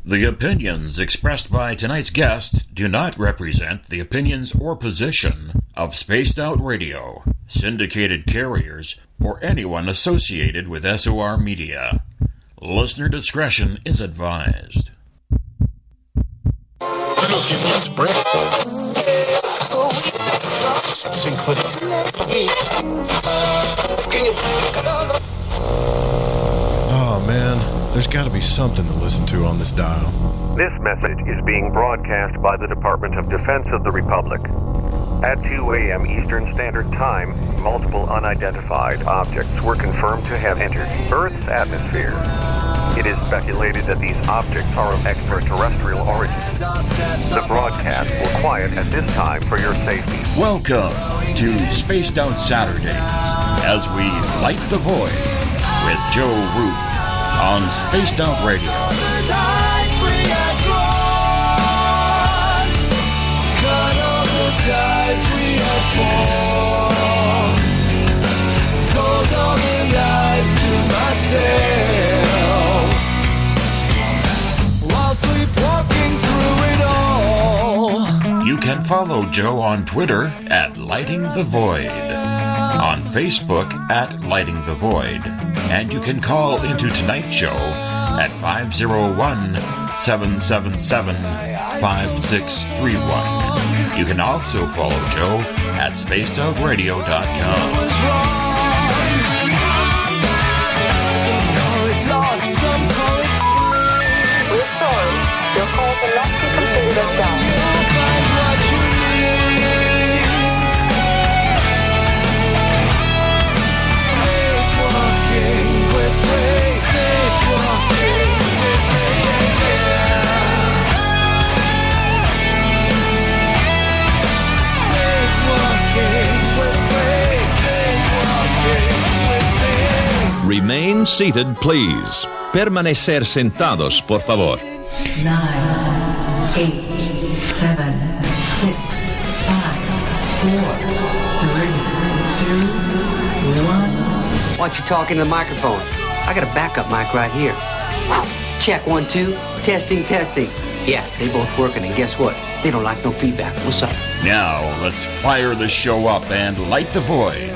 The opinions expressed by tonight's guest do not represent the opinions or position of Spaced Out Radio, syndicated carriers, or anyone associated with SOR Media. Listener discretion is advised. Oh man, there's got to be something to listen to on this dial. This message is being broadcast by the Department of Defense of the Republic. At 2 a.m. Eastern Standard Time, multiple unidentified objects were confirmed to have entered Earth's atmosphere. It is speculated that these objects are of extraterrestrial origin. The broadcast will quiet at this time for your safety. Welcome to Spaced Out Saturdays as we light the void with Joe Root on Spaced Out Radio. You can follow Joe on Twitter at Lighting the Void, on Facebook at Lighting the Void, and you can call into tonight's show at 501-777-5631. You can also follow Joe at spacedoutradio.com. We're sorry, your call cannot be completed as done. Remain seated, please. Permanecer sentados, por favor. 9, 8, 7, 6, 5, 4, 3, 2, 1. Why don't you talk into the microphone? I got a backup mic right here. Check 1, 2. Testing, testing. Yeah, they both working, and guess what? They don't like no feedback. What's up? Now, let's fire the show up and light the void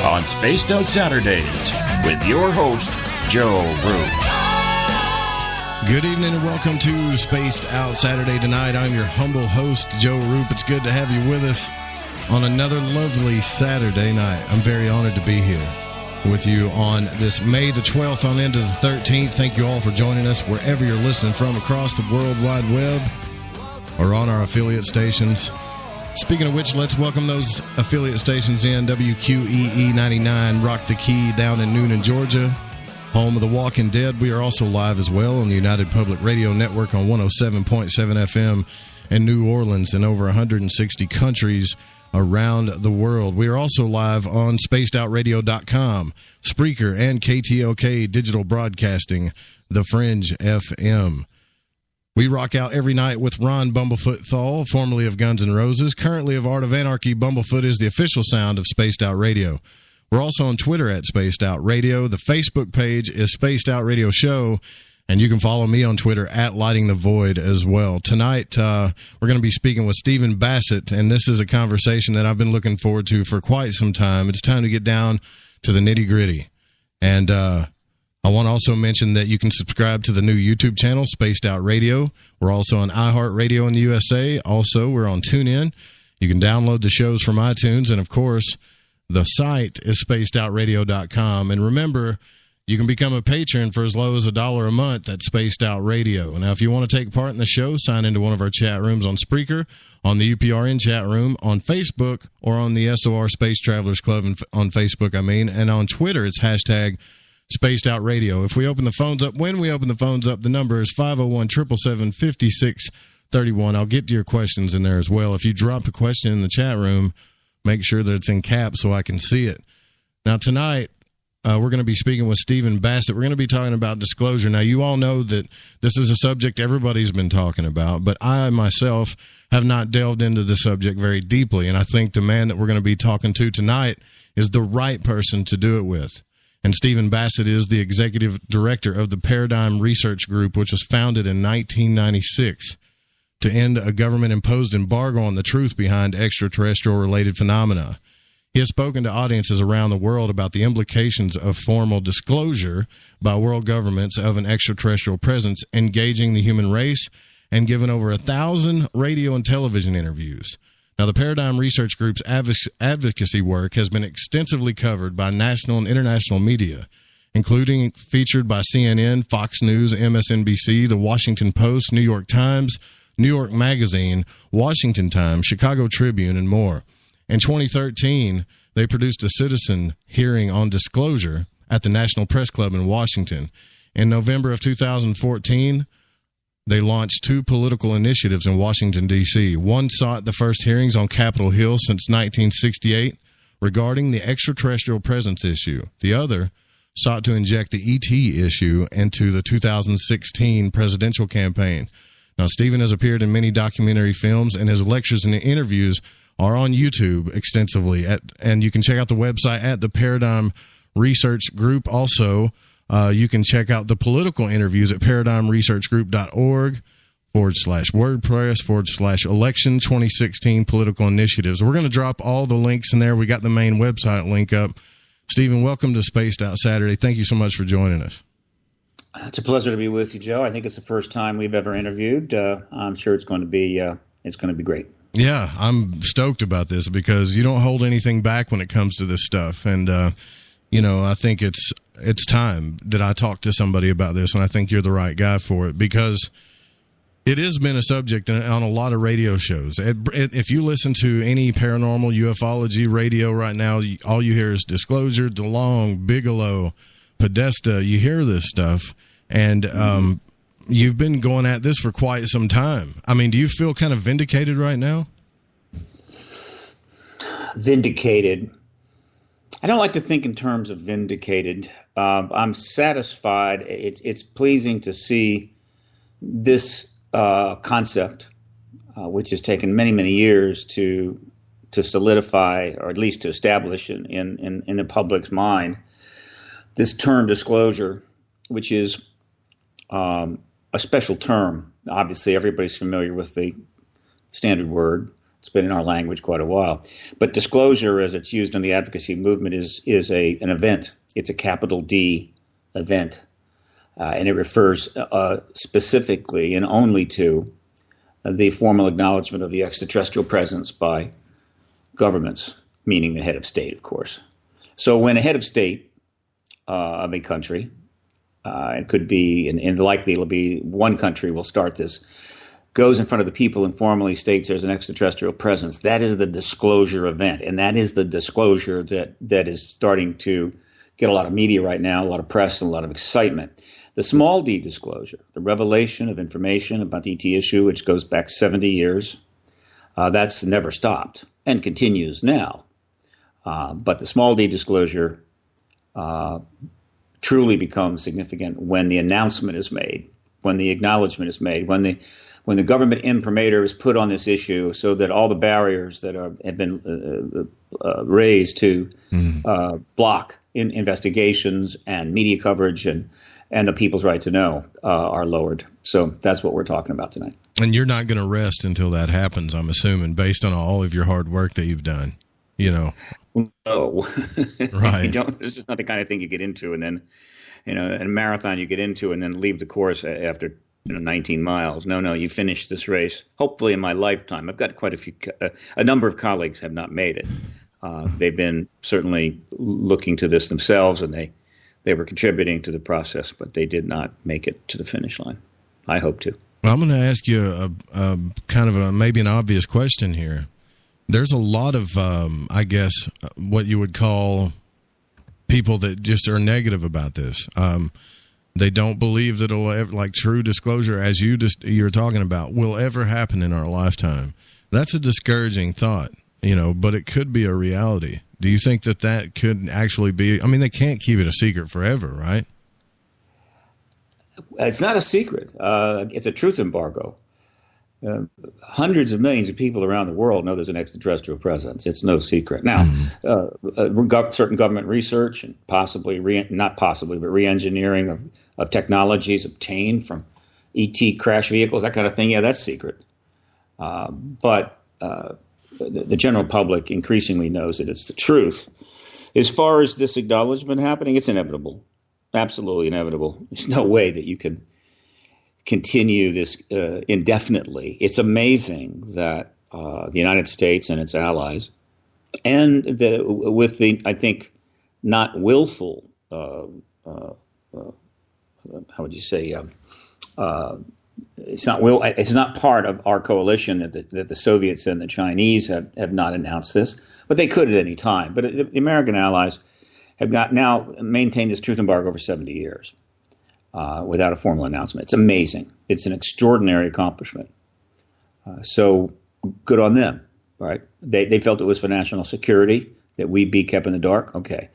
on Spaced Out Saturdays with your host, Joe Root. Good evening and welcome to Spaced Out Saturday Tonight. I'm your humble host, Joe Roop. It's good to have you with us on another lovely Saturday night. I'm very honored to be here with you on this May the 12th on into the 13th. Thank you all for joining us wherever you're listening from across the World Wide Web or on our affiliate stations. Speaking of which, let's welcome those affiliate stations in. WQEE 99, Rock the Key down in Noonan, Georgia, home of The Walking Dead. We are also live as well on the United Public Radio Network on 107.7 FM in New Orleans and over 160 countries around the world. We are also live on spacedoutradio.com, Spreaker, and KTLK Digital Broadcasting, The Fringe FM. We rock out every night with Ron Bumblefoot Thal, formerly of Guns N' Roses, currently of Art of Anarchy. Bumblefoot is the official sound of Spaced Out Radio. We're also on Twitter at Spaced Out Radio. The Facebook page is Spaced Out Radio Show, and you can follow me on Twitter at Lighting the Void as well. Tonight, we're going to be speaking with Stephen Bassett, and this is a conversation that I've been looking forward to for quite some time. It's time to get down to the nitty-gritty. And I want to also mention that you can subscribe to the new YouTube channel, Spaced Out Radio. We're also on iHeartRadio in the USA. Also, we're on TuneIn. You can download the shows from iTunes. And, of course, the site is spacedoutradio.com. And remember, you can become a patron for as low as $1 a month at Spaced Out Radio. Now, if you want to take part in the show, sign into one of our chat rooms on Spreaker, on the UPRN chat room, on Facebook, or on the SOR Space Travelers Club on Facebook, and on Twitter, it's hashtag Spaced Out Radio. If we open the phones up, when we open the phones up, the number is 501-777-5631. I'll get to your questions in there as well. If you drop a question in the chat room, make sure that it's in caps so I can see it. Now, tonight, we're going to be speaking with Stephen Bassett. We're going to be talking about disclosure. Now, you all know that this is a subject everybody's been talking about, but I myself have not delved into the subject very deeply, and I think the man that we're going to be talking to tonight is the right person to do it with. And Stephen Bassett is the executive director of the Paradigm Research Group, which was founded in 1996 to end a government-imposed embargo on the truth behind extraterrestrial-related phenomena. He has spoken to audiences around the world about the implications of formal disclosure by world governments of an extraterrestrial presence engaging the human race, and given over 1,000 radio and television interviews. Now, the Paradigm Research Group's advocacy work has been extensively covered by national and international media, including featured by CNN, Fox News, MSNBC, The Washington Post, New York Times, New York Magazine, Washington Times, Chicago Tribune, and more. In 2013, they produced a citizen hearing on disclosure at the National Press Club in Washington. In November of 2014, they launched 2 political initiatives in Washington, D.C. One sought the first hearings on Capitol Hill since 1968 regarding the extraterrestrial presence issue. The other sought to inject the ET issue into the 2016 presidential campaign. Now, Stephen has appeared in many documentary films, and his lectures and interviews are on YouTube extensively. And you can check out the website at the Paradigm Research Group. Also, you can check out the political interviews at paradigmresearchgroup.org/WordPress/election 2016 political initiatives. We're going to drop all the links in there. We got the main website link up. Stephen, welcome to Spaced Out Saturday. Thank you so much for joining us. It's a pleasure to be with you, Joe. I think it's the first time we've ever interviewed. I'm sure it's going to be great. Yeah, I'm stoked about this because you don't hold anything back when it comes to this stuff. And, I think it's time that I talk to somebody about this, and I think you're the right guy for it because it has been a subject on a lot of radio shows. If you listen to any paranormal ufology radio right now, all you hear is Disclosure, DeLong, Bigelow, Podesta. You hear this stuff, and you've been going at this for quite some time. I mean, do you feel kind of vindicated right now? Vindicated. I don't like to think in terms of vindicated. I'm satisfied. It's pleasing to see this concept, which has taken many, many years to solidify, or at least to establish in the public's mind, this term disclosure, which is a special term. Obviously, everybody's familiar with the standard word. It's been in our language quite a while. But disclosure, as it's used in the advocacy movement, is an event. It's a capital D event. And it refers specifically and only to the formal acknowledgement of the extraterrestrial presence by governments, meaning the head of state, of course. So when a head of state of a country, it could be, and likely it'll be one country will start this, goes in front of the people and formally states there's an extraterrestrial presence, that is the disclosure event. And that is the disclosure that is starting to get a lot of media right now, a lot of press, and a lot of excitement. The small d disclosure, the revelation of information about the ET issue, which goes back 70 years, that's never stopped and continues now. But the small d disclosure truly becomes significant when the announcement is made, when the acknowledgement is made, when the government imprimatur is put on this issue, so that all the barriers that have been raised to block investigations and media coverage and the people's right to know are lowered. So that's what we're talking about tonight. And you're not going to rest until that happens, I'm assuming, based on all of your hard work that you've done. No. Right. This is not the kind of thing you get into and then, in a marathon you get into and then leave the course after 19 miles. No, you finish this race, hopefully in my lifetime. I've got quite a number of colleagues have not made it. They've been certainly looking to this themselves, and they were contributing to the process, but they did not make it to the finish line. I hope to. Well, I'm going to ask you a kind of maybe an obvious question here. There's a lot of, I guess, what you would call people that just are negative about this. They don't believe that it'll ever, like true disclosure, as you're talking about, will ever happen in our lifetime. That's a discouraging thought, but it could be a reality. Do you think that could actually be? I mean, they can't keep it a secret forever, right? It's not a secret. It's a truth embargo. hundreds of millions of people around the world know there's an extraterrestrial presence. It's no secret. Now, certain government research and re-engineering of technologies obtained from ET crash vehicles, that kind of thing, yeah, that's secret. But the general public increasingly knows that it's the truth. As far as this acknowledgement happening, it's inevitable. Absolutely inevitable. There's no way that you can continue this indefinitely. It's amazing that the United States and its allies, and with the, I think, not willful, how would you say, it's not part of our coalition that the Soviets and the Chinese have not announced this, but they could at any time. But the American allies have now maintained this truth embargo for 70 years. Without a formal announcement. It's amazing. It's an extraordinary accomplishment. So good on them, right? They felt it was for national security that we be kept in the dark. Okay.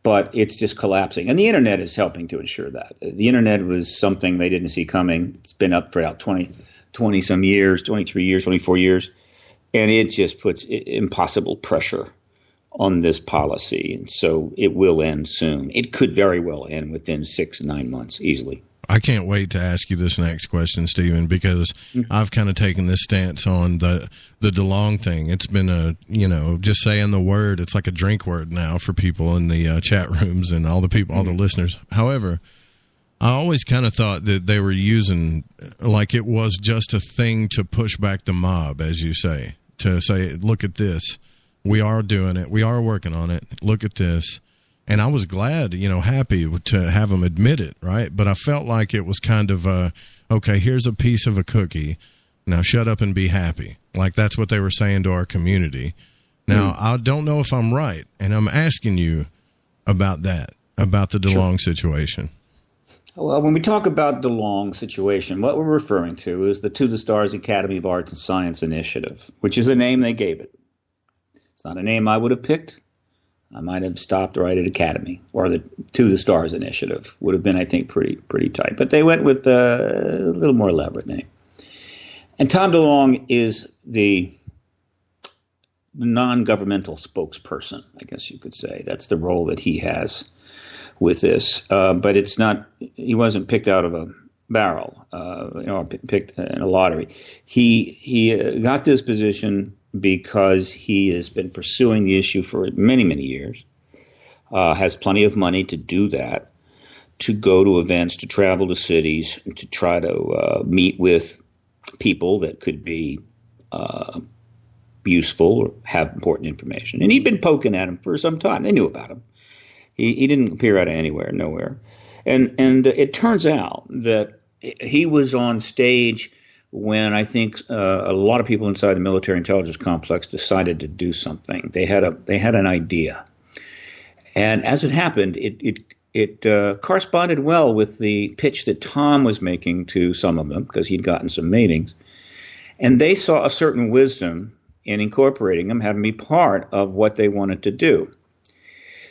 But it's just collapsing. And the internet is helping to ensure that. The internet was something they didn't see coming. It's been up for about 20 some years, 23 years, 24 years. And it just puts impossible pressure on this policy, and so it will end soon. It could very well end within 6 to 9 months, easily. I can't wait to ask you this next question, Stephen, because I've kind of taken this stance on the DeLong thing. It's been just saying the word, it's like a drink word now for people in the chat rooms and all the people, all the listeners. However, I always kind of thought that they were using, like it was just a thing to push back the mob, as you say, to say, look at this. We are doing it. We are working on it. Look at this. And I was glad, happy to have them admit it, right? But I felt like it was kind of, okay, here's a piece of a cookie. Now shut up and be happy. Like that's what they were saying to our community. Now, I don't know if I'm right, and I'm asking you about that, about the DeLong situation. Well, when we talk about DeLong situation, what we're referring to is the To the Stars Academy of Arts and Science Initiative, which is the name they gave it. Not a name I would have picked. I might have stopped right at Academy, or the To the Stars Initiative would have been, I think, pretty tight. But they went with a little more elaborate name. And Tom DeLong is the non-governmental spokesperson, I guess you could say. That's the role that he has with this. But it's not. He wasn't picked out of a barrel, picked in a lottery. He got this position because he has been pursuing the issue for many, many years, has plenty of money to do that, to go to events, to travel to cities, to try to meet with people that could be useful or have important information. And he'd been poking at him for some time. They knew about him. He didn't appear out of anywhere, nowhere. And it turns out that he was on stage when I think a lot of people inside the military intelligence complex decided to do something. They had an idea, and as it happened, it corresponded well with the pitch that Tom was making to some of them, because he'd gotten some meetings, and they saw a certain wisdom in incorporating him, having me part of what they wanted to do.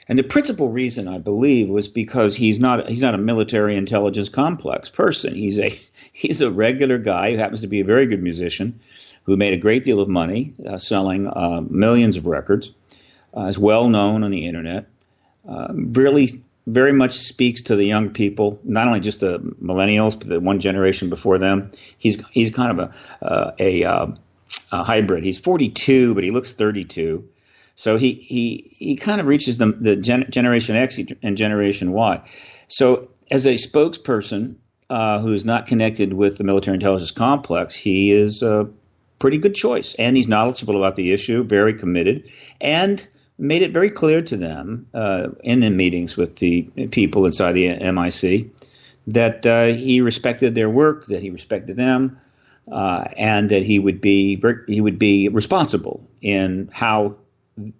And the principal reason, I believe, was because he's not a military intelligence complex person. He's a regular guy who happens to be a very good musician, who made a great deal of money selling millions of records, is well known on the internet, really very much speaks to the young people, not only just the millennials, but the one generation before them. He's kind of a hybrid. He's 42, but he looks 32. So he kind of reaches the Generation X and Generation Y. So as a spokesperson who is not connected with the military intelligence complex, he is a pretty good choice. And he's knowledgeable about the issue, very committed, and made it very clear to them in the meetings with the people inside the MIC that he respected their work, that he respected them, and that he would be responsible in how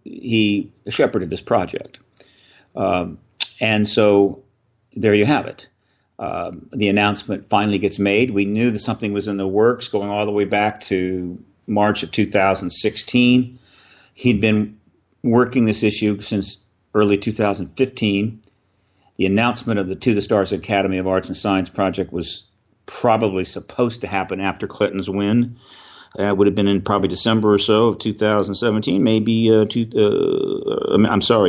he shepherded this project. And so there you have it. The announcement finally gets made. We knew that something was in the works going all the way back to March of 2016. He'd been working this issue since early 2015. The announcement of the To the Stars Academy of Arts and Science project was probably supposed to happen after Clinton's win. Would have been in probably December or so of 2017, maybe,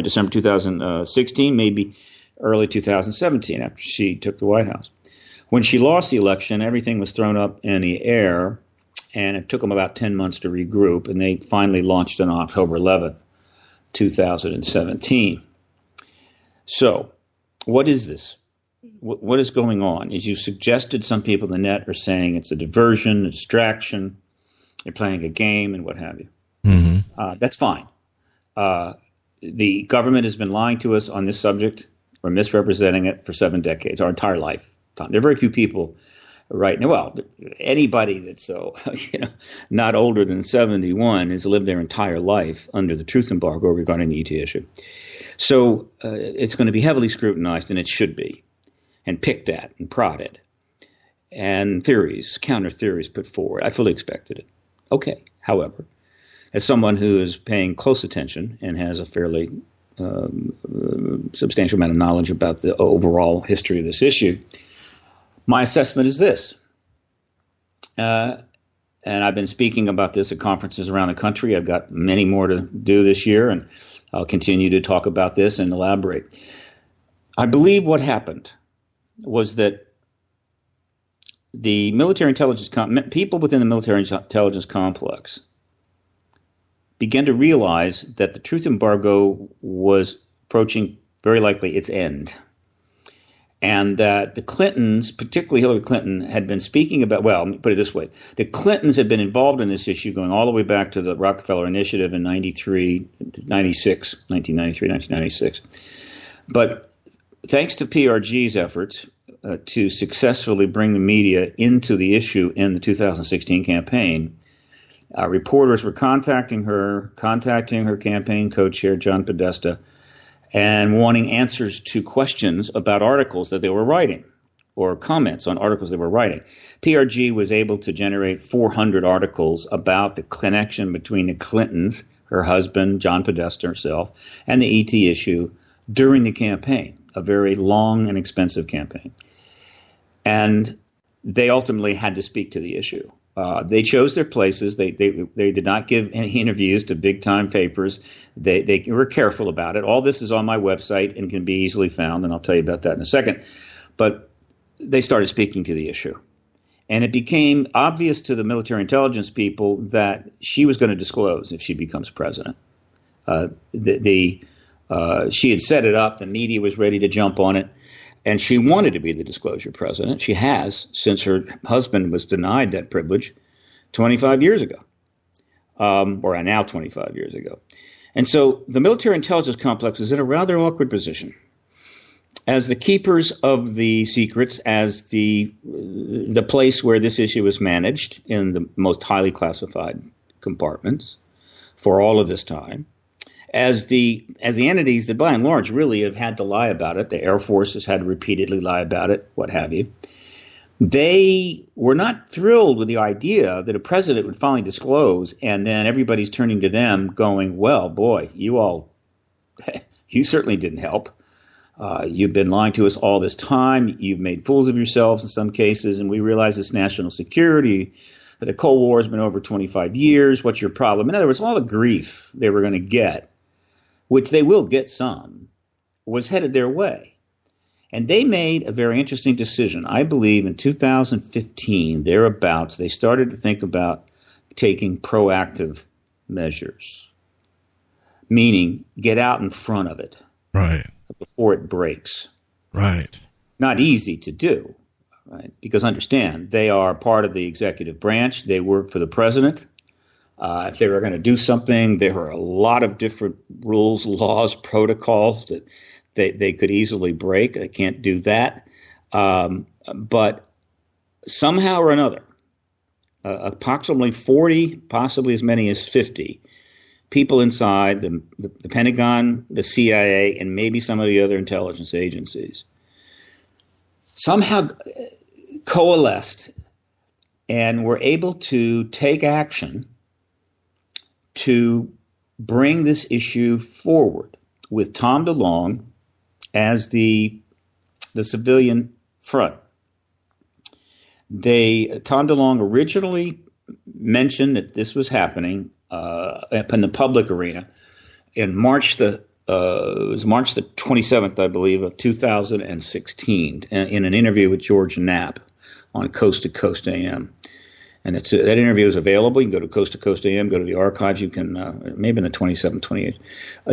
December 2016, maybe early 2017 after she took the White House. When she lost the election, everything was thrown up in the air, and it took them about 10 months to regroup, and they finally launched on October 11th, 2017. So, what is this? What is going on? As you suggested, some people in the net are saying it's a diversion, a distraction, they're playing a game, and what have you. Mm-hmm. That's fine. The government has been lying to us on this subject or misrepresenting it for 7 decades, our entire life. There are very few people right now. Well, anybody that's not older than 71 has lived their entire life under the truth embargo regarding the ET issue. So it's going to be heavily scrutinized, and it should be, and picked at and prodded, and theories, counter theories put forward. I fully expected it. Okay. However, as someone who is paying close attention and has a fairly substantial amount of knowledge about the overall history of this issue, my assessment is this. And I've been speaking about this at conferences around the country. I've got many more to do this year, and I'll continue to talk about this and elaborate. I believe what happened was that the military intelligence people within the military intelligence complex began to realize that the truth embargo was approaching very likely its end, and that the Clintons, particularly Hillary Clinton, had been speaking about, well, let me put it this way, the Clintons had been involved in this issue going all the way back to the Rockefeller Initiative in 1996. But thanks to PRG's efforts to successfully bring the media into the issue in the 2016 campaign, reporters were contacting her campaign co-chair, John Podesta, and wanting answers to questions about articles that they were writing or comments on articles they were writing. PRG was able to generate 400 articles about the connection between the Clintons, her husband, John Podesta herself, and the ET issue during the campaign, a very long and expensive campaign. And they ultimately had to speak to the issue. They chose their places. They did not give any interviews to big-time papers. They were careful about it. All this is on my website and can be easily found, and I'll tell you about that in a second. But they started speaking to the issue. And it became obvious to the military intelligence people that she was going to disclose if she becomes president. She had set it up. The media was ready to jump on it. And she wanted to be the disclosure president. She has, since her husband was denied that privilege 25 years ago, or now 25 years ago. And so the military intelligence complex is in a rather awkward position. As the keepers of the secrets, as the place where this issue is managed in the most highly classified compartments for all of this time, as the entities that by and large really have had to lie about it, the Air Force has had to repeatedly lie about it, what have you, they were not thrilled with the idea that a president would finally disclose, and then everybody's turning to them going, well, boy, you certainly didn't help. You've been lying to us all this time. You've made fools of yourselves in some cases, and we realize it's national security. The Cold War has been over 25 years. What's your problem? In other words, all the grief they were going to get, which they will get some, was headed their way. And they made a very interesting decision. I believe in 2015, thereabouts, they started to think about taking proactive measures, meaning get out in front of it. Right. Before it breaks. Right. Not easy to do, right? Because understand, they are part of the executive branch. They work for the president. If they were going to do something, there are a lot of different rules, laws, protocols that they could easily break. They can't do that. But somehow or another, approximately 40, possibly as many as 50 people inside the Pentagon, the CIA, and maybe some of the other intelligence agencies somehow coalesced and were able to take action to bring this issue forward with Tom DeLonge as the civilian front. Tom DeLonge originally mentioned that this was happening up in the public arena in March it was March the 27th, I believe, of 2016, in an interview with George Knapp on Coast to Coast AM. And that interview is available. You can go to Coast to Coast AM, go to the archives. You can, maybe in the 27th, 28th,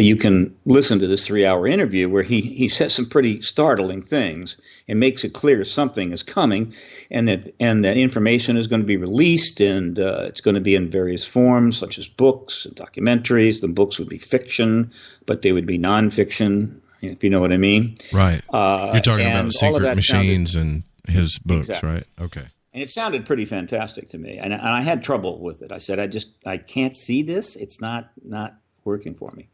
you can listen to this 3-hour interview where he says some pretty startling things and makes it clear something is coming, and that information is going to be released, and it's going to be in various forms, such as books and documentaries. The books would be fiction, but they would be nonfiction, if you know what I mean. Right. You're talking about Secret Machines and his books, exactly. Right? Okay. And it sounded pretty fantastic to me, and I had trouble with it. I said, I can't see this. It's not working for me.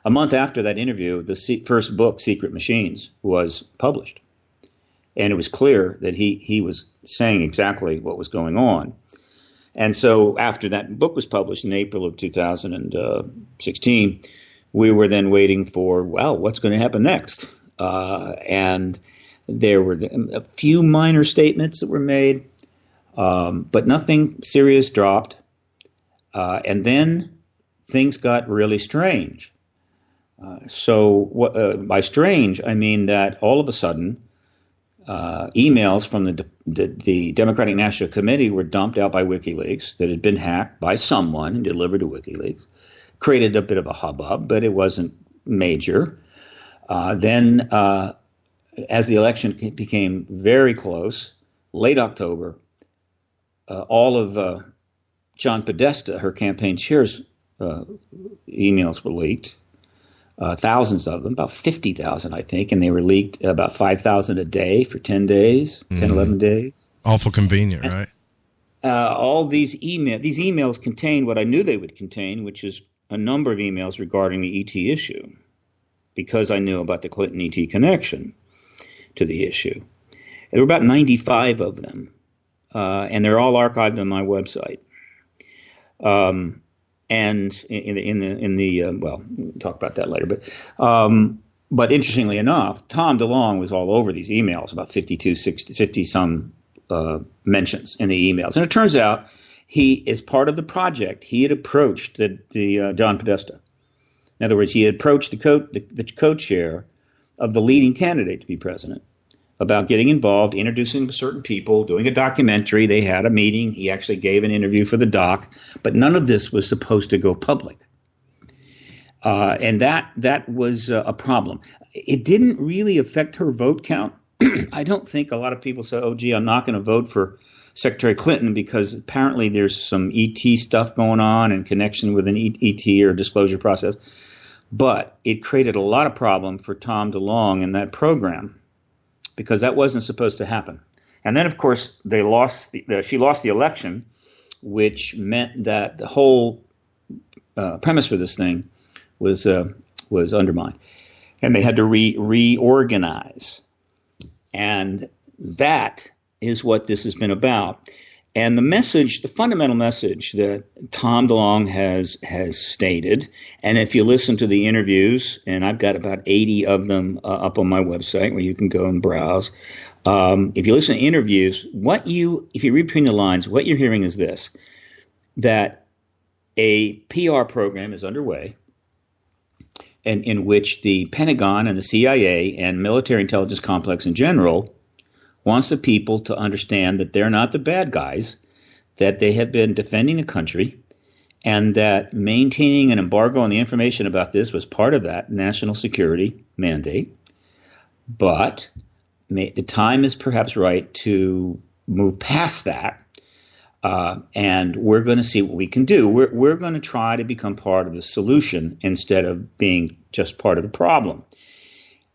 A month after that interview, the first book, Secret Machines, was published, and it was clear that he was saying exactly what was going on. And so after that book was published in April of 2016, we were then waiting for, what's going to happen next? And there were a few minor statements that were made, but nothing serious dropped. And then things got really strange. By strange, I mean that all of a sudden, emails from the Democratic National Committee were dumped out by WikiLeaks that had been hacked by someone and delivered to WikiLeaks. Created a bit of a hubbub, but it wasn't major. Then as the election became very close, late October, all of John Podesta, her campaign chair's emails were leaked, thousands of them, about 50,000, I think, and they were leaked about 5,000 a day for 10 days, 11 days. Awful convenient, right? All these emails contain what I knew they would contain, which is a number of emails regarding the ET issue, because I knew about the Clinton ET connection to the issue. There were about 95 of them, and they're all archived on my website. And we'll talk about that later. But interestingly enough, Tom DeLonge was all over these emails, about 50 some mentions in the emails, and it turns out he is part of the project. He had approached the John Podesta. In other words, he had approached the co-chair of the leading candidate to be president about getting involved, introducing to certain people, doing a documentary. They had a meeting. He actually gave an interview for the doc, but none of this was supposed to go public. And that was a problem. It didn't really affect her vote count. I don't think a lot of people say, I'm not going to vote for Secretary Clinton because apparently there's some ET stuff going on in connection with an ET or disclosure process. But it created a lot of problem for Tom DeLonge in that program because that wasn't supposed to happen. And then, of course, she lost the election, which meant that the whole premise for this thing was undermined. And they had to reorganize. And that is what this has been about. And the fundamental message that Tom DeLonge has stated, and if you listen to the interviews, and I've got about 80 of them up on my website where you can go and browse. If you listen to interviews, if you read between the lines, what you're hearing is this, that a PR program is underway and in which the Pentagon and the CIA and military intelligence complex in general wants the people to understand that they're not the bad guys, that they have been defending the country, and that maintaining an embargo on the information about this was part of that national security mandate. But the time is perhaps right to move past that, and we're going to see what we can do. We're going to try to become part of the solution instead of being just part of the problem.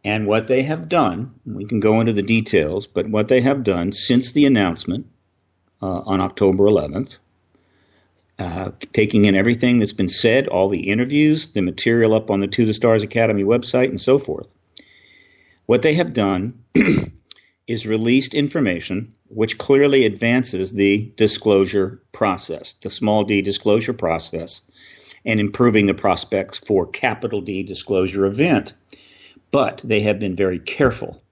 And what they have done, we can go into the details, but what they have done since the announcement on October 11th, taking in everything that's been said, all the interviews, the material up on the To the Stars Academy website, and so forth, what they have done is released information which clearly advances the disclosure process, the small d disclosure process, and improving the prospects for capital D disclosure event. But they have been very careful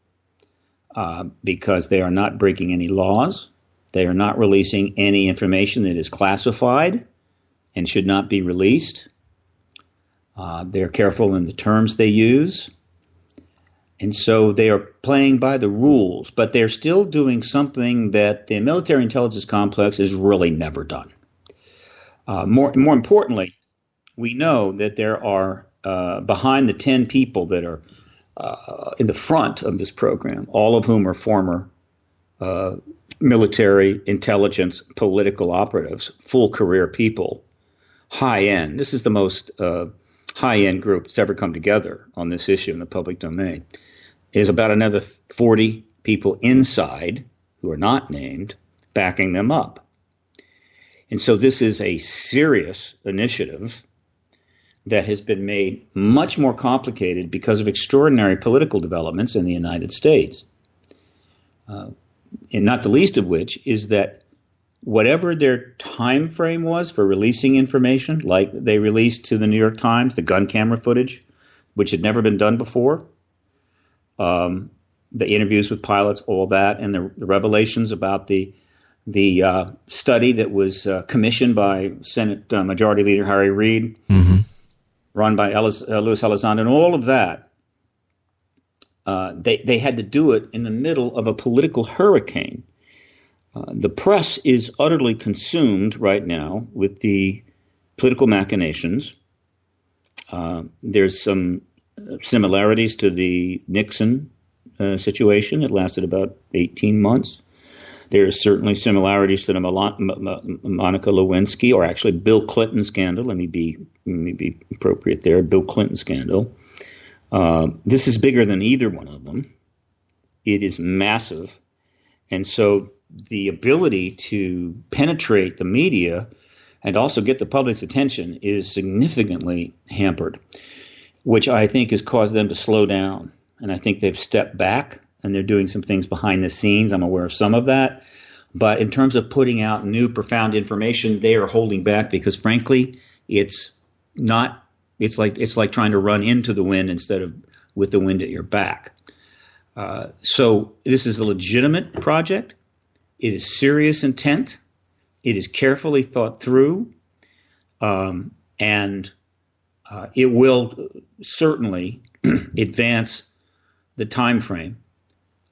because they are not breaking any laws. They are not releasing any information that is classified and should not be released. They're careful in the terms they use. And so they are playing by the rules, but they're still doing something that the military intelligence complex has really never done. More importantly, we know that there are, behind the 10 people that are in the front of this program, all of whom are former military intelligence political operatives, full career people, high end. This is the most high-end group that's ever come together on this issue in the public domain. There's about another 40 people inside who are not named backing them up. And so this is a serious initiative that has been made much more complicated because of extraordinary political developments in the United States. And not the least of which is that whatever their time frame was for releasing information, like they released to the New York Times, the gun camera footage, which had never been done before, the interviews with pilots, all that, and the revelations about the study that was commissioned by Senate Majority Leader Harry Reid, run by Louis Elizondo, and all of that. They had to do it in the middle of a political hurricane. The press is utterly consumed right now with the political machinations. There's some similarities to the Nixon situation. It lasted about 18 months. There are certainly similarities to the Monica Lewinsky, or actually Bill Clinton scandal. Let me be appropriate there. Bill Clinton scandal. This is bigger than either one of them. It is massive. And so the ability to penetrate the media and also get the public's attention is significantly hampered, which I think has caused them to slow down. And I think they've stepped back and they're doing some things behind the scenes. I'm aware of some of that. But in terms of putting out new, profound information, they are holding back because, frankly, it's like trying to run into the wind instead of with the wind at your back. So this is a legitimate project. It is serious intent. It is carefully thought through. And it will certainly advance the time frame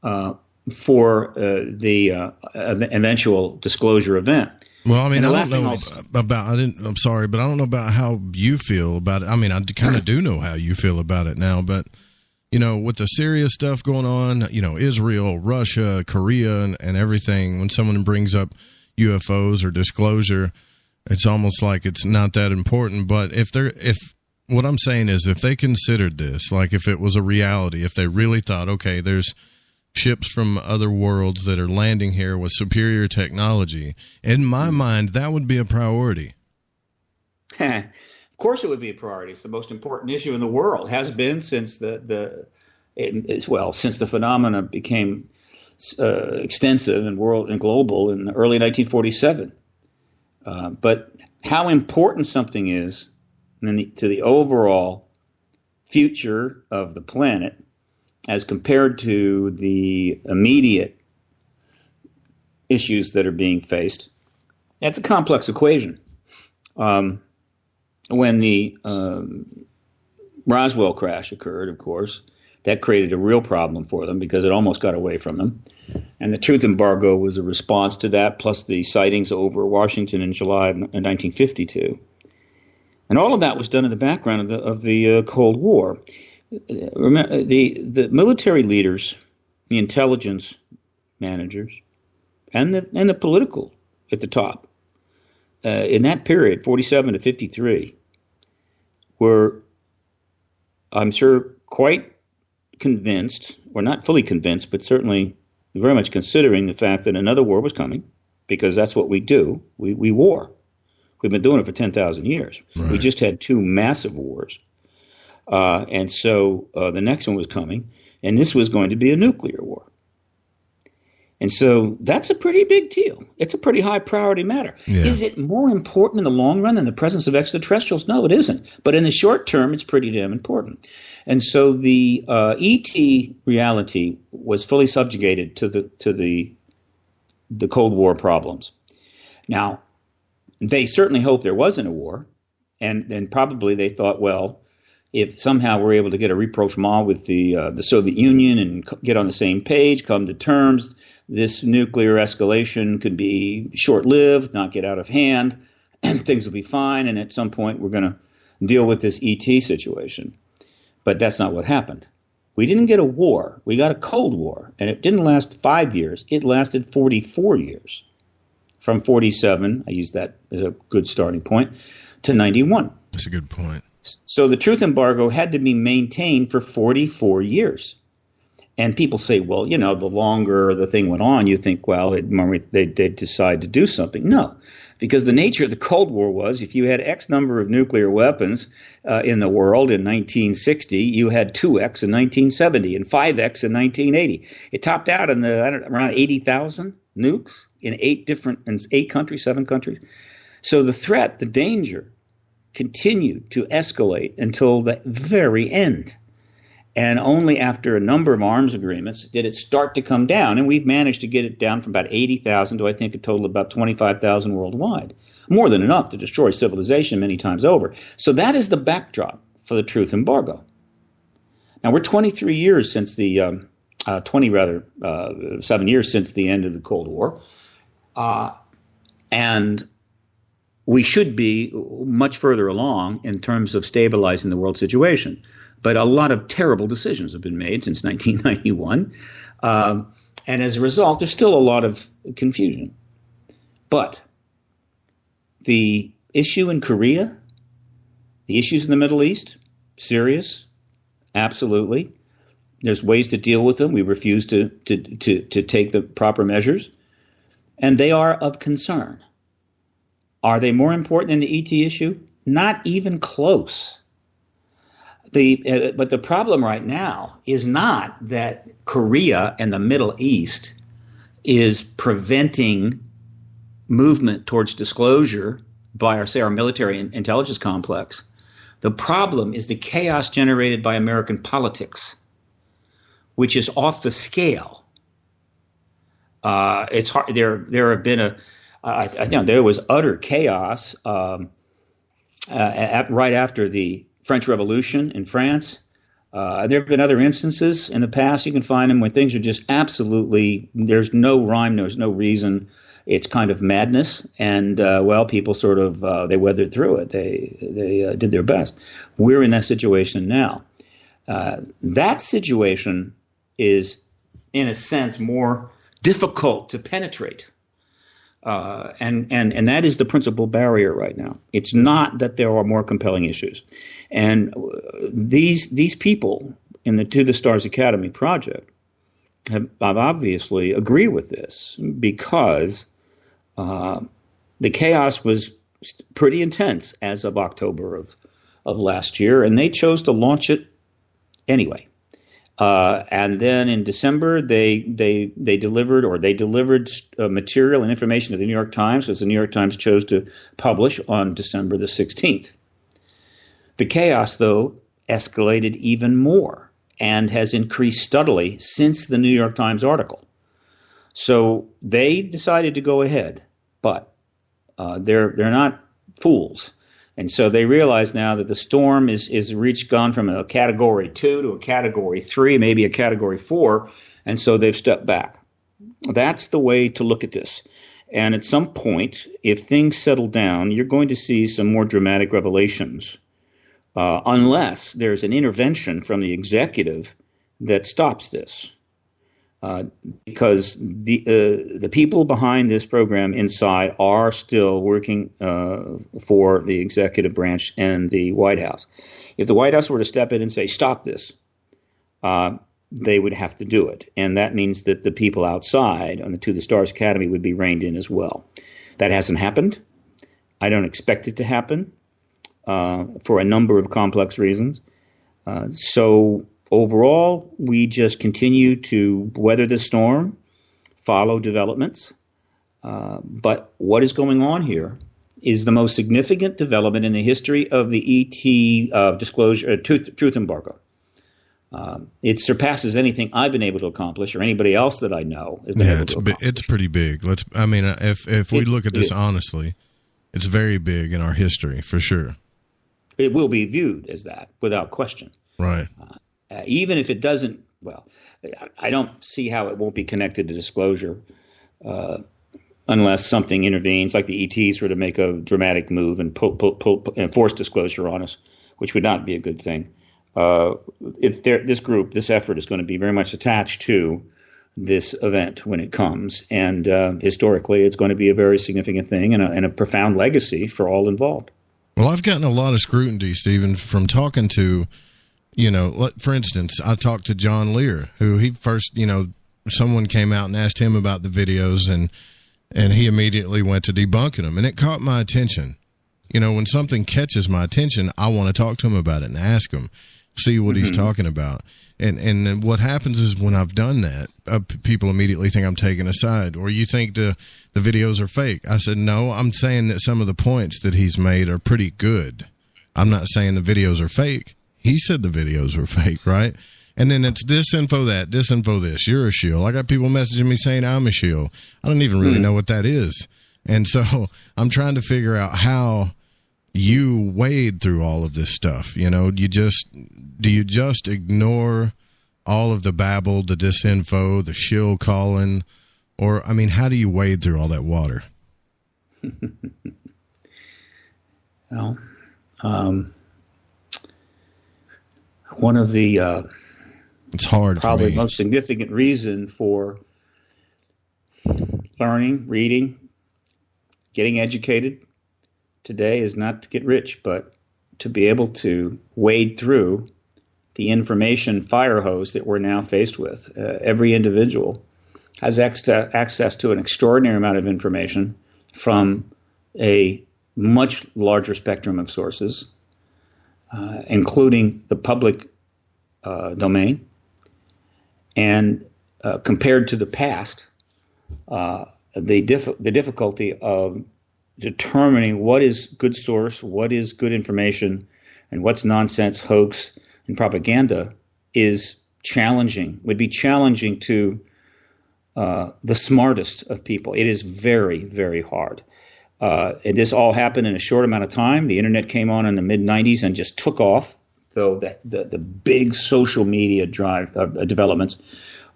for the eventual disclosure event. Well, I mean, I don't know about. I'm sorry, but I don't know about how you feel about it. I mean, I kind of do know how you feel about it now, but with the serious stuff going on, Israel, Russia, Korea, and everything. When someone brings up UFOs or disclosure, it's almost like it's not that important. But if what I'm saying is, if they considered this, like if it was a reality, if they really thought, okay, there's ships from other worlds that are landing here with superior technology, in my mind, that would be a priority. Of course it would be a priority. It's the most important issue in the world. It has been since since the phenomena became extensive and global in early 1947. But how important something is to the overall future of the planet as compared to the immediate issues that are being faced, that's a complex equation. When the Roswell crash occurred, of course, that created a real problem for them because it almost got away from them. And the truth embargo was a response to that, plus the sightings over Washington in July of 1952. And all of that was done in the background of the Cold War. Remember, the military leaders, the intelligence managers, and the political at the top, in that period, 47 to 53, were, I'm sure, quite convinced, or not fully convinced, but certainly very much considering the fact that another war was coming, because that's what we do. We war. We've been doing it for 10,000 years. Right. We just had two massive wars. And so the next one was coming, and this was going to be a nuclear war. And so that's a pretty big deal. It's a pretty high priority matter. Yeah. Is it more important in the long run than the presence of extraterrestrials? No, it isn't. But in the short term, it's pretty damn important. And so the ET reality was fully subjugated to the the Cold War problems. Now, they certainly hoped there wasn't a war, and then probably they thought, well, if somehow we're able to get a rapprochement with the Soviet Union and get on the same page, come to terms, this nuclear escalation could be short-lived, not get out of hand, and things will be fine, and at some point we're going to deal with this ET situation. But that's not what happened. We didn't get a war. We got a Cold War, and it didn't last 5 years. It lasted 44 years. From 47, I use that as a good starting point, to 91. That's a good point. So the truth embargo had to be maintained for 44 years. And people say, well, the longer the thing went on, you think, well, they'd decide to do something. No, because the nature of the Cold War was if you had X number of nuclear weapons in the world in 1960, you had 2X in 1970 and 5X in 1980. It topped out in around 80,000 nukes in 7 countries. So the threat, the danger, continued to escalate until the very end. And only after a number of arms agreements did it start to come down. And we've managed to get it down from about 80,000 to, I think, a total of about 25,000 worldwide. More than enough to destroy civilization many times over. So that is the backdrop for the truth embargo. Now, we're 23 years since 7 years since the end of the Cold War. And we should be much further along in terms of stabilizing the world situation. But a lot of terrible decisions have been made since 1991. And as a result, there's still a lot of confusion. But the issue in Korea, the issues in the Middle East, serious, absolutely. There's ways to deal with them. We refuse to take the proper measures. And they are of concern. Are they more important than the ET issue? Not even close. But the problem right now is not that Korea and the Middle East is preventing movement towards disclosure by our military intelligence complex. The problem is the chaos generated by American politics, which is off the scale. It's hard. There have been I think there was utter chaos right after the French Revolution in France. There have been other instances in the past. You can find them when things are just absolutely, there's no rhyme, there's no reason. It's kind of madness. And, people sort of, they weathered through it. They did their best. We're in that situation now. That situation is, in a sense, more difficult to penetrate. And that is the principal barrier right now. It's not that there are more compelling issues. And these people in the To the Stars Academy project have obviously agree with this because the chaos was pretty intense as of October of last year, and they chose to launch it anyway. And then in December, they delivered material and information to the New York Times, as the New York Times chose to publish on December the 16th. The chaos, though, escalated even more and has increased steadily since the New York Times article. So they decided to go ahead, but they're not fools. And so they realize now that the storm is gone from a category 2 to a category 3, maybe a category 4, and so they've stepped back. That's the way to look at this. And at some point, if things settle down, you're going to see some more dramatic revelations, unless there's an intervention from the executive that stops this. Because the people behind this program inside are still working for the executive branch and the White House. If the White House were to step in and say, stop this, they would have to do it. And that means that the people outside on the To the Stars Academy would be reined in as well. That hasn't happened. I don't expect it to happen for a number of complex reasons. So overall, we just continue to weather the storm, follow developments. But what is going on here is the most significant development in the history of the ET disclosure, truth embargo. It surpasses anything I've been able to accomplish or anybody else that I know has been able to accomplish. It's pretty big. If we look at this honestly, it's very big in our history for sure. It will be viewed as that without question. Right. Even if it doesn't, well, I don't see how it won't be connected to disclosure unless something intervenes, like the ETs were to make a dramatic move and and force disclosure on us, which would not be a good thing. This effort is going to be very much attached to this event when it comes, and historically, it's going to be a very significant thing and a profound legacy for all involved. Well, I've gotten a lot of scrutiny, Stephen, from talking to, for instance, I talked to John Lear, who he first, someone came out and asked him about the videos, and he immediately went to debunking them, and it caught my attention. When something catches my attention, I want to talk to him about it and ask him, see what he's talking about. And what happens is when I've done that, people immediately think I'm taking a side, or you think the videos are fake. I said, no, I'm saying that some of the points that he's made are pretty good. I'm not saying the videos are fake. He said the videos were fake, right? And then it's disinfo that, disinfo this. You're a shill. I got people messaging me saying I'm a shill. I don't even really know what that is. And so I'm trying to figure out how you wade through all of this stuff. Do you just ignore all of the babble, the disinfo, the shill calling, or how do you wade through all that water? Well, one of the it's hard probably for me. Most significant reason for learning, reading, getting educated today is not to get rich, but to be able to wade through the information fire hose that we're now faced with. Every individual has access to an extraordinary amount of information from a much larger spectrum of sources, including the public domain. And compared to the past, the difficulty of determining what is good source, what is good information, and what's nonsense, hoax, and propaganda is challenging, would be challenging to the smartest of people. It is very, very hard. And this all happened in a short amount of time. The internet came on in the mid-'90s and just took off, though the big social media developments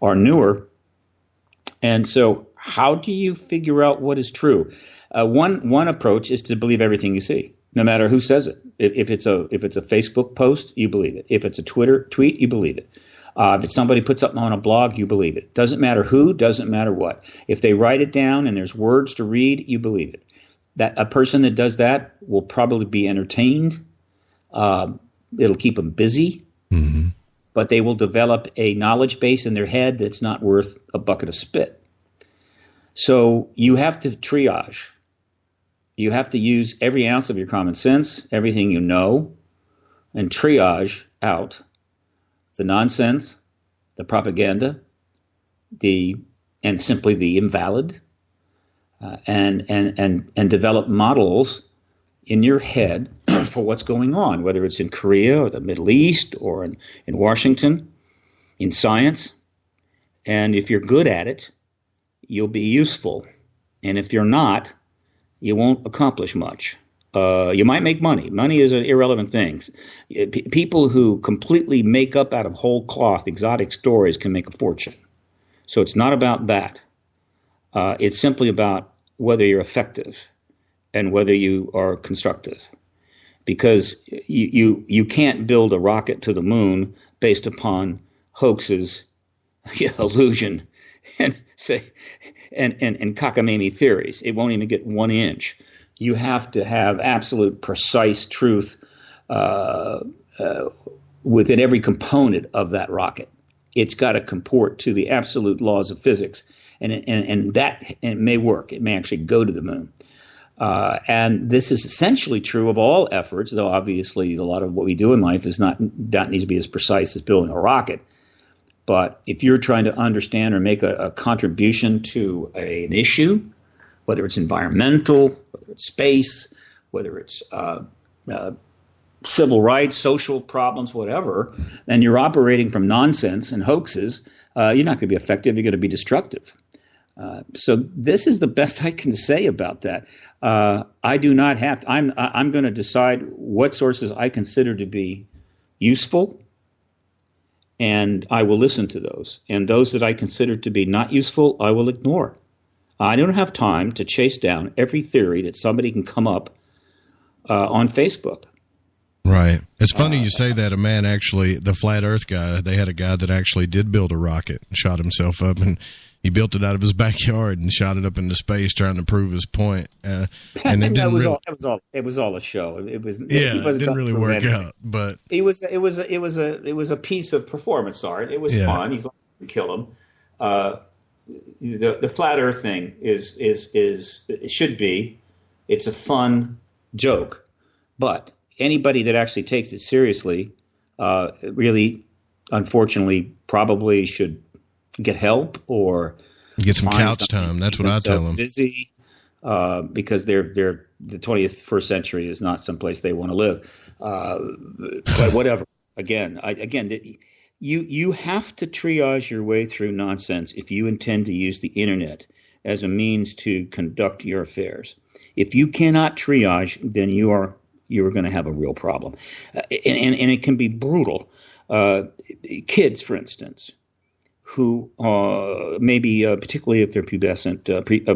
are newer. And so how do you figure out what is true? One approach is to believe everything you see, no matter who says it. If it's a Facebook post, you believe it. If it's a Twitter tweet, you believe it. If somebody puts something on a blog, you believe it. Doesn't matter who, doesn't matter what. If they write it down and there's words to read, you believe it. That a person that does that will probably be entertained. It'll keep them busy, but they will develop a knowledge base in their head that's not worth a bucket of spit. So you have to triage. You have to use every ounce of your common sense, everything you know, and triage out the nonsense, the propaganda, and simply the invalid, and develop models in your head for what's going on, whether it's in Korea or the Middle East or in Washington, in science. And if you're good at it, you'll be useful. And if you're not, you won't accomplish much. You might make money. Money is an irrelevant thing. People who completely make up out of whole cloth exotic stories can make a fortune. So it's not about that. It's simply about whether you're effective and whether you are constructive. Because you can't build a rocket to the moon based upon hoaxes, illusion, and cockamamie theories. It won't even get 1 inch. You have to have absolute precise truth within every component of that rocket. It's got to comport to the absolute laws of physics, and it may work. It may actually go to the moon. And this is essentially true of all efforts, though obviously a lot of what we do in life is not needs to be as precise as building a rocket. But if you're trying to understand or make a contribution to an issue, whether it's environmental, whether it's space, whether it's civil rights, social problems, whatever, and you're operating from nonsense and hoaxes, you're not going to be effective. You're going to be destructive. So this is the best I can say about that. I do not have to. I'm going to decide what sources I consider to be useful, and I will listen to those. And those that I consider to be not useful, I will ignore. I don't have time to chase down every theory that somebody can come up on Facebook. Right. It's funny you say that. A man actually, the flat earth guy, they had a guy that actually did build a rocket and shot himself up, and he built it out of his backyard and shot it up into space trying to prove his point. And it didn't it was all a show. It didn't really work out, but it was a piece of performance art. It was fun. He's like to kill him. The flat earth thing is it should be. It's a fun joke, but anybody that actually takes it seriously, really, unfortunately, probably should get help or get some couch time. That's what I tell them. Busy, because the 21st century is not someplace they want to live. But whatever. Again, you have to triage your way through nonsense if you intend to use the internet as a means to conduct your affairs. If you cannot triage, then you're going to have a real problem, and it can be brutal. Kids, for instance, who maybe, particularly if they're pubescent,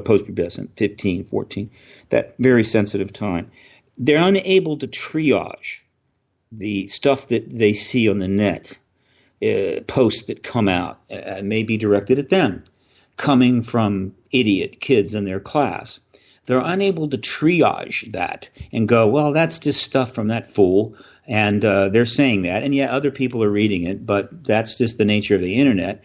post-pubescent, 15, 14, that very sensitive time, they're unable to triage the stuff that they see on the net, posts that come out, may be directed at them, coming from idiot kids in their class. They're unable to triage that and go, well, that's just stuff from that fool, and they're saying that. And yeah, other people are reading it, but that's just the nature of the internet.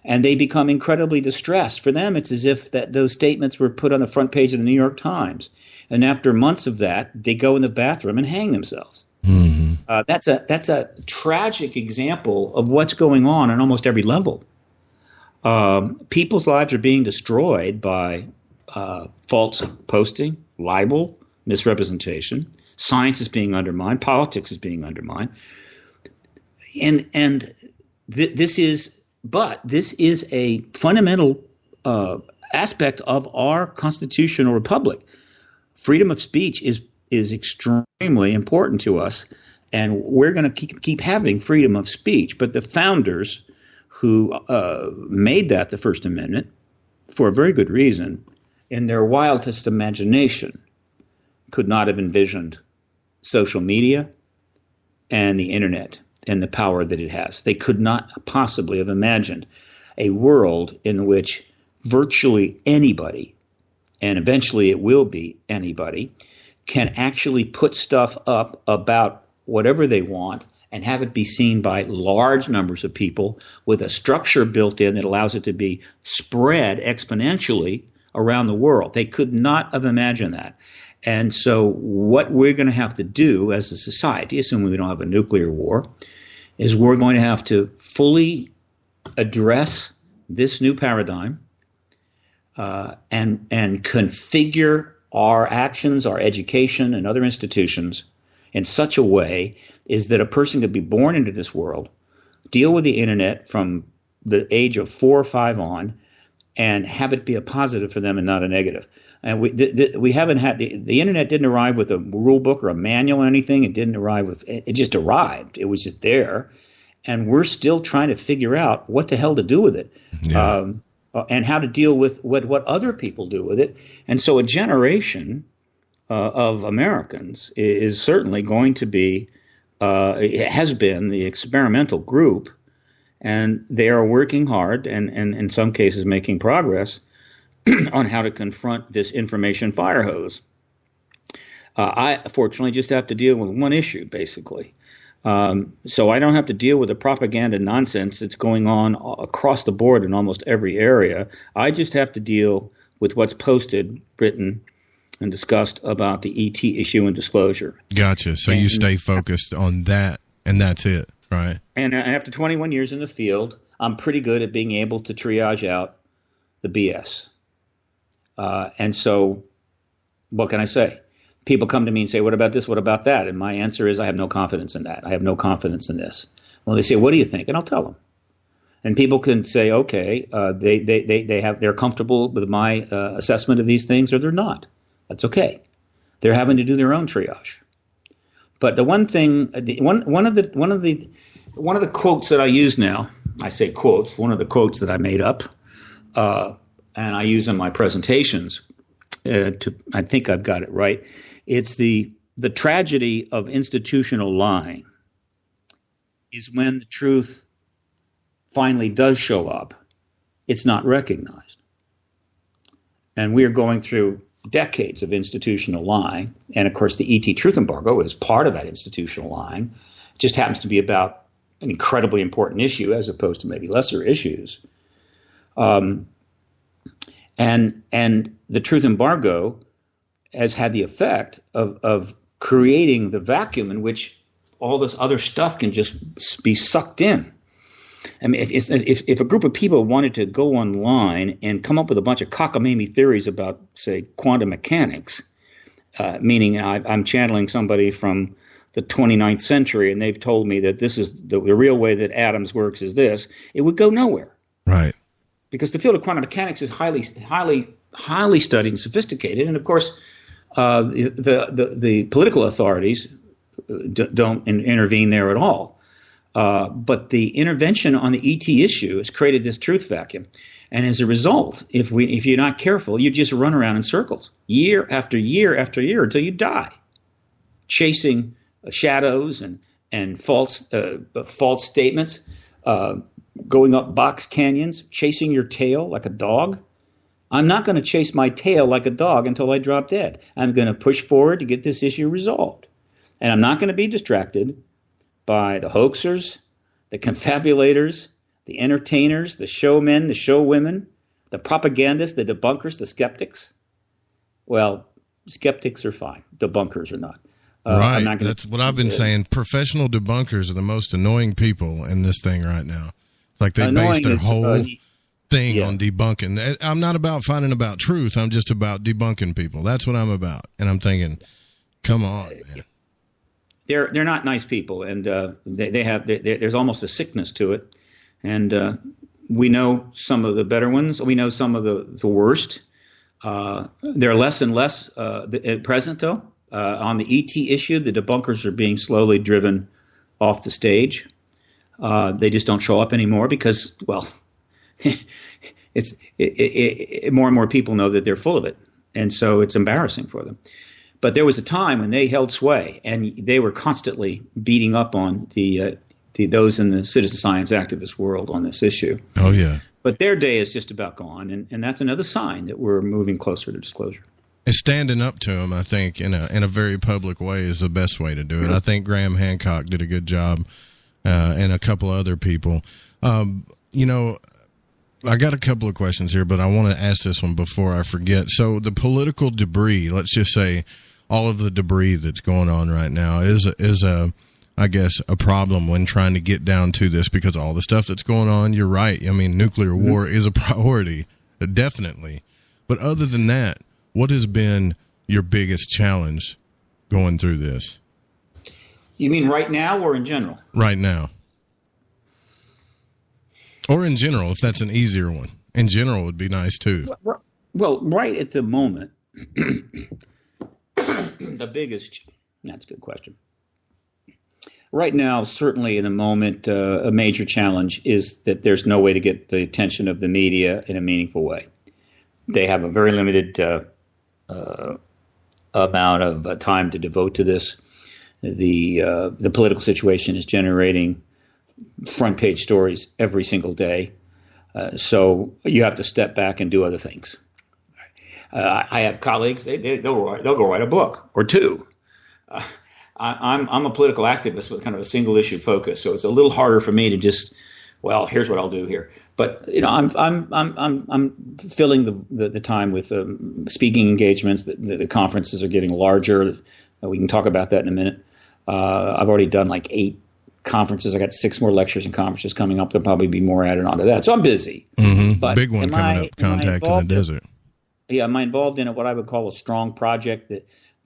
And they become incredibly distressed. For them, it's as if that those statements were put on the front page of the New York Times. And after months of that, they go in the bathroom and hang themselves. Mm-hmm. That's a tragic example of what's going on almost every level. People's lives are being destroyed by false posting, libel, misrepresentation. Science is being undermined. Politics is being undermined. And this is a fundamental aspect of our constitutional republic. Freedom of speech is extremely important to us, and we're going to keep having freedom of speech. But the founders who made that the First Amendment, for a very good reason, in their wildest imagination, could not have envisioned social media and the internet and the power that it has. They could not possibly have imagined a world in which virtually anybody, and eventually it will be anybody, can actually put stuff up about whatever they want and have it be seen by large numbers of people with a structure built in that allows it to be spread exponentially around the world. They could not have imagined that. And so what we're going to have to do as a society, assuming we don't have a nuclear war, is we're going to have to fully address this new paradigm and configure our actions, our education, and other institutions in such a way is that a person could be born into this world, deal with the internet from the age of 4 or 5 on, and have it be a positive for them and not a negative. And we haven't had the internet didn't arrive with a rule book or a manual or anything. It didn't arrive with it just arrived. It was just there, and we're still trying to figure out what the hell to do with it, and how to deal with what other people do with it. And so, a generation of Americans is certainly going to be it has been the experimental group. And they are working hard and in some cases making progress on how to confront this information fire hose. I fortunately just have to deal with one issue, basically. So I don't have to deal with the propaganda nonsense that's going on across the board in almost every area. I just have to deal with what's posted, written, and discussed about the ET issue and disclosure. Gotcha. So you stay focused on that, and that's it. Right. And after 21 years in the field, I'm pretty good at being able to triage out the BS. And so what can I say? people come to me and say, what about this? What about that? And my answer is, I have no confidence in that. I have no confidence in this. Well, they say, what do you think? And I'll tell them. And people can say, okay, they're comfortable with my assessment of these things, or they're not. That's okay. They're having to do their own triage. But the one thing, one of the quotes that I use now, I say quotes, one of the quotes that I made up, and I use in my presentations. I think I've got it right. It's the tragedy of institutional lying is when the truth finally does show up, it's not recognized. And we are going through decades of institutional lying. And of course, the ET truth embargo is part of that institutional lying. It just happens to be about an incredibly important issue as opposed to maybe lesser issues. And the truth embargo has had the effect of creating the vacuum in which all this other stuff can just be sucked in. I mean, if a group of people wanted to go online and come up with a bunch of cockamamie theories about, say, quantum mechanics, meaning I'm channeling somebody from the 29th century and they've told me that this is the real way that atoms works is this, it would go nowhere. Right. Because the field of quantum mechanics is highly studied and sophisticated. And of course, the political authorities don't intervene there at all. But the intervention on the ET issue has created this truth vacuum. And as a result, if you're not careful, you just run around in circles year after year after year until you die, chasing shadows and false statements, going up box canyons, chasing your tail like a dog. I'm not going to chase my tail like a dog until I drop dead. I'm going to push forward to get this issue resolved. And I'm not going to be distracted by the hoaxers, the confabulators, the entertainers, the showmen, the showwomen, the propagandists, the debunkers, the skeptics. Well, skeptics are fine. Debunkers are not. Right. That's what I've been saying. Professional debunkers are the most annoying people in this thing right now. Like they base their whole thing on debunking. I'm not about finding about truth. I'm just about debunking people. That's what I'm about. And I'm thinking, come on, man. They're not nice people, and there's almost a sickness to it. And we know some of the better ones. We know some of the worst. There are less and less at present, though. On the ET issue, the debunkers are being slowly driven off the stage. They just don't show up anymore because, well, more and more people know that they're full of it, and so it's embarrassing for them. But there was a time when they held sway, and they were constantly beating up on those in the citizen science activist world on this issue. Oh, yeah. But their day is just about gone, and that's another sign that we're moving closer to disclosure. And standing up to them, I think, in a very public way is the best way to do it. I think Graham Hancock did a good job, and a couple other people. I got a couple of questions here, but I want to ask this one before I forget. So the political debris, let's just say all of the debris that's going on right now is I guess, a problem when trying to get down to this because all the stuff that's going on, you're right. I mean, nuclear war is a priority, definitely. But other than that, what has been your biggest challenge going through this? You mean right now or in general? Right now. Or in general, if that's an easier one. In general would be nice, too. Well, right at the moment, the biggest – that's a good question. Right now, certainly in the moment, a major challenge is that there's no way to get the attention of the media in a meaningful way. They have a very limited amount of time to devote to this. The political situation is generating front page stories every single day. So you have to step back and do other things. I have colleagues, they'll go write a book or two. I'm a political activist with kind of a single issue focus, so it's a little harder for me to just, well, here's what I'll do here. But I'm filling the time with speaking engagements. The conferences are getting larger. We can talk about that in a minute. I've already done like 8 conferences. I got 6 more lectures and conferences coming up. There'll probably be more added onto that. So I'm busy. Mm-hmm. But big one coming up, Contact in the Desert. Yeah, am I involved in what I would call a strong project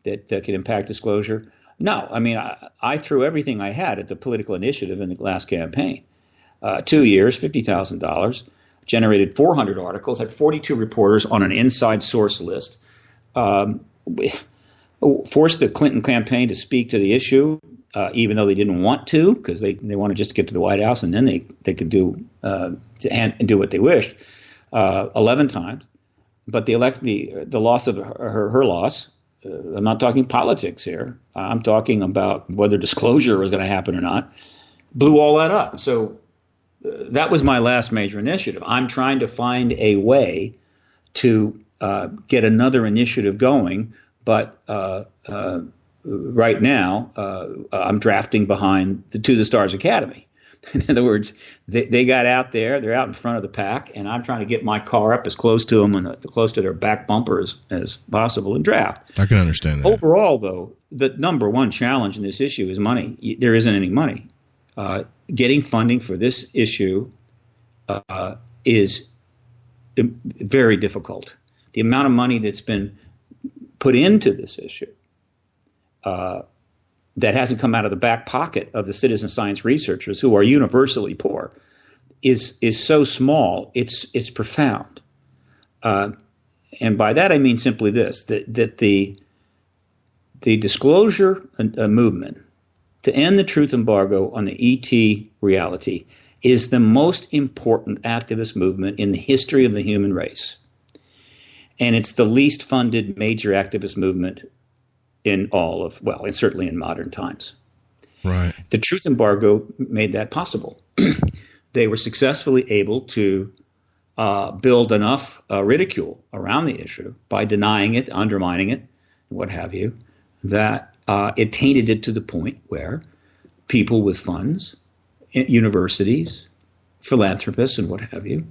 that can impact disclosure? No. I mean, I threw everything I had at the political initiative in the last campaign. 2 years, $50,000, generated 400 articles, had 42 reporters on an inside source list, forced the Clinton campaign to speak to the issue, even though they didn't want to, because they wanted just to get to the White House, and then they could do what they wished 11 times. But the loss of her loss, I'm not talking politics here. I'm talking about whether disclosure was going to happen or not, blew all that up. So that was my last major initiative. I'm trying to find a way to get another initiative going, but right now I'm drafting behind the To the Stars Academy. In other words, they got out there, they're out in front of the pack, and I'm trying to get my car up as close to them and close to their back bumper as possible and draft. I can understand that. Overall, though, the number one challenge in this issue is money. There isn't any money. Getting funding for this issue is very difficult. The amount of money that's been put into this issue that hasn't come out of the back pocket of the citizen science researchers, who are universally poor, is so small, it's profound. And by that I mean simply this, that the disclosure movement to end the truth embargo on the ET reality is the most important activist movement in the history of the human race. And it's the least funded major activist movement in all of, well, and certainly in modern times. Right. The truth embargo made that possible. They were successfully able to build enough ridicule around the issue by denying it, undermining it, what have you, that it tainted it to the point where people with funds, universities, philanthropists, and what have you,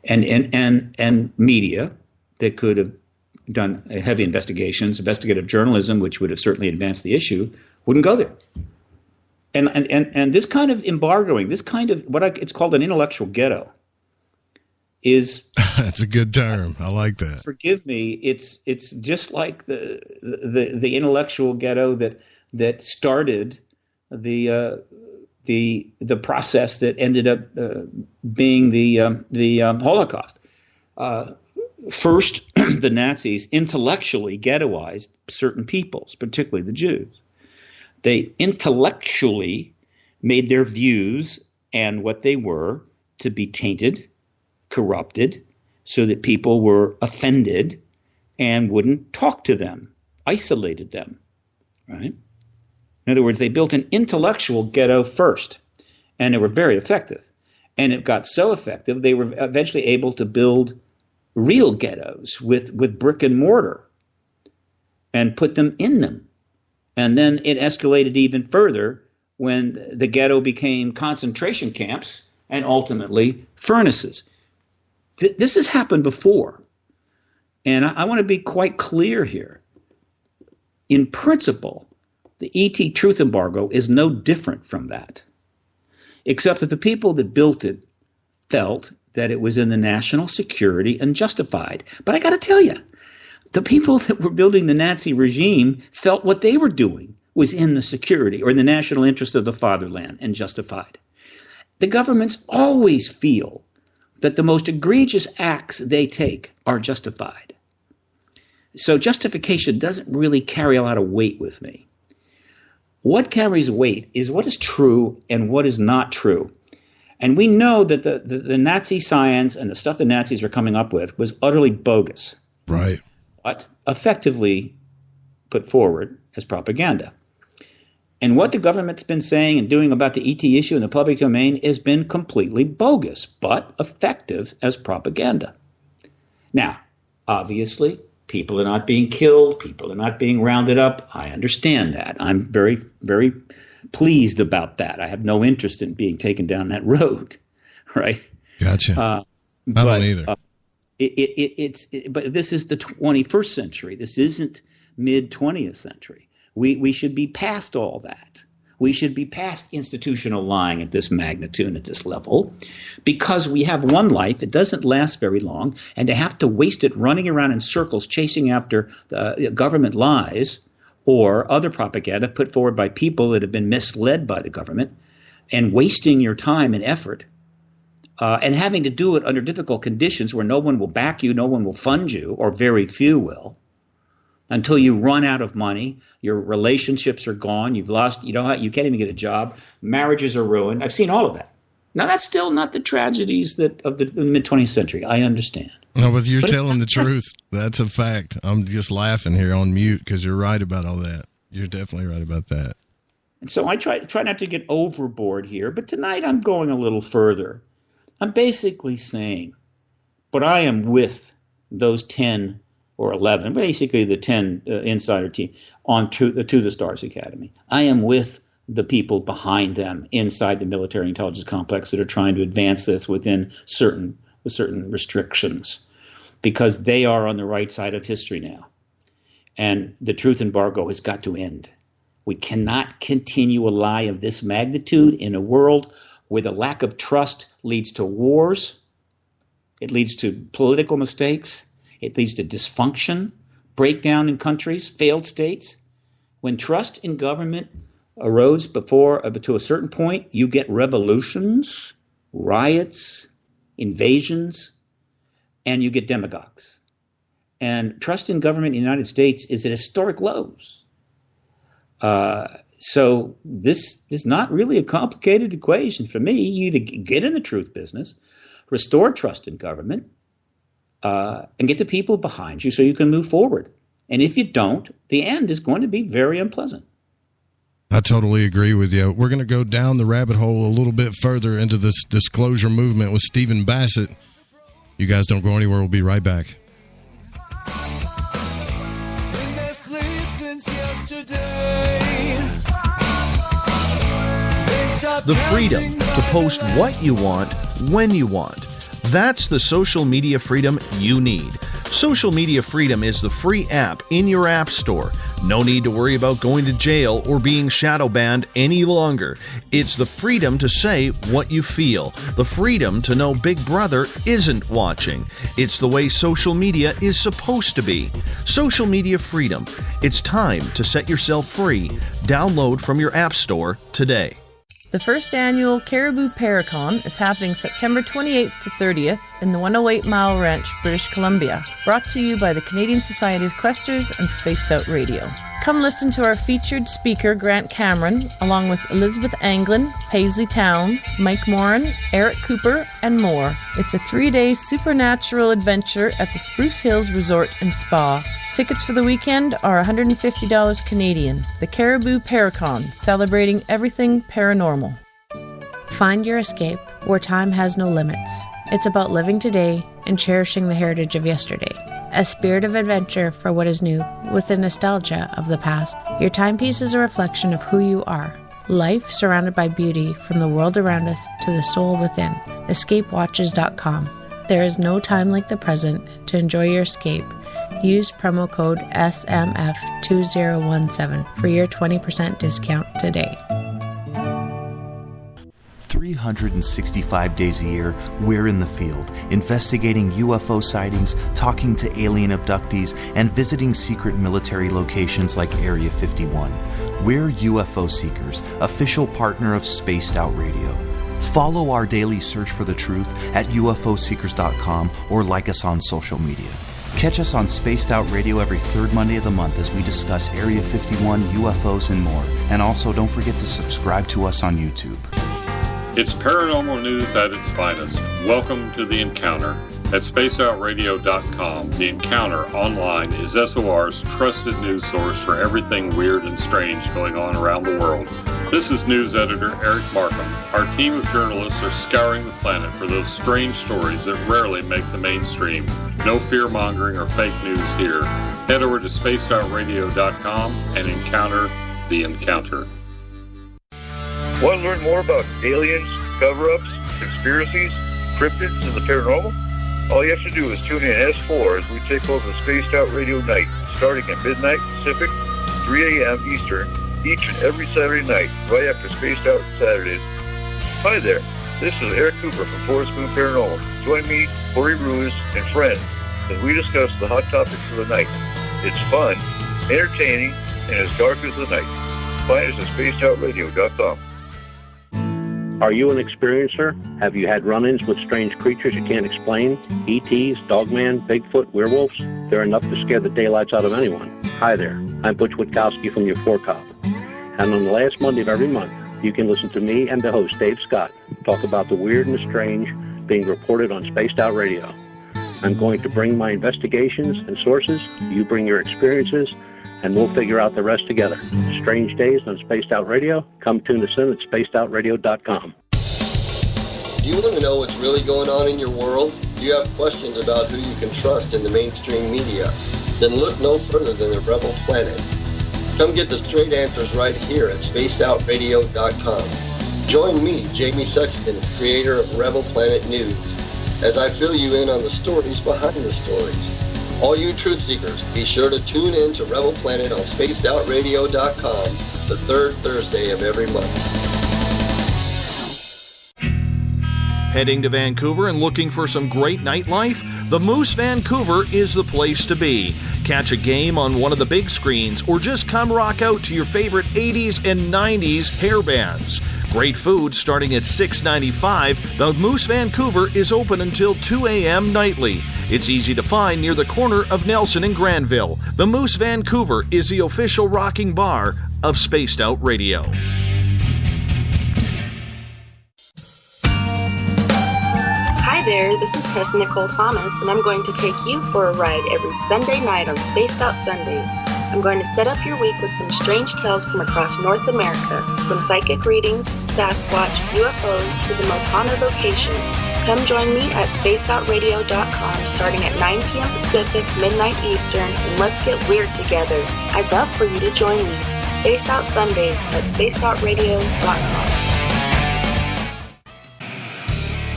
and media that could have done heavy investigations, investigative journalism, which would have certainly advanced the issue, wouldn't go there. And this kind of embargoing, this kind of it's called an intellectual ghetto, is that's a good term. I like that. Forgive me. It's just like the intellectual ghetto that started the process that ended up being the Holocaust. First, the Nazis intellectually ghettoized certain peoples, particularly the Jews. They intellectually made their views and what they were to be tainted, corrupted, so that people were offended and wouldn't talk to them, isolated them, right? In other words, they built an intellectual ghetto first, and they were very effective. And it got so effective, they were eventually able to build real ghettos with brick and mortar and put them in them. And then it escalated even further when the ghetto became concentration camps and ultimately furnaces. This has happened before. And I want to be quite clear here. In principle, the ET truth embargo is no different from that, except that the people that built it felt that it was in the national security and justified. But I got to tell you, the people that were building the Nazi regime felt what they were doing was in the security or in the national interest of the fatherland and justified. The governments always feel that the most egregious acts they take are justified. So justification doesn't really carry a lot of weight with me. What carries weight is what is true and what is not true. And we know that the Nazi science and the stuff the Nazis were coming up with was utterly bogus. Right. But effectively put forward as propaganda. And what the government's been saying and doing about the ET issue in the public domain has been completely bogus, but effective as propaganda. Now, obviously, people are not being killed. People are not being rounded up. I understand that. I'm very, very pleased about that. I have no interest in being taken down that road, right? Gotcha. I don't either. But this is the 21st century. This isn't mid-20th century. We should be past all that. We should be past institutional lying at this magnitude and at this level, because we have one life. It doesn't last very long, and to have to waste it running around in circles chasing after government lies or other propaganda put forward by people that have been misled by the government, and wasting your time and effort, and having to do it under difficult conditions where no one will back you, no one will fund you, or very few will, until you run out of money, your relationships are gone, you've lost, you can't even get a job, marriages are ruined. I've seen all of that. Now, that's still not the tragedies of the mid-20th century. I understand. No, but you're telling the truth. That's a fact. I'm just laughing here on mute because you're right about all that. You're definitely right about that. And so I try not to get overboard here, but tonight I'm going a little further. I'm basically saying, but I am with those 10 or 11, basically the 10 insider team on to the Stars Academy. I am with the people behind them inside the military intelligence complex that are trying to advance this within certain restrictions, because they are on the right side of history now. And the truth embargo has got to end. We cannot continue a lie of this magnitude in a world where the lack of trust leads to wars, it leads to political mistakes, it leads to dysfunction, breakdown in countries, failed states. When trust in government erodes to a certain point, you get revolutions, riots, invasions, and you get demagogues. And trust in government in the United States is at historic lows. So this is not really a complicated equation for me. You either get in the truth business, restore trust in government, and get the people behind you so you can move forward. And if you don't, the end is going to be very unpleasant. I totally agree with you. We're going to go down the rabbit hole a little bit further into this disclosure movement with Stephen Bassett. You guys don't go anywhere. We'll be right back. The freedom to post what you want, when you want. That's the social media freedom you need. Social Media Freedom is the free app in your app store. No need to worry about going to jail or being shadow banned any longer. It's the freedom to say what you feel. The freedom to know Big Brother isn't watching. It's the way social media is supposed to be. Social Media Freedom. It's time to set yourself free. Download from your app store today. The first annual Caribou Paracon is happening September 28th to 30th in the 108 Mile Ranch, British Columbia. Brought to you by the Canadian Society of Questers and Spaced Out Radio. Come listen to our featured speaker, Grant Cameron, along with Elizabeth Anglin, Paisley Town, Mike Moran, Eric Cooper, and more. It's a 3-day supernatural adventure at the Spruce Hills Resort and Spa. Tickets for the weekend are $150 Canadian. The Caribou Paracon, celebrating everything paranormal. Find your escape where time has no limits. It's about living today and cherishing the heritage of yesterday. A spirit of adventure for what is new, with the nostalgia of the past. Your timepiece is a reflection of who you are. Life surrounded by beauty from the world around us to the soul within. EscapeWatches.com. There is no time like the present to enjoy your escape. Use promo code SMF2017 for your 20% discount today. 365 days a year, we're in the field, investigating UFO sightings, talking to alien abductees, and visiting secret military locations like Area 51. We're UFO Seekers, official partner of Spaced Out Radio. Follow our daily search for the truth at UFOseekers.com or like us on social media. Catch us on Spaced Out Radio every third Monday of the month as we discuss Area 51, UFOs, and more. And also, don't forget to subscribe to us on YouTube. It's paranormal news at its finest. Welcome to The Encounter. At spaceoutradio.com, The Encounter online is SOR's trusted news source for everything weird and strange going on around the world. This is news editor Eric Markham. Our team of journalists are scouring the planet for those strange stories that rarely make the mainstream. No fear-mongering or fake news here. Head over to spaceoutradio.com and encounter The Encounter. Want to learn more about aliens, cover-ups, conspiracies, cryptids, and the paranormal? All you have to do is tune in S4 as we take over the Spaced Out Radio night, starting at midnight Pacific, 3 a.m. Eastern, each and every Saturday night, right after Spaced Out Saturdays. Hi there, this is Eric Cooper from Forest Moon Paranormal. Join me, Corey Ruiz, and friends as we discuss the hot topics of the night. It's fun, entertaining, and as dark as the night. Find us at spacedoutradio.com. Are you an experiencer? Have you had run-ins with strange creatures you can't explain? ETs, Dogman, Bigfoot, werewolves? They're enough to scare the daylights out of anyone. Hi there, I'm Butch Witkowski from your 4-Cop. And on the last Monday of every month, you can listen to me and the host, Dave Scott, talk about the weird and the strange being reported on Spaced Out Radio. I'm going to bring my investigations and sources, you bring your experiences, and we'll figure out the rest together. Strange Days on Spaced Out Radio. Come tune us in at spacedoutradio.com. Do you want to know what's really going on in your world? Do you have questions about who you can trust in the mainstream media? Then look no further than the Rebel Planet. Come get the straight answers right here at spacedoutradio.com. Join me, Jamie Sexton, creator of Rebel Planet News, as I fill you in on the stories behind the stories. All you truth seekers, be sure to tune in to Rebel Planet on spacedoutradio.com the third Thursday of every month. Heading to Vancouver and looking for some great nightlife? The Moose Vancouver is the place to be. Catch a game on one of the big screens or just come rock out to your favorite 80s and 90s hair bands. Great food starting at $6.95. The Moose Vancouver is open until 2 a.m. nightly. It's easy to find near the corner of Nelson and Granville. The Moose Vancouver is the official rocking bar of Spaced Out Radio. Hi there, this is Tessa Nicole Thomas, and I'm going to take you for a ride every Sunday night on Spaced Out Sundays. I'm going to set up your week with some strange tales from across North America, from psychic readings, Sasquatch, UFOs, to the most haunted locations. Come join me at spacedoutradio.com starting at 9 p.m. Pacific, midnight Eastern, and let's get weird together. I'd love for you to join me. Spaced Out Sundays at spacedoutradio.com.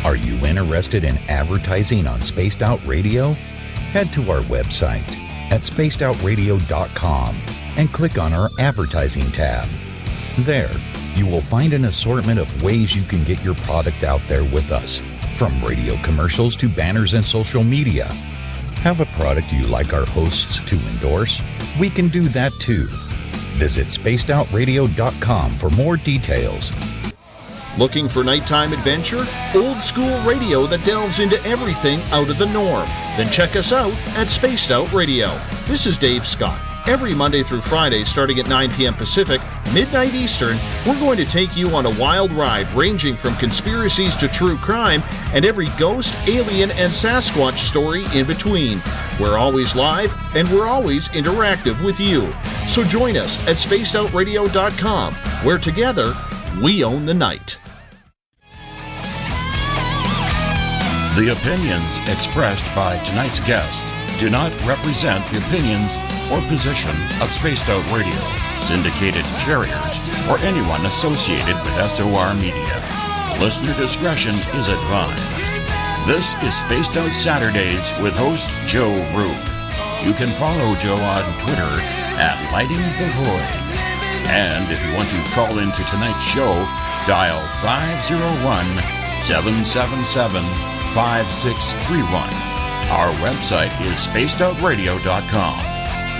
Are you interested in advertising on Spaced Out Radio? Head to our website at spacedoutradio.com and click on our advertising tab. There, you will find an assortment of ways you can get your product out there with us, from radio commercials to banners and social media. Have a product you like our hosts to endorse? We can do that too. Visit spacedoutradio.com for more details. Looking for nighttime adventure? Old school radio that delves into everything out of the norm? Then check us out at Spaced Out Radio. This is Dave Scott. Every Monday through Friday, starting at 9 p.m. Pacific, midnight Eastern, we're going to take you on a wild ride ranging from conspiracies to true crime and every ghost, alien, and Sasquatch story in between. We're always live, and we're always interactive with you. So join us at spacedoutradio.com, where together, we own the night. The opinions expressed by tonight's guest do not represent the opinions or position of Spaced Out Radio, syndicated carriers, or anyone associated with SOR Media. Listener discretion is advised. This is Spaced Out Saturdays with host Joe Roop. You can follow Joe on Twitter at Lighting the Void. And if you want to call into tonight's show, dial 501-777-5631. Our website is spacedoutradio.com.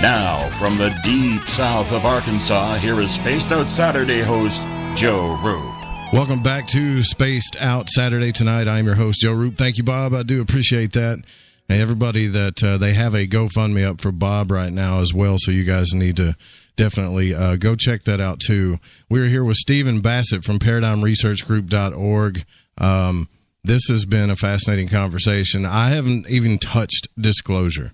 Now, from the deep south of Arkansas, here is Spaced Out Saturday host Joe Roop. Welcome back to Spaced Out Saturday tonight. I'm your host, Joe Roop. Thank you, Bob. I do appreciate that. And everybody that they have a GoFundMe up for Bob right now as well, so you guys need to definitely go check that out too. We're here with Stephen Bassett from ParadigmResearchGroup.org. This has been a fascinating conversation. I haven't even touched disclosure,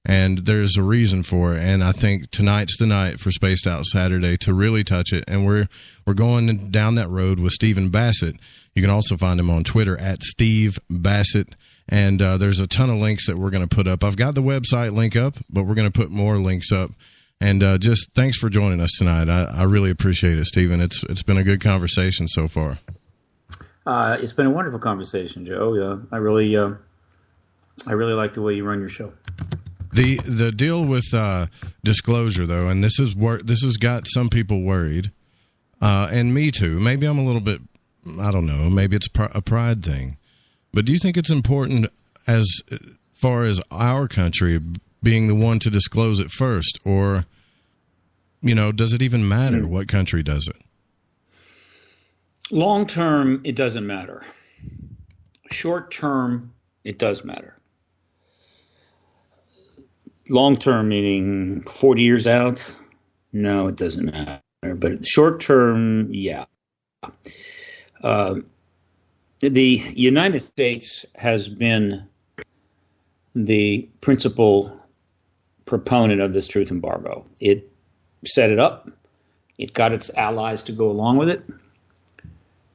and there's a reason for it. And I think tonight's the night for Spaced Out Saturday to really touch it. And we're going down that road with Stephen Bassett. You can also find him on Twitter at Steve Bassett. And there's a ton of links that we're going to put up. I've got the website link up, but we're going to put more links up. And just thanks for joining us tonight. I really appreciate it, Stephen. It's been a good conversation so far. It's been a wonderful conversation, Joe. I really like the way you run your show. The deal with disclosure, though, and this has got some people worried, and me too. Maybe I'm a little bit, I don't know. Maybe it's a pride thing. But do you think it's important as far as our country being the one to disclose it first, or does it even matter what country does it? Long term, it doesn't matter. Short term, it does matter. Long term, meaning 40 years out, no, it doesn't matter. But short term, yeah. The United States has been the principal proponent of this truth embargo. It set it up. It got its allies to go along with it.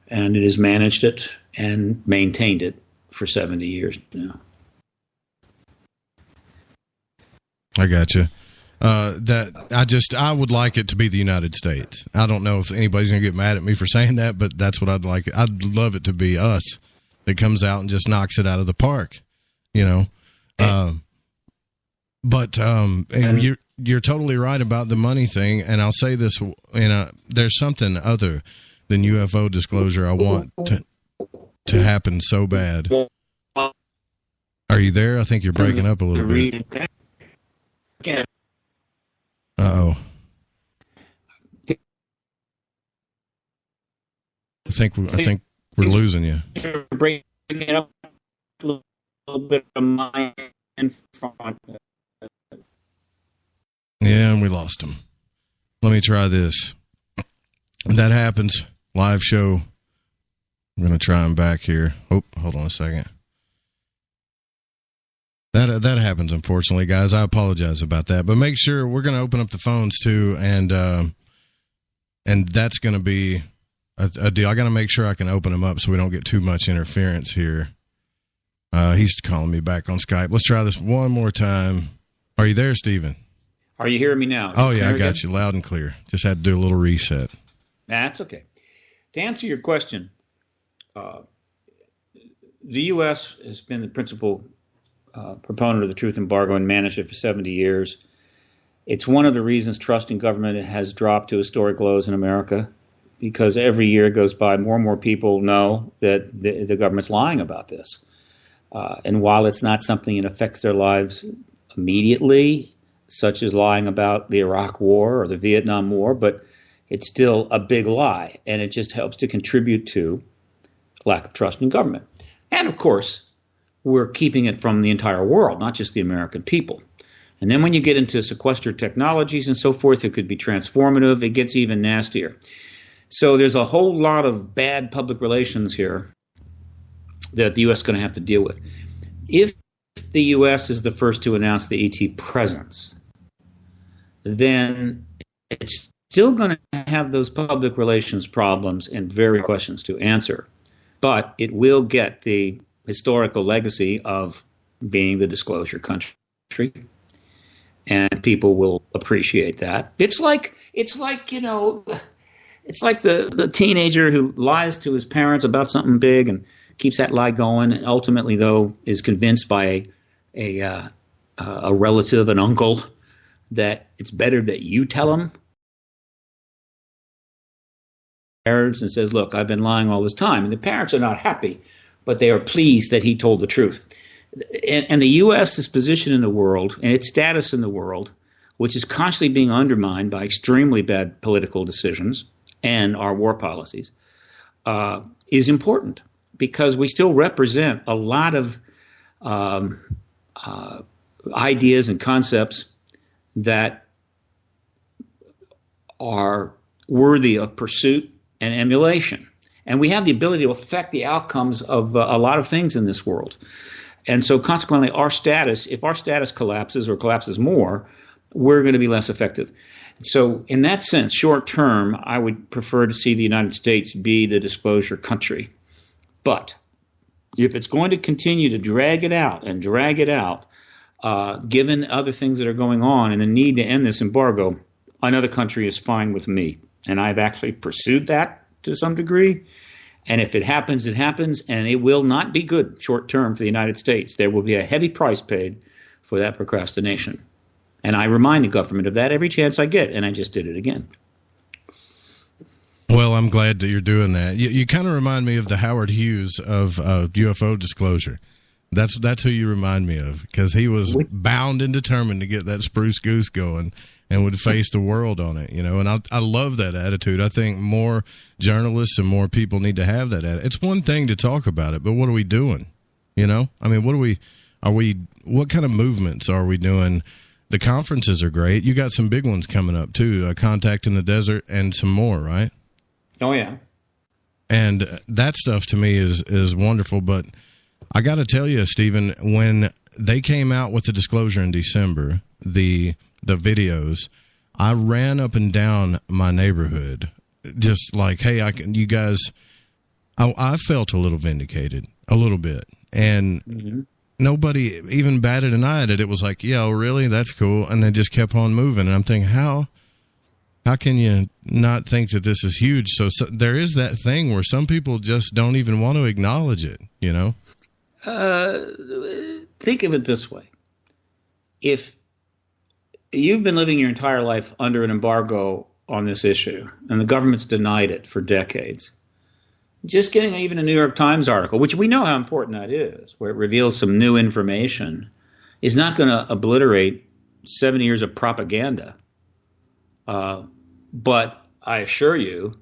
And it has managed it and maintained it for 70 years now. I got you. I would like it to be the United States. I don't know if anybody's going to get mad at me for saying that, but that's what I'd like. I'd love it to be us that comes out and just knocks it out of the park, And you're totally right about the money thing. And I'll say this, there's something other than UFO disclosure I want to happen so bad. Are you there? I think you're breaking up a little bit. Uh-oh. I think we're losing you. You're breaking it up a little bit of my in front. Yeah, and we lost him. Let me try this. When that happens, live show. I'm going to try him back here. Oh, hold on a second. That happens, unfortunately, guys. I apologize about that. But make sure we're going to open up the phones, too, and that's going to be a deal. I got to make sure I can open them up so we don't get too much interference here. He's calling me back on Skype. Let's try this one more time. Are you there, Stephen? Are you hearing me now? Oh, yeah, I got you loud and clear. Just had to do a little reset. That's okay. To answer your question, the U.S. has been the principal proponent of the truth embargo and managed it for 70 years. It's one of the reasons trust in government has dropped to historic lows in America, because every year goes by, more and more people know that the government's lying about this. And while it's not something that affects their lives immediately, such as lying about the Iraq War or the Vietnam War, but it's still a big lie, and it just helps to contribute to lack of trust in government. And, of course, we're keeping it from the entire world, not just the American people. And then when you get into sequestered technologies and so forth, it could be transformative. It gets even nastier. So there's a whole lot of bad public relations here that the U.S. is going to have to deal with. If the U.S. is the first to announce the ET presence, then it's still going to have those public relations problems and various questions to answer. But it will get the historical legacy of being the disclosure country, and people will appreciate that. It's like the teenager who lies to his parents about something big and keeps that lie going, and ultimately, though, is convinced by a relative, an uncle, that it's better that you tell him. Parents and says, "Look, I've been lying all this time," and the parents are not happy, but they are pleased that he told the truth. And the U.S.'s position in the world and its status in the world, which is constantly being undermined by extremely bad political decisions and our war policies, is important, because we still represent a lot of ideas and concepts that are worthy of pursuit and emulation. And we have the ability to affect the outcomes of a lot of things in this world. And so consequently, our status, if our status collapses or collapses more, we're going to be less effective. So in that sense, short term, I would prefer to see the United States be the disclosure country. But if it's going to continue to drag it out, given other things that are going on and the need to end this embargo, another country is fine with me. And I've actually pursued that to some degree. And if it happens, it happens. And it will not be good short term for the United States. There will be a heavy price paid for that procrastination. And I remind the government of that every chance I get. And I just did it again. Well, I'm glad that you're doing that. You kind of remind me of the Howard Hughes of UFO disclosure. That's who you remind me of, because he was bound and determined to get that spruce goose going. and would face the world on it, and I love that attitude. I think more journalists and more people need to have that attitude. It's one thing to talk about it, but what are we doing? I mean, what kind of movements are we doing? The conferences are great. You got some big ones coming up too, Contact in the Desert and some more, right? Oh yeah. And that stuff to me is wonderful, but I got to tell you, Stephen, when they came out with the disclosure in December, the videos, I ran up and down my neighborhood, just like, hey, you guys. I felt a little vindicated, a little bit, and nobody even batted an eye at it. It was like, yeah, really, that's cool, and they just kept on moving. And I'm thinking, how can you not think that this is huge? So there is that thing where some people just don't even want to acknowledge it. Think of it this way: if you've been living your entire life under an embargo on this issue, and the government's denied it for decades, just getting even a New York Times article, which we know how important that is, where it reveals some new information, is not going to obliterate 70 years of propaganda. But I assure you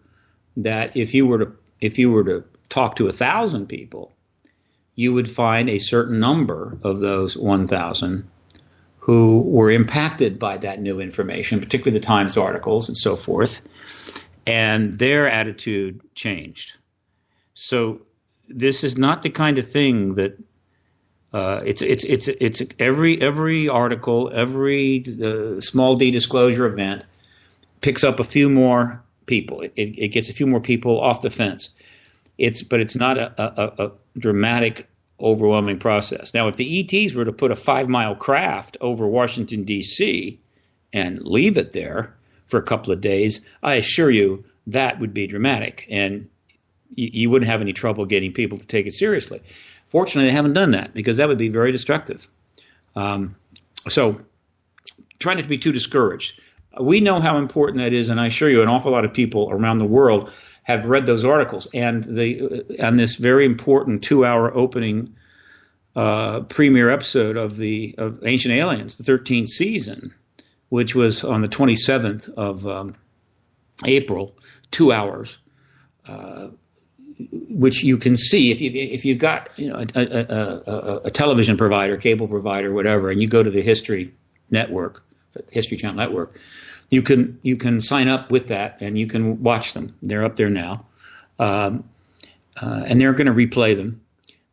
that if you were to talk to 1,000 people, you would find a certain number of those 1,000 who were impacted by that new information, particularly the Times articles and so forth, and their attitude changed. So this is not the kind of thing that it's every article, every small D disclosure event picks up a few more people. It gets a few more people off the fence. But it's not a dramatic, overwhelming process. Now, if the ETs were to put a 5-mile craft over Washington, D.C. and leave it there for a couple of days, I assure you that would be dramatic, and you wouldn't have any trouble getting people to take it seriously. Fortunately, they haven't done that, because that would be very destructive. So try not to be too discouraged. We know how important that is, and I assure you an awful lot of people around the world have read those articles. And on this very important 2-hour opening premiere episode of Ancient Aliens, the 13th season, which was on the 27th of April, 2 hours, which you can see if you've got a television provider, cable provider, whatever, and you go to the History Network, History Channel Network, you can sign up with that and you can watch them. They're up there now, and they're going to replay them.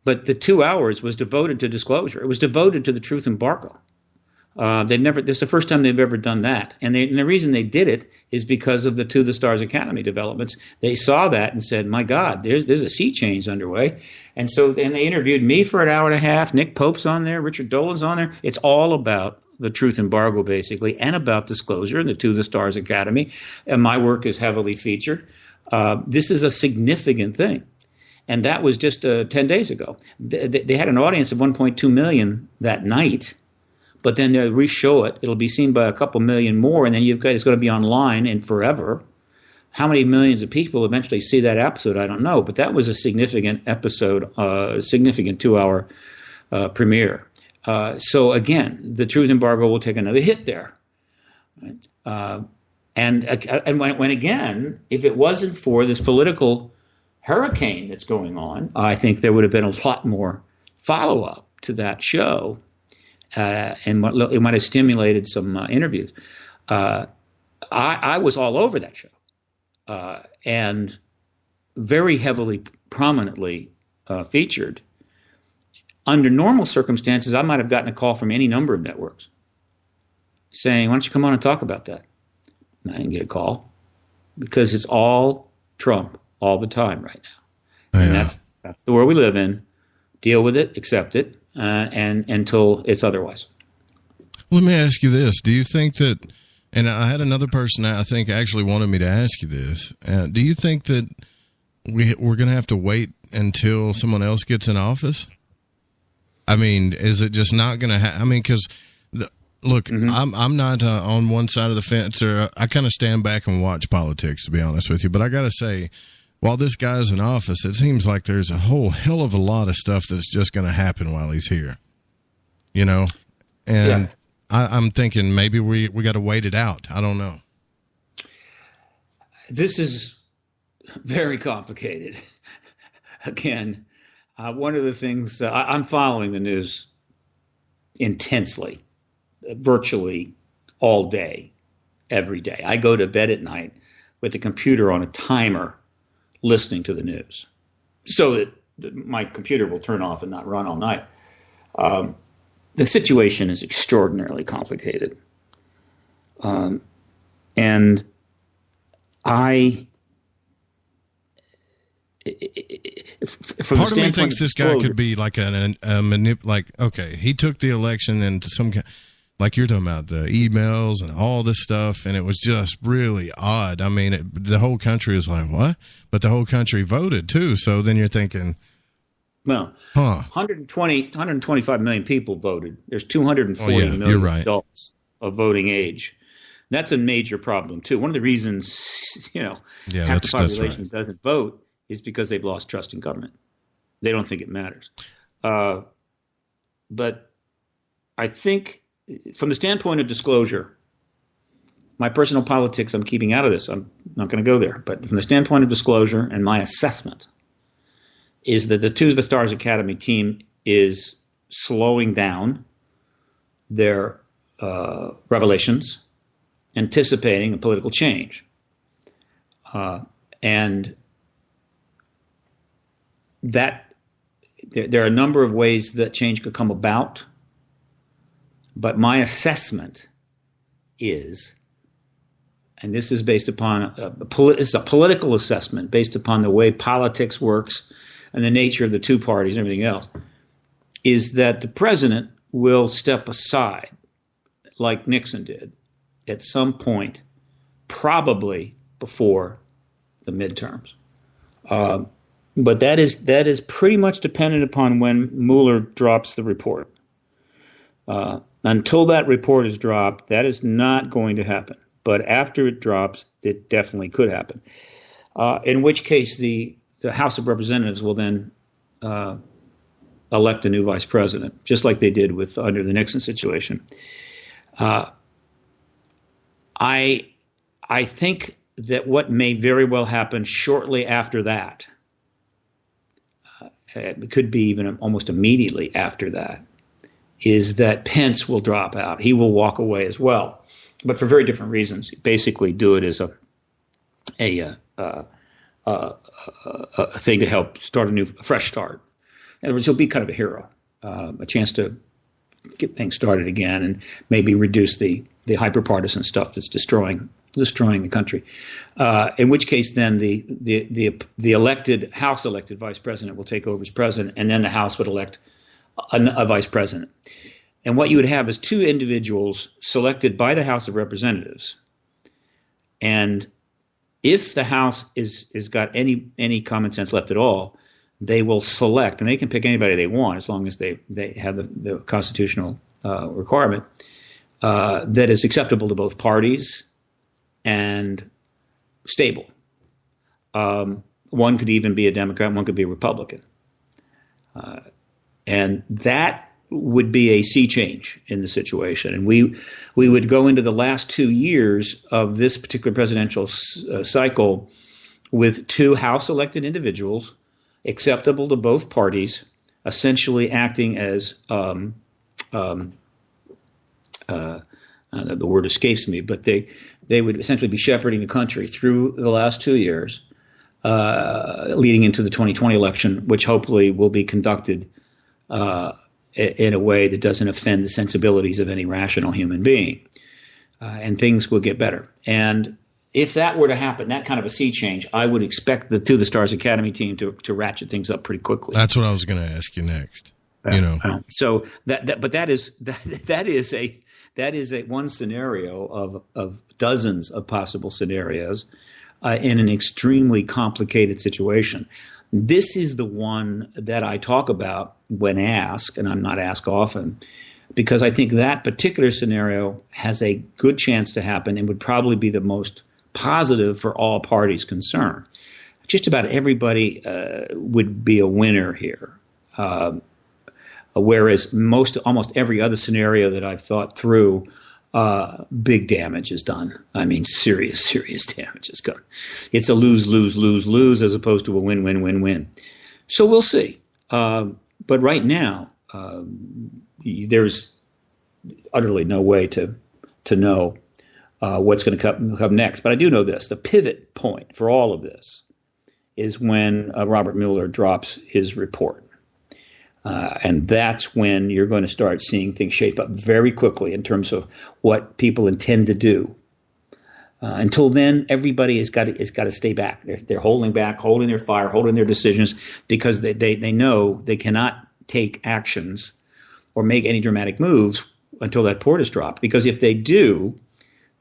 But the 2 hours was devoted to disclosure. It was devoted to the truth embargo. This is the first time they've ever done that, and the reason they did it is because of the To the Stars Academy developments. They saw that and said, "My God, there's a sea change underway," and they interviewed me for an hour and a half. Nick Pope's on there, Richard Dolan's on there. It's all about the truth embargo, basically, and about disclosure in the To the Stars Academy, and my work is heavily featured. This is a significant thing, and that was just 10 days ago. They had an audience of 1.2 million that night. But then they'll re-show it. It'll be seen by a couple million more, and then it's going to be online and forever. How many millions of people eventually see that episode, I don't know. But that was a significant episode, significant 2-hour premiere. So again, the truth embargo will take another hit there. Right? And when again, if it wasn't for this political hurricane that's going on, I think there would have been a lot more follow-up to that show. And it might have stimulated some interviews. I was all over that show and very heavily, prominently featured. Under normal circumstances, I might have gotten a call from any number of networks saying, "Why don't you come on and talk about that?" And I didn't get a call because it's all Trump all the time right now. Yeah. And that's the world we live in. Deal with it, accept it. And until it's otherwise. Let me ask you this. Do you think that, and I had another person I think actually wanted me to ask you this, do you think that we're going to have to wait until someone else gets in office? I mean, is it just not going to happen? I mean, because, look, I'm not on one side of the fence, or I kind of stand back and watch politics, to be honest with you, but I got to say, while this guy's in office, it seems like there's a whole hell of a lot of stuff that's just going to happen while he's here, And I'm thinking maybe we got to wait it out. I don't know. This is very complicated. Again, one of the things I'm following the news intensely, virtually all day, every day. I go to bed at night with the computer on a timer listening to the news so that my computer will turn off and not run all night. The situation is extraordinarily complicated. And part of me thinks this guy could be like okay, he took the election and some like you're talking about the emails and all this stuff, and it was just really odd. I mean, the whole country was like, what? But the whole country voted too. So then you're thinking, well, 125 million people voted. There's 240 million adults of voting age. That's a major problem too. One of the reasons, half the population doesn't vote is because they've lost trust in government. They don't think it matters. But I think from the standpoint of disclosure, my personal politics, I'm keeping out of this. I'm not going to go there. But from the standpoint of disclosure and my assessment is that the To the Stars Academy team is slowing down their revelations, anticipating a political change. And that there are a number of ways that change could come about. But my assessment is, and this is based upon it's a political assessment based upon the way politics works and the nature of the two parties and everything else, is that the president will step aside like Nixon did at some point, probably before the midterms. But that is pretty much dependent upon when Mueller drops the report. Until that report is dropped, that is not going to happen. But after it drops, it definitely could happen. In which case, the House of Representatives will then elect a new vice president, just like they did under the Nixon situation. I think that what may very well happen shortly after that, it could be even almost immediately after that, is that Pence will drop out. He will walk away as well, but for very different reasons. Basically, do it as a thing to help start a fresh start. In other words, he'll be kind of a hero, a chance to get things started again, and maybe reduce the hyper-partisan stuff that's destroying the country. In which case, then the House elected vice president will take over as president, and then the House would elect a vice president. And what you would have is two individuals selected by the House of Representatives. And if the House is got any common sense left at all, they will select, and they can pick anybody they want as long as they have the constitutional requirement that is acceptable to both parties and stable. One could even be a Democrat, one could be a Republican. And that would be a sea change in the situation. And we would go into the last 2 years of this particular presidential cycle with two House-elected individuals acceptable to both parties, essentially acting as the word escapes me, but they would essentially be shepherding the country through the last 2 years, leading into the 2020 election, which hopefully will be conducted in a way that doesn't offend the sensibilities of any rational human being, and things will get better. And if that were to happen, that kind of a sea change, I would expect the To the Stars Academy team to ratchet things up pretty quickly. That's what I was going to ask you next. So that is a one scenario of dozens of possible scenarios in an extremely complicated situation. This is the one that I talk about when asked, and I'm not asked often, because I think that particular scenario has a good chance to happen and would probably be the most positive for all parties concerned. Just about everybody would be a winner here. Whereas almost every other scenario that I've thought through, big damage is done. I mean, serious damage is done. It's a lose, lose, lose, lose as opposed to a win, win, win, win. So we'll see. But right now, there's utterly no way to know what's going to come next. But I do know this: the pivot point for all of this is when Robert Mueller drops his report. And that's when you're going to start seeing things shape up very quickly in terms of what people intend to do. Until then, everybody has got to stay back. They're holding back, holding their fire, holding their decisions because they know they cannot take actions or make any dramatic moves until that port is dropped. Because if they do,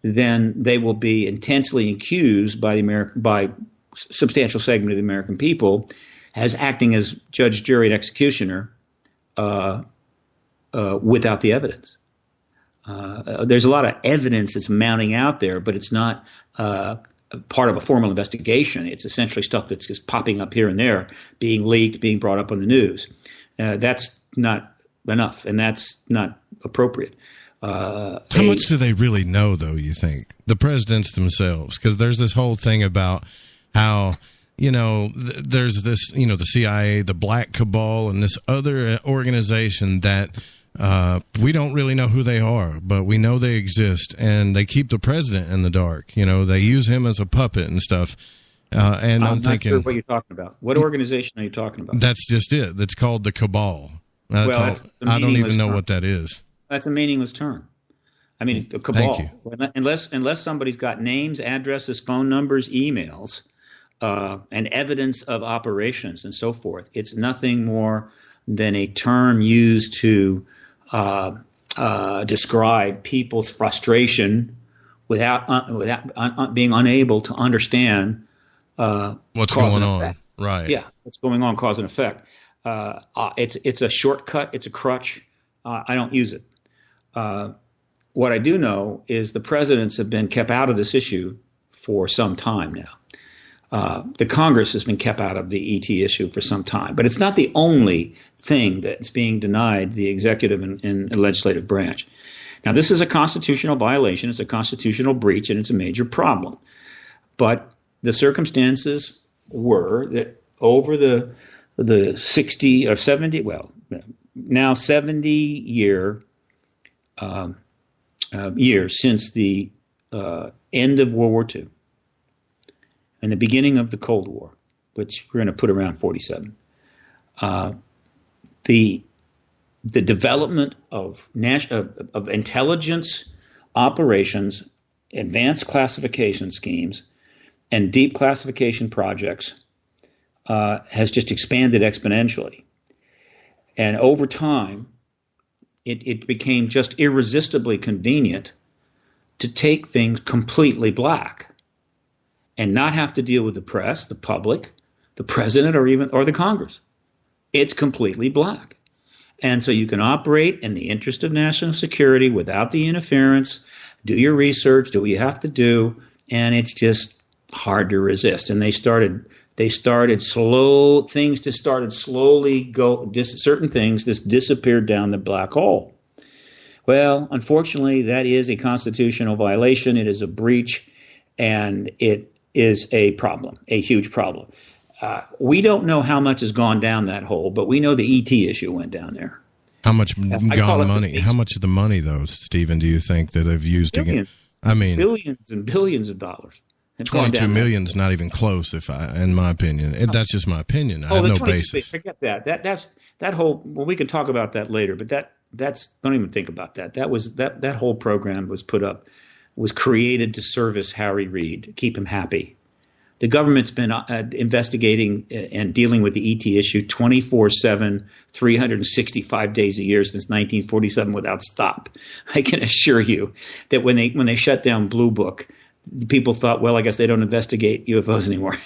then they will be intensely accused by substantial segment of the American people as acting as judge, jury, and executioner without the evidence. There's a lot of evidence that's mounting out there, but it's not part of a formal investigation. It's essentially stuff that's just popping up here and there, being leaked, being brought up on the news. That's not enough, and that's not appropriate. How much do they really know, though, you think? The presidents themselves? Because there's this whole thing about how, there's this, the CIA, the Black Cabal, and this other organization that we don't really know who they are, but we know they exist, and they keep the president in the dark. They use him as a puppet and stuff. And I'm thinking, not sure what you're talking about. What organization are you talking about? That's just it. That's called the Cabal. I don't even know what that is. That's a meaningless term. I mean, the cabal. Thank you. Unless somebody's got names, addresses, phone numbers, emails, and evidence of operations and so forth, it's nothing more than a term used to describe people's frustration without being unable to understand what's going on. Right. Yeah, what's going on, cause and effect. It's a shortcut. It's a crutch. I don't use it. What I do know is the presidents have been kept out of this issue for some time now. The Congress has been kept out of the ET issue for some time, but it's not the only thing that's being denied the executive and legislative branch. Now, this is a constitutional violation. It's a constitutional breach, and it's a major problem. But the circumstances were that over the 60 or 70, well, now 70 years since the end of World War II and the beginning of the Cold War, which we're going to put around 47, the development of intelligence operations, advanced classification schemes, and deep classification projects has just expanded exponentially. And over time, it became just irresistibly convenient to take things completely black and not have to deal with the press, the public, the president, or the Congress. It's completely black. And so you can operate in the interest of national security without the interference, do your research, do what you have to do, and it's just hard to resist. And certain things just disappeared down the black hole. Well, unfortunately, that is a constitutional violation. It is a breach, and it is a problem, a huge problem. We don't know how much has gone down that hole, but we know the ET issue went down there. How much gone money? How much of the money, though, Stephen, do you think that they've used again? I mean, billions and billions of dollars. 22 million is not even close, in my opinion. That's just my opinion. I have no basis. Forget that. That whole. Well, we can talk about that later. But that's don't even think about that. That whole program was created to service Harry Reid, to keep him happy. The government's been investigating and dealing with the ET issue 24/7, 365 days a year since 1947 without stop. I can assure you that when they shut down Blue Book, people thought, well, I guess they don't investigate UFOs anymore.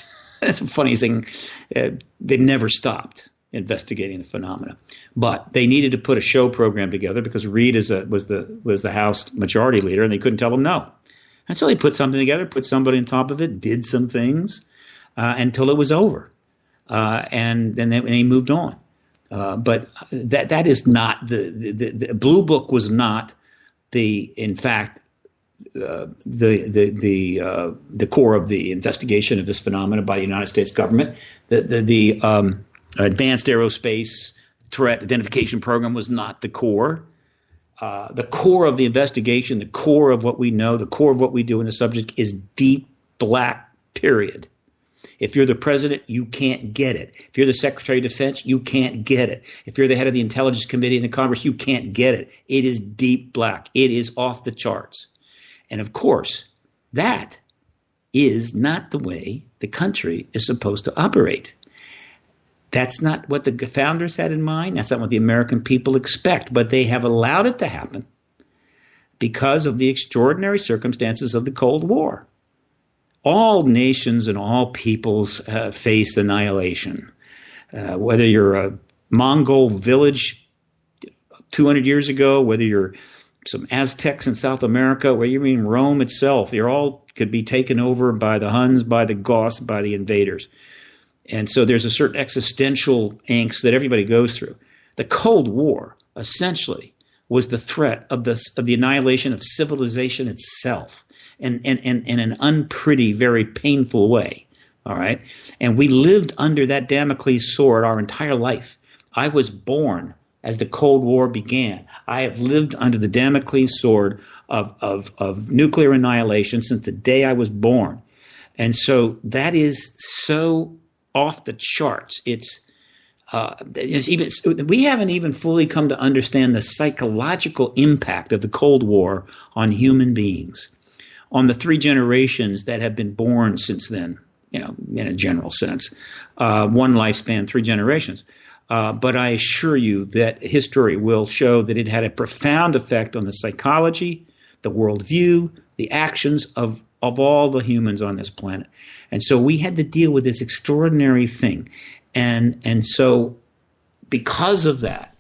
That's the funny thing. They never stopped investigating the phenomena, but they needed to put a show program together because Reid was the House Majority Leader, and they couldn't tell him no. And so they put something together, put somebody on top of it, did some things until it was over, and then they moved on. But that is not the Blue Book was not in fact the core of the investigation of this phenomenon by the United States government. The Advanced Aerospace Threat Identification Program was not the core. The core of the investigation, the core of what we know, the core of what we do in the subject is deep black, period. If you're the president, you can't get it. If you're the Secretary of Defense, you can't get it. If you're the head of the Intelligence Committee in the Congress, you can't get it. It is deep black. It is off the charts. And of course, that is not the way the country is supposed to operate. That's not what the founders had in mind. That's not what the American people expect. But they have allowed it to happen because of the extraordinary circumstances of the Cold War. All nations and all peoples face annihilation. Whether you're a Mongol village 200 years ago, whether you're some Aztecs in South America, where you mean Rome itself, you all could be taken over by the Huns, by the Goths, by the invaders. And so there's a certain existential angst that everybody goes through. The Cold War essentially was the threat of the annihilation of civilization itself, in an unpretty, very painful way. All right, and we lived under that Damocles sword our entire life. I was born as the Cold War began. I have lived under the Damocles sword of nuclear annihilation since the day I was born. And so that is so off the charts. We haven't even fully come to understand the psychological impact of the Cold War on human beings, on the 3 generations that have been born since then, in a general sense. One lifespan, 3 generations. But I assure you that history will show that it had a profound effect on the psychology, the worldview, the actions of all the humans on this planet. And so we had to deal with this extraordinary thing. And so because of that,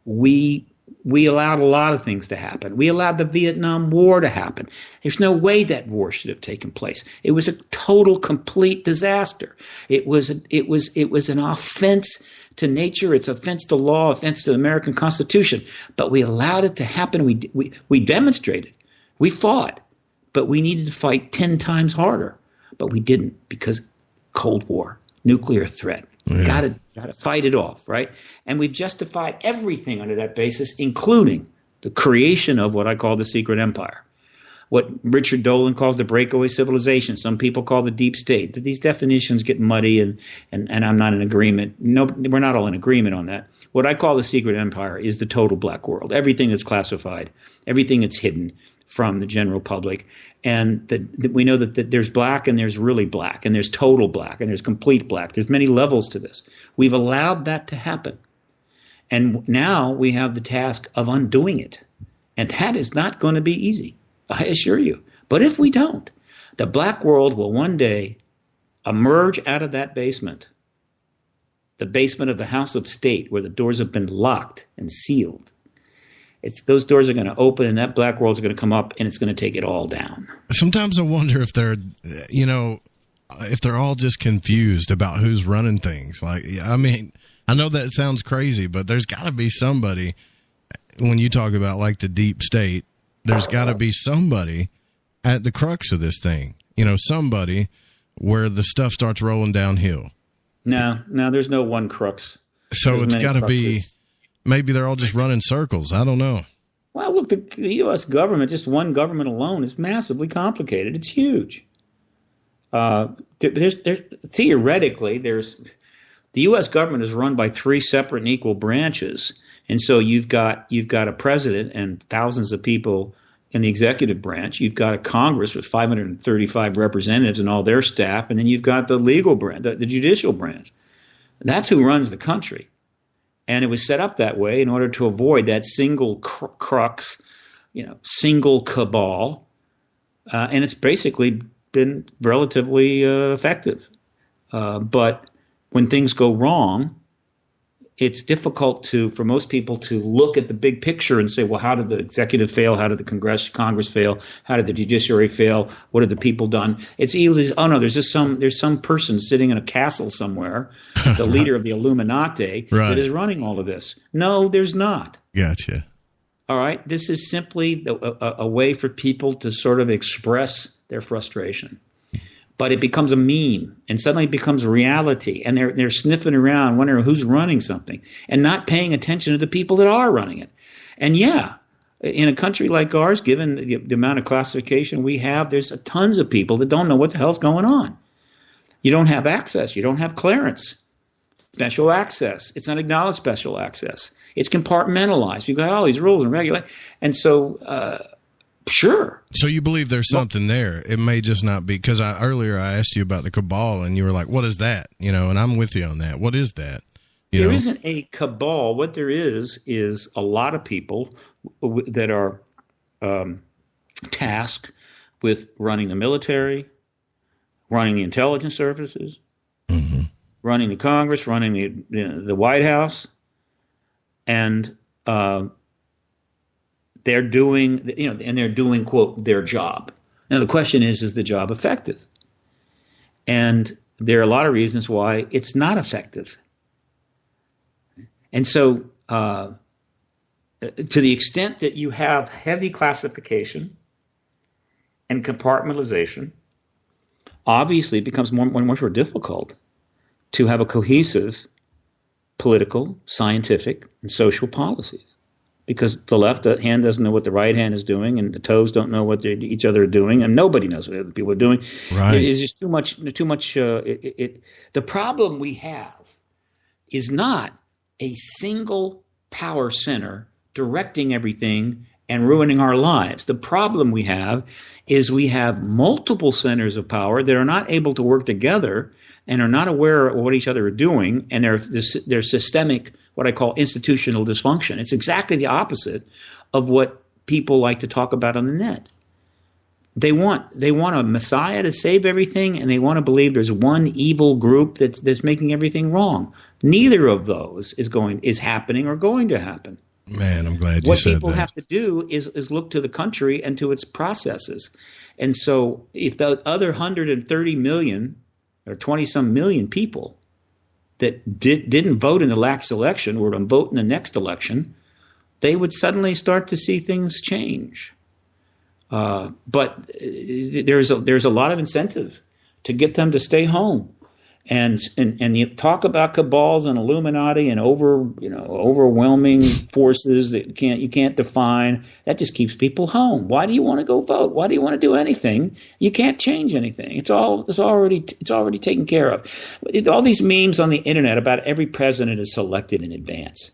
we allowed a lot of things to happen. We allowed the Vietnam War to happen. There's no way that war should have taken place. It was a total, complete disaster. It was an offense to nature. It's offense to law, offense to the American Constitution. But we allowed it to happen. We demonstrated. We fought. But we needed to fight 10 times harder. But we didn't, because Cold War, nuclear threat. Yeah. Got to fight it off, right? And we've justified everything under that basis, including the creation of what I call the secret empire, what Richard Dolan calls the breakaway civilization. Some people call the deep state. These definitions get muddy, and I'm not in agreement. No, we're not all in agreement on that. What I call the secret empire is the total black world, everything that's classified, everything that's hidden from the general public. And that we know that there's black and there's really black and there's total black and there's complete black. There's many levels to this. We've allowed that to happen. And now we have the task of undoing it. And that is not going to be easy, I assure you. But if we don't, the black world will one day emerge out of that basement, the basement of the House of State, where the doors have been locked and sealed. Those doors are going to open, and that black world is going to come up, and it's going to take it all down. Sometimes I wonder if they're all just confused about who's running things. Like, I mean, I know that sounds crazy, but there's got to be somebody. When you talk about like the deep state, there's got to be somebody at the crux of this thing. Somebody where the stuff starts rolling downhill. No, there's no one crux. So it's got to be. Maybe they're all just running circles. I don't know. Well, look, the U.S. government, just one government alone, is massively complicated. It's huge. Theoretically, the U.S. government is run by 3 separate and equal branches, and so you've got a president and thousands of people in the executive branch. You've got a Congress with 535 representatives and all their staff, and then you've got the legal branch, the judicial branch. That's who runs the country. And it was set up that way in order to avoid that single crux, single cabal. And it's basically been relatively effective. But when things go wrong, it's difficult for most people to look at the big picture and say, well, how did the executive fail? How did the Congress fail? How did the judiciary fail? What have the people done? It's easily, oh no, there's some person sitting in a castle somewhere, the leader of the Illuminati, that is running all of this. No, there's not. Gotcha. All right. This is simply a way for people to sort of express their frustration. But it becomes a meme, and suddenly it becomes reality. And they're sniffing around, wondering who's running something, and not paying attention to the people that are running it. And yeah, in a country like ours, given the amount of classification we have, there's tons of people that don't know what the hell's going on. You don't have access. You don't have clearance. Special access. It's unacknowledged special access. It's compartmentalized. You've got all these rules and regulations. And so, sure. So you believe there's something there. It may just not be, because earlier I asked you about the cabal, and you were like, what is that? And I'm with you on that. What is that? There isn't a cabal. What there is a lot of people that are tasked with running the military, running the intelligence services, running the Congress, running the White House, and they're doing, quote, their job. Now, the question is the job effective? And there are a lot of reasons why it's not effective. And so to the extent that you have heavy classification and compartmentalization, obviously it becomes more and more difficult to have a cohesive political, scientific, and social policies. Because the left hand doesn't know what the right hand is doing, and the toes don't know what each other are doing, and nobody knows what other people are doing. Right. It's just too much. The problem we have is not a single power center directing everything and ruining our lives. The problem we have is we have multiple centers of power that are not able to work together and are not aware of what each other are doing, and they're systemic, what I call institutional dysfunction. It's exactly the opposite of what people like to talk about on the net. They want a messiah to save everything, and they want to believe there's one evil group that's making everything wrong. Neither of those is happening or going to happen. Man, I'm glad you said that. What people have to do is look to the country and to its processes. And so if the other 130 million or 20-some million people that didn't vote in the last election were to vote in the next election, they would suddenly start to see things change. But there's a lot of incentive to get them to stay home. And you talk about cabals and Illuminati and overwhelming forces that you can't define. That just keeps people home. Why do you want to go vote? Why do you want to do anything? You can't change anything. It's already taken care of. All these memes on the internet about every president is selected in advance.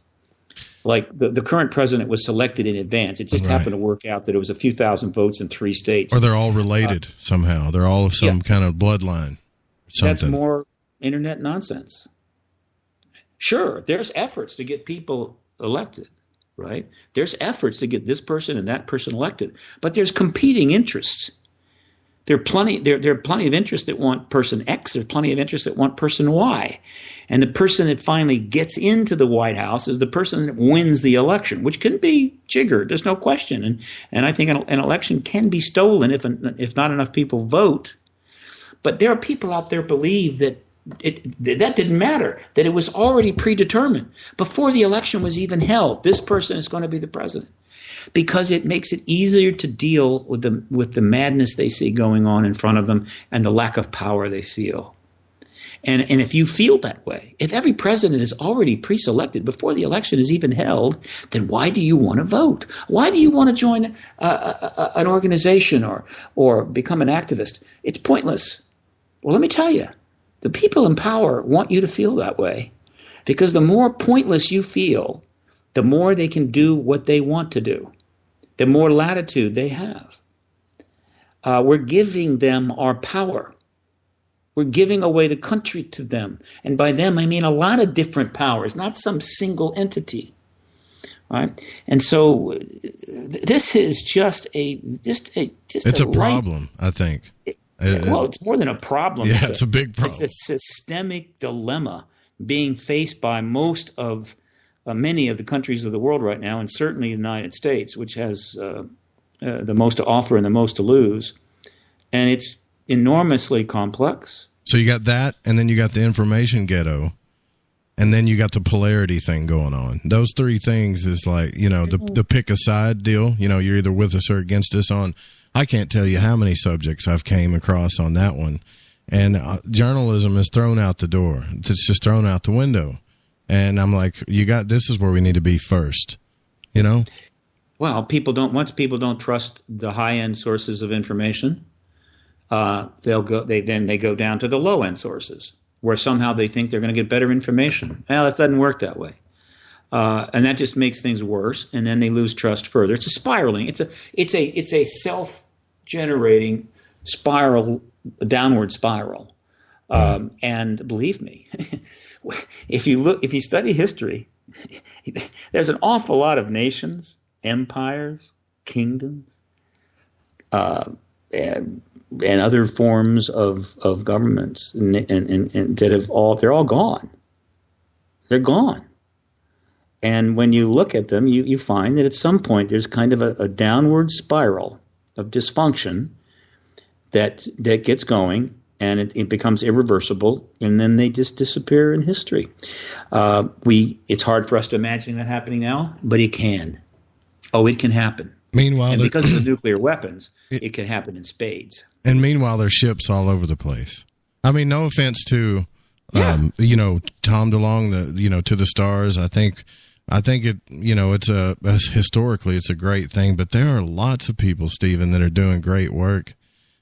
Like the current president was selected in advance. It just happened to work out that it was a few thousand votes in 3 states. Or they're all related somehow. They're all of some kind of bloodline. That's more internet nonsense. Sure, there's efforts to get people elected, right? There's efforts to get this person and that person elected, but there's competing interests. There are plenty of interests that want person X. There's plenty of interests that want person Y. And the person that finally gets into the White House is the person that wins the election, which can be jiggered. There's no question. And I think an election can be stolen if not enough people vote. But there are people out there believe that that didn't matter, that it was already predetermined before the election was even held. This person is going to be the president, because it makes it easier to deal with the madness they see going on in front of them and the lack of power they feel. And if you feel that way, if every president is already pre-selected before the election is even held, then why do you want to vote? Why do you want to join an organization or become an activist? It's pointless. Well, let me tell you. The people in power want you to feel that way, because the more pointless you feel, the more they can do what they want to do, the more latitude they have. We're giving them our power. We're giving away the country to them. And by them, I mean a lot of different powers, not some single entity. Right? And so this is it's a problem, I think. Well, it's more than a problem. Yeah, it's a big problem. It's a systemic dilemma being faced by most of many of the countries of the world right now, and certainly the United States, which has the most to offer and the most to lose. And it's enormously complex. So you got that, and then you got the information ghetto, and then you got the polarity thing going on. Those three things is like, the pick a side deal. You're either with us or against us on. I can't tell you how many subjects I've came across on that one. And journalism is thrown out the door. It's just thrown out the window. And I'm like, this is where we need to be first, Well, once people don't trust the high-end sources of information, they go down to the low-end sources where somehow they think they're going to get better information. Well, it doesn't work that way. And that just makes things worse. And then they lose trust further. It's a spiraling. It's a self-generating spiral, downward spiral. And believe me, if you study history, there's an awful lot of nations, empires, kingdoms, and other forms of governments, and that they're all gone. They're gone. And when you look at them, you find that at some point there's kind of a downward spiral of dysfunction that gets going, and it becomes irreversible, and then they just disappear in history. It's hard for us to imagine that happening now, but it can. Oh, it can happen. Meanwhile, because of the nuclear weapons, it can happen in spades. And meanwhile, there's ships all over the place. I mean, no offense to, Tom DeLonge, to the stars. I think it, it's historically, it's a great thing, but there are lots of people, Stephen, that are doing great work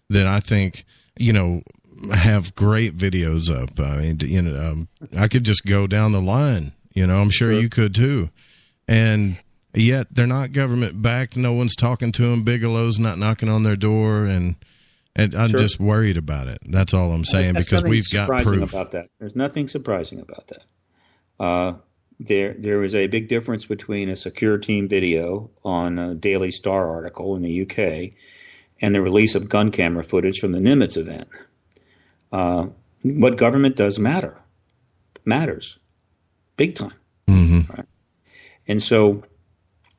that I think, have great videos up. I mean, I could just go down the line, I'm sure you could too. And yet they're not government backed. No one's talking to them. Bigelow's not knocking on their door. And I'm just worried about it. That's all I'm saying, because we've got proof about that. There's nothing surprising about that. There was a big difference between a secure team video on a Daily Star article in the UK and the release of gun camera footage from the Nimitz event. What government does matters big time. Mm-hmm. Right? And so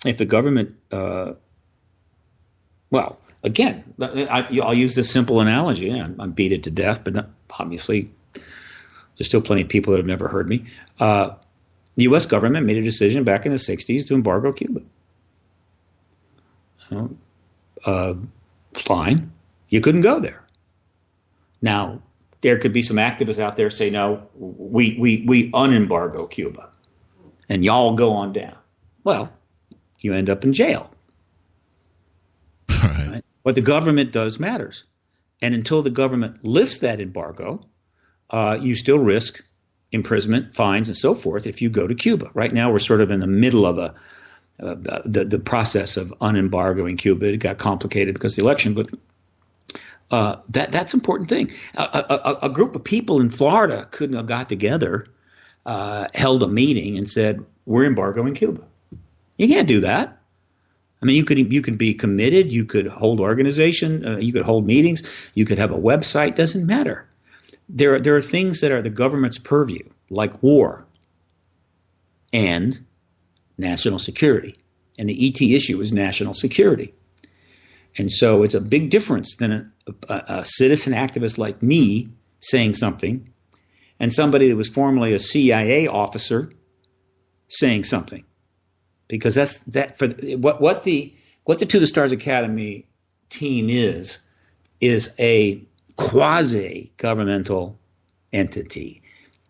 if the government, again, I'll use this simple analogy. I'm beat it to death, but obviously there's still plenty of people that have never heard me. The U.S. government made a decision back in the 60s to embargo Cuba. Fine. You couldn't go there. Now, there could be some activists out there say, no, we unembargo Cuba, and y'all go on down. Well, you end up in jail. Right? What the government does matters. And until the government lifts that embargo, you still risk imprisonment, fines, and so forth if you go to Cuba. Right now, we're sort of in the middle of the process of unembargoing Cuba. It got complicated because of the election, but that's an important thing. A group of people in Florida couldn't have got together, held a meeting, and said, we're embargoing Cuba. You can't do that. I mean, you could be committed. You could hold organization. You could hold meetings. You could have a website. Doesn't matter. There are things that are the government's purview, like war and national security. And the ET issue is national security. And so it's a big difference than a citizen activist like me saying something and somebody that was formerly a CIA officer saying something. Because what the To the Stars Academy team is a quasi-governmental entity.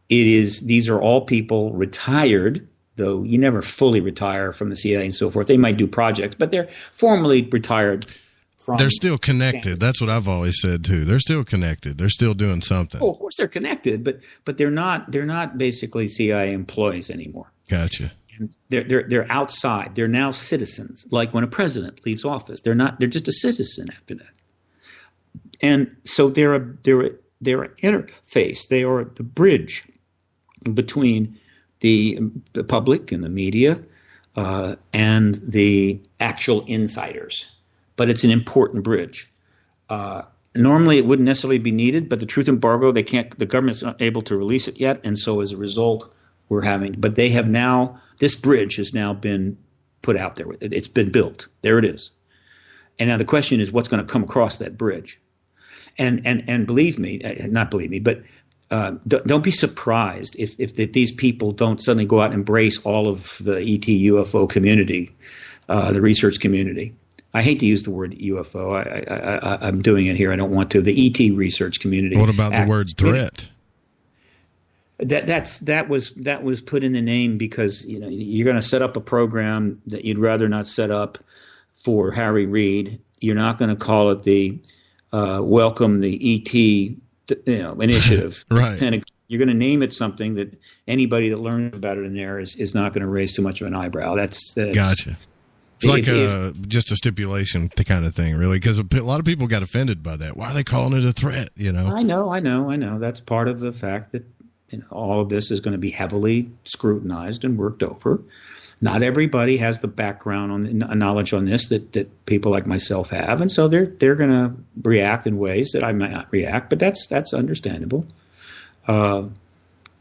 These are all people retired, though you never fully retire from the CIA and so forth. They might do projects, but they're formally retired. They're still connected. That's what I've always said too. They're still connected. They're still doing something. Oh, of course they're connected, but they're not basically CIA employees anymore. Gotcha. And they're outside. They're now citizens. Like when a president leaves office, they're just a citizen after that. And so they're an interface. They are the bridge between the public and the media and the actual insiders. But it's an important bridge. Normally, it wouldn't necessarily be needed, but the truth embargo, the government's not able to release it yet, and so as a result, we're having. But they have now. This bridge has now been put out there. It's been built. There it is. And now the question is, what's going to come across that bridge? And believe me, not believe me, but don't be surprised if these people don't suddenly go out and embrace all of the ET UFO community, the research community. I hate to use the word UFO. I'm doing it here. I don't want to. The ET research community. What about the word threat? That was put in the name because you're going to set up a program that you'd rather not set up for Harry Reid. You're not going to call it the welcome the ET initiative, right? And you're going to name it something that anybody that learns about it in there is not going to raise too much of an eyebrow. That's gotcha. It's like just a stipulation kind of thing, really, because a lot of people got offended by that. Why are they calling it a threat? I know. That's part of the fact that all of this is going to be heavily scrutinized and worked over. Not everybody has the background on knowledge on this that people like myself have, and so they're going to react in ways that I might not react. But that's understandable.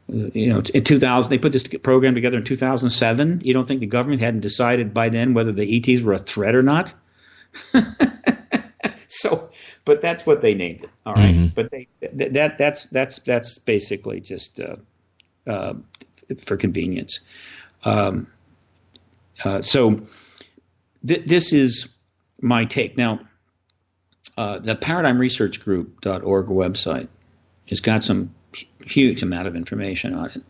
In 2000, they put this program together in 2007. You don't think the government hadn't decided by then whether the ETs were a threat or not? But that's what they named it. All right, but that's basically just for convenience. So this is my take. Now, the ParadigmResearchGroup.org website has got some huge amount of information on it.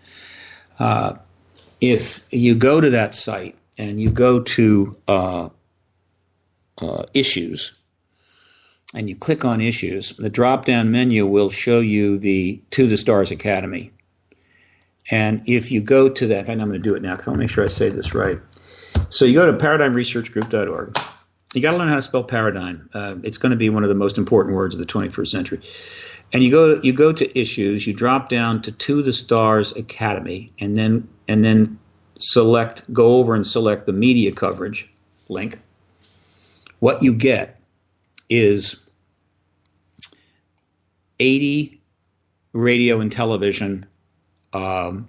If you go to that site and you go to issues and you click on issues, the drop-down menu will show you the To the Stars Academy. And if you go to that, and I'm going to do it now because I want to make sure I say this right. So you go to ParadigmResearchGroup.org. You got to learn how to spell paradigm. It's going to be one of the most important words of the 21st century. And you go to issues, you drop down to the Stars Academy, and then go over and select the media coverage link. What you get is 80 radio and television, 80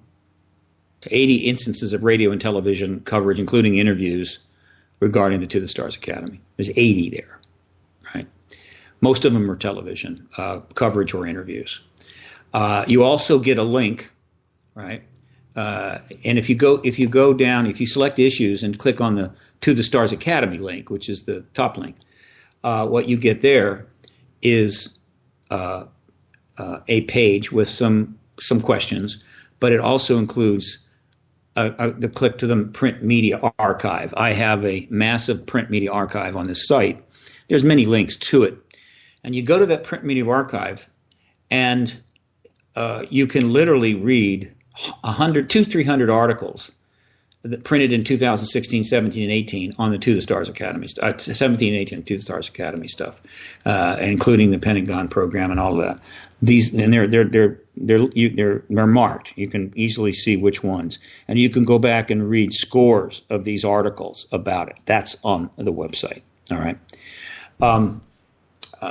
instances of radio and television coverage, including interviews regarding the To the Stars Academy. There's 80 there, right? Most of them are television coverage or interviews. You also get a link, right? And if you go down, if you select issues and click on the To the Stars Academy link, which is the top link, what you get there is a page with some questions, but it also includes the click to the print media archive. I have a massive print media archive on this site. There's many links to it. And you go to that print media archive, and you can literally read 300 articles that printed in 2016, 17, and 18 on the To the Stars Academy, 17 and 18 To the Stars Academy stuff, including the Pentagon program and all of that. They're marked. You can easily see which ones, and you can go back and read scores of these articles about it. That's on the website. All right.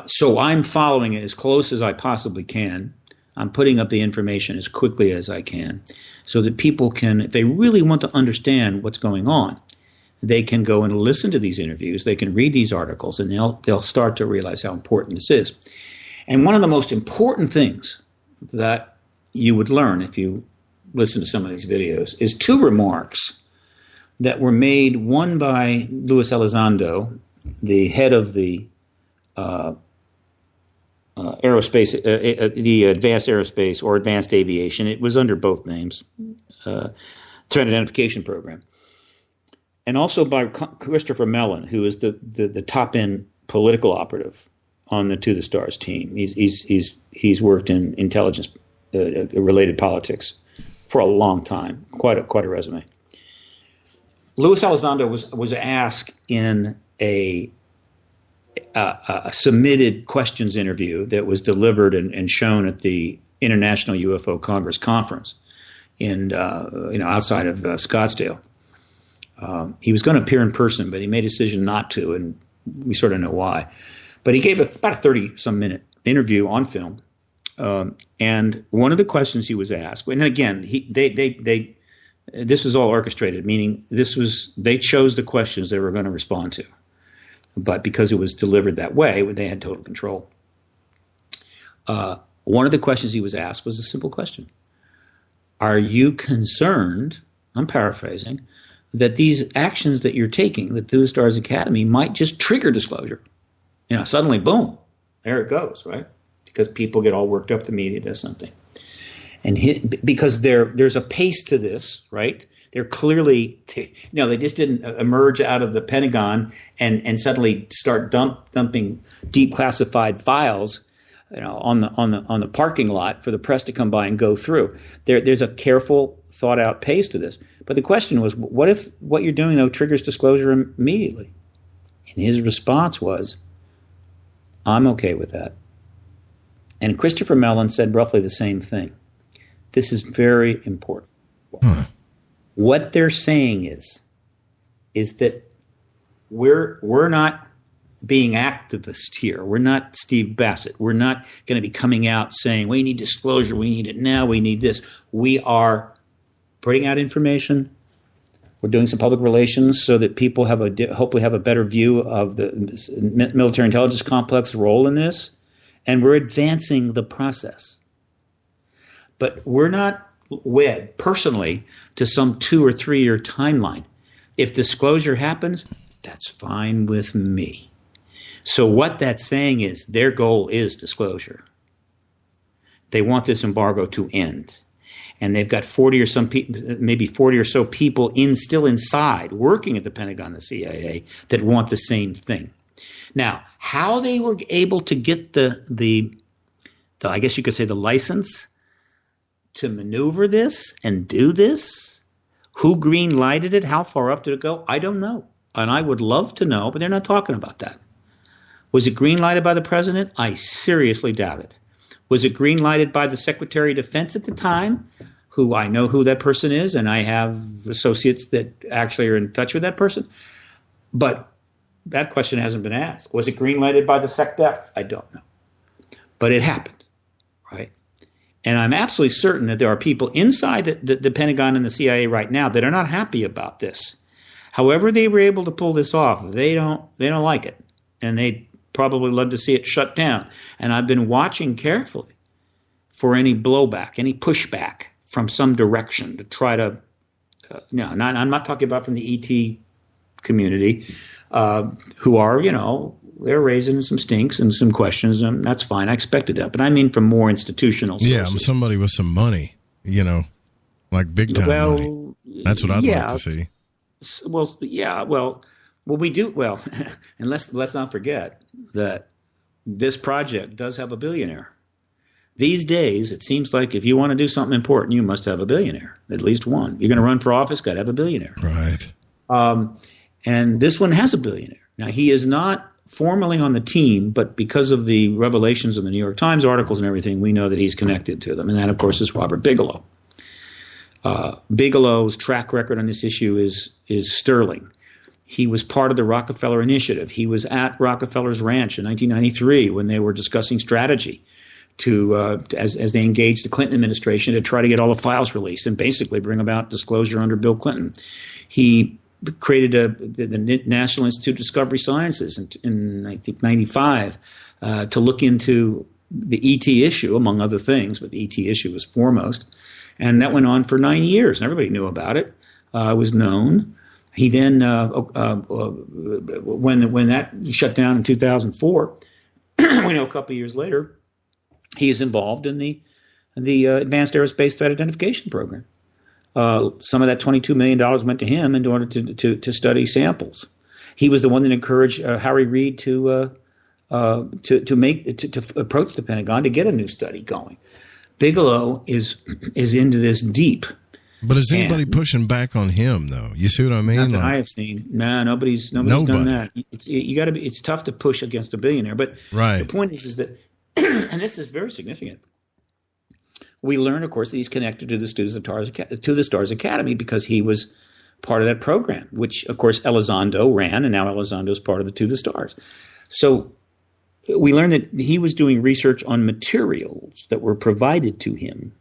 So I'm following it as close as I possibly can. I'm putting up the information as quickly as I can so that people can, if they really want to understand what's going on, they can go and listen to these interviews. They can read these articles, and they'll start to realize how important this is. And one of the most important things that you would learn if you listen to some of these videos is two remarks that were made, one by Luis Elizondo, the head of the aerospace, the advanced aerospace or advanced aviation. It was under both names, Threat Identification Program. And also by Christopher Mellon, who is the top end political operative on the To the Stars team. He's worked in intelligence related politics for a long time. Quite a resume. Luis Elizondo was asked in a submitted questions interview that was delivered and shown at the International UFO Congress conference in outside of Scottsdale. He was going to appear in person, but he made a decision not to, and we sort of know why. But he gave about a 30-some minute interview on film. And one of the questions he was asked, and again, this was all orchestrated, meaning they chose the questions they were going to respond to. But because it was delivered that way, they had total control. One of the questions he was asked was a simple question. Are you concerned, I'm paraphrasing, that these actions that you're taking, that Through the Stars Academy, might just trigger disclosure? Suddenly, boom, there it goes, right? Because people get all worked up, the media does something. And because there's a pace to this, right? They're clearly, they just didn't emerge out of the Pentagon and suddenly start dumping deep classified files, on the parking lot for the press to come by and go through. There's a careful, thought out pace to this. But the question was, what if what you're doing though triggers disclosure immediately? And his response was, I'm okay with that. And Christopher Mellon said roughly the same thing. This is very important. What they're saying is that we're not being activists here. We're not Steve Bassett. We're not going to be coming out saying we need disclosure, we need it now, we need this. We are putting out information. We're doing some public relations so that people hopefully have a better view of the military intelligence complex role in this. And we're advancing the process. But we're not wed personally to some 2 or 3 year timeline. If disclosure happens, that's fine with me. So what that's saying is their goal is disclosure. They want this embargo to end. And they've got 40 or some people, maybe 40 or so people still inside working at the Pentagon, the CIA, that want the same thing. Now, how they were able to get the I guess you could say the license to maneuver this and do this, who green lighted it, how far up did it go? I don't know. And I would love to know, but they're not talking about that. Was it green lighted by the president? I seriously doubt it. Was it green lighted by the Secretary of Defense at the time, who I know who that person is, and I have associates that actually are in touch with that person? But that question hasn't been asked. Was it green lighted by the SecDef? I don't know. But it happened, right? And I'm absolutely certain that there are people inside the Pentagon and the CIA right now that are not happy about this. However they were able to pull this off, they don't like it. And they probably love to see it shut down. And I've been watching carefully for any blowback, any pushback from some direction to try to I'm not talking about from the ET community, who are, they're raising some stinks and some questions, and that's fine. I expected that. But I mean from more institutional sources. Yeah, somebody with some money, like big time money. That's what I'd like to see. Well, yeah, we do. Well, and let's not forget that this project does have a billionaire. These days, it seems like if you want to do something important, you must have a billionaire, at least one. You're going to run for office, got to have a billionaire. Right. And this one has a billionaire. Now, he is not formally on the team, but because of the revelations in the New York Times articles and everything, we know that he's connected to them. And that, of course, is Robert Bigelow. Bigelow's track record on this issue is sterling. He was part of the Rockefeller Initiative. He was at Rockefeller's ranch in 1993 when they were discussing strategy as they engaged the Clinton administration to try to get all the files released and basically bring about disclosure under Bill Clinton. He created the National Institute of Discovery Sciences in I think 95 to look into the ET issue, among other things, but the ET issue was foremost. And that went on for 9 years, and everybody knew about it. It was known. He then, when that shut down in 2004, we know a couple of years later, he is involved in the Advanced Aerospace Threat Identification Program. Some of that $22 million went to him in order to study samples. He was the one that encouraged Harry Reid to approach the Pentagon to get a new study going. Bigelow is into this deep. But is anybody pushing back on him, though? You see what I mean? Not that I have seen. No, nobody's done that. It's tough to push against a billionaire. But the point is that, and this is very significant. We learn, of course, that he's connected to the Stars Academy because he was part of that program, which, of course, Elizondo ran, and now Elizondo is part of the To the Stars. So we learned that he was doing research on materials that were provided to him,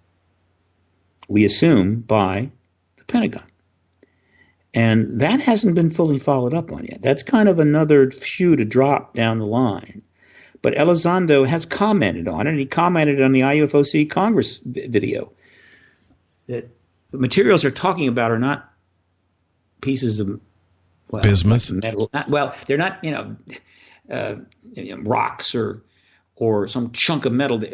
we assume, by the Pentagon. And that hasn't been fully followed up on yet. That's kind of another shoe to drop down the line. But Elizondo has commented on it, and he commented on the IUFOC Congress video that the materials they're talking about are not pieces of bismuth, metal. They're not rocks or some chunk of metal. They're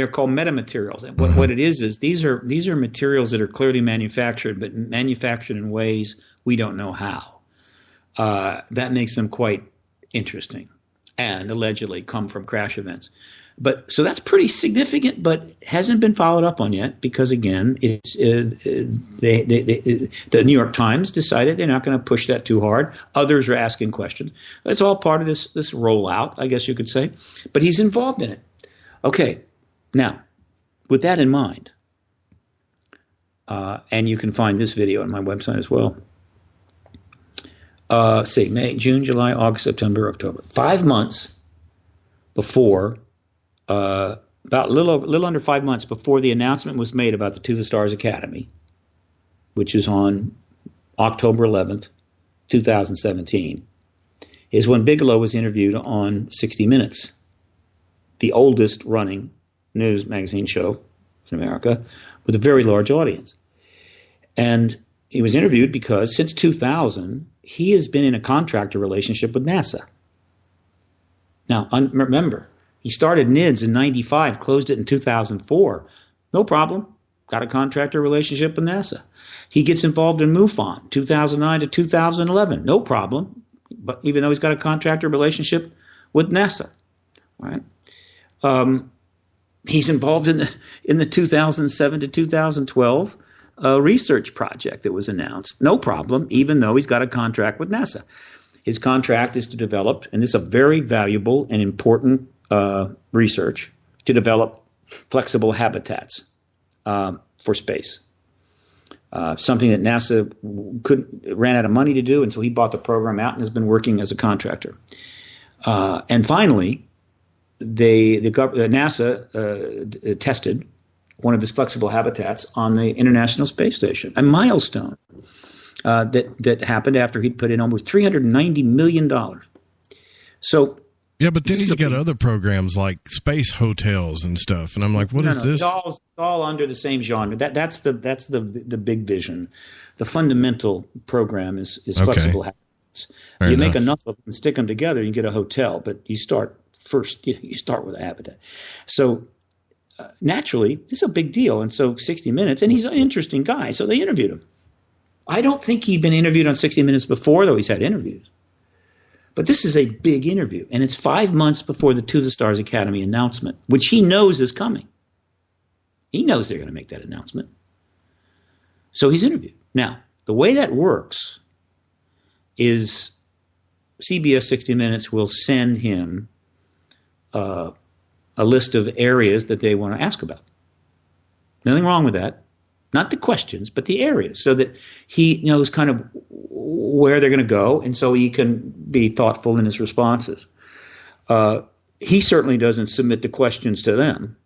called metamaterials. And what it is these are materials that are clearly manufactured, but manufactured in ways we don't know how. That makes them quite interesting, and allegedly come from crash events. But so that's pretty significant, but hasn't been followed up on yet because, again, it's the New York Times decided they're not going to push that too hard. Others are asking questions. It's all part of this rollout, I guess you could say. But he's involved in it. Okay, now, with that in mind, and you can find this video on my website as well. May, June, July, August, September, October. 5 months before, about a little under 5 months before the announcement was made about the To the Stars Academy, which is on October 11th, 2017, is when Bigelow was interviewed on 60 Minutes, the oldest running news magazine show in America with a very large audience. And he was interviewed because since 2000, he has been in a contractor relationship with NASA. Now, remember, he started NIDS in 95, closed it in 2004. No problem. Got a contractor relationship with NASA. He gets involved in MUFON, 2009 to 2011. No problem. But even though he's got a contractor relationship with NASA, right? He's involved in the 2007 to 2012 research project that was announced. No problem, even though he's got a contract with NASA. His contract is to develop, and this is a very valuable and important research, to develop flexible habitats for space. Something that NASA ran out of money to do, and so he bought the program out and has been working as a contractor. And finally, NASA tested one of his flexible habitats on the International Space Station, a milestone that happened after he'd put in almost $390 million. So, yeah, but then he's got other programs like space hotels and stuff, and I'm like, what is this? It's all under the same genre. That's the big vision. The fundamental program is flexible habitats. You make enough of them and stick them together, you get a hotel. But you start first. You start with a habitat. So naturally, this is a big deal. And so 60 Minutes, and he's an interesting guy, so they interviewed him. I don't think he'd been interviewed on 60 Minutes before, though he's had interviews. But this is a big interview, and it's 5 months before the To the Stars Academy announcement, which he knows is coming. He knows they're going to make that announcement. So he's interviewed. Now, the way that works is CBS 60 Minutes will send him a list of areas that they want to ask about. Nothing wrong with that. Not the questions, but the areas, so that he knows kind of where they're going to go, and so he can be thoughtful in his responses. He certainly doesn't submit the questions to them,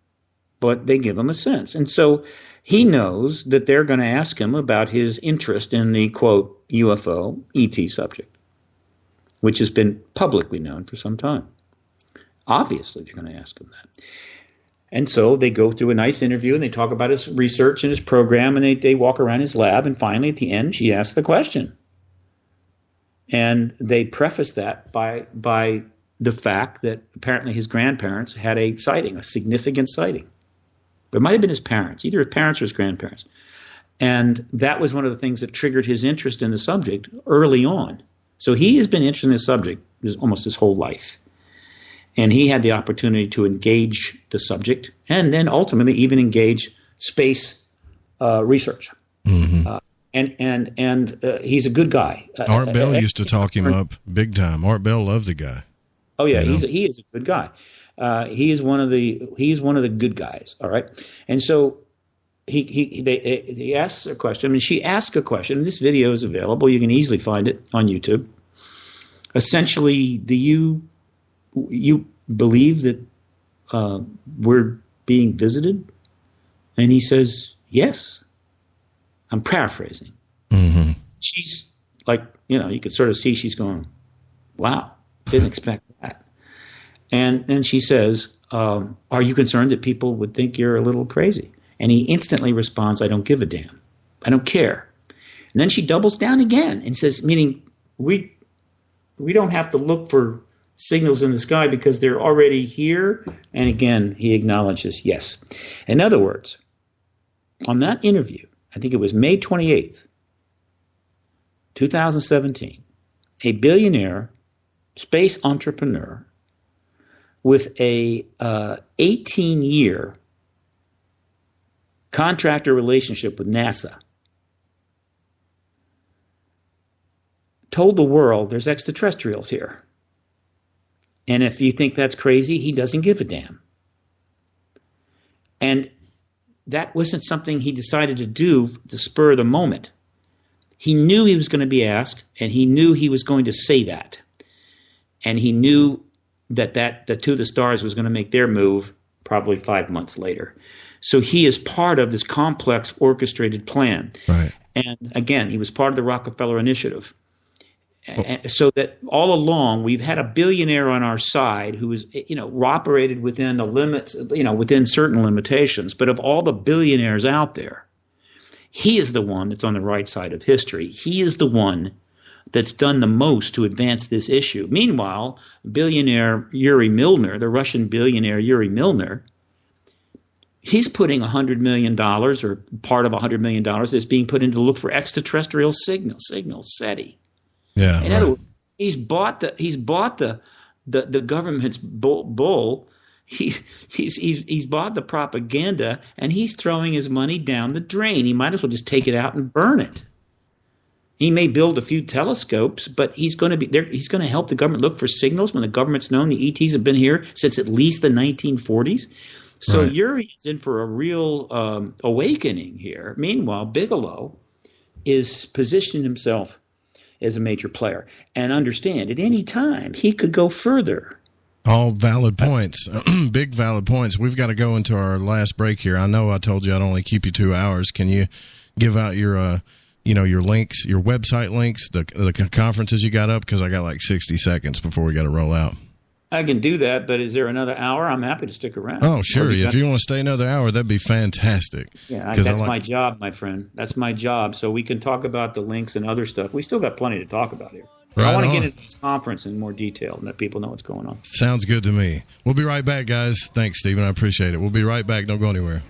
but they give him a sense. And so he knows that they're going to ask him about his interest in the, quote, UFO ET subject, which has been publicly known for some time. Obviously, they're going to ask him that. And so they go through a nice interview, and they talk about his research and his program, and they walk around his lab, and finally, at the end, she asks the question. And they preface that by the fact that apparently his grandparents had a sighting, a significant sighting. It might have been his parents, either his parents or his grandparents. And that was one of the things that triggered his interest in the subject early on. So he has been interested in this subject almost his whole life. And he had the opportunity to engage the subject and then ultimately even engage space research. Mm-hmm. And he's a good guy. Art Bell used to talk him up big time. Art Bell loved the guy. Oh yeah, he is a good guy. He is one of the good guys. All right, and so he asks a question. I mean, she asks a question. This video is available. You can easily find it on YouTube. essentially, do you believe that we're being visited? And he says, yes. I'm paraphrasing. Mm-hmm. She's like, you could sort of see she's going, wow, didn't expect that. And then she says, are you concerned that people would think you're a little crazy? And he instantly responds, I don't give a damn. I don't care. And then she doubles down again and says, meaning we don't have to look for signals in the sky because they're already here. And again, he acknowledges yes. In other words, on that interview, I think it was May 28th, 2017, a billionaire space entrepreneur with a 18-year contractor relationship with NASA told the world there's extraterrestrials here. And if you think that's crazy, he doesn't give a damn. And that wasn't something he decided to do to spur the moment. He knew he was going to be asked, and he knew he was going to say that. And he knew that the To the Stars was going to make their move probably 5 months later. So he is part of this complex orchestrated plan. Right. And again, he was part of the Rockefeller Initiative. So that all along we've had a billionaire on our side who is, operated within the limits, within certain limitations. But of all the billionaires out there, he is the one that's on the right side of history. He is the one that's done the most to advance this issue. Meanwhile, billionaire Yuri Milner, the Russian billionaire Yuri Milner, he's putting $100 million or part of $100 million that's being put in to look for extraterrestrial signals, SETI. Yeah. In other words, he's bought the government's bull. He's bought the propaganda, and he's throwing his money down the drain. He might as well just take it out and burn it. He may build a few telescopes, but he's going to be there. He's going to help the government look for signals when the government's known the ETs have been here since at least the 1940s. So right. Yuri is in for a real awakening here. Meanwhile, Bigelow is positioning himself as a major player. And understand, at any time, he could go further. All valid points. Big valid points. We've got to go into our last break here. I know I told you I'd only keep you 2 hours. Can you give out your your links, your website links, the conferences you got up? Because I got like 60 seconds before we got to roll out. I can do that, but is there another hour? I'm happy to stick around. Oh, sure. If you want to stay another hour, that'd be fantastic. Yeah, that's my job, my friend. That's my job. So we can talk about the links and other stuff. We still got plenty to talk about here. Right, I want to get into this conference in more detail and let people know what's going on. Sounds good to me. We'll be right back, guys. Thanks, Stephen. I appreciate it. We'll be right back. Don't go anywhere.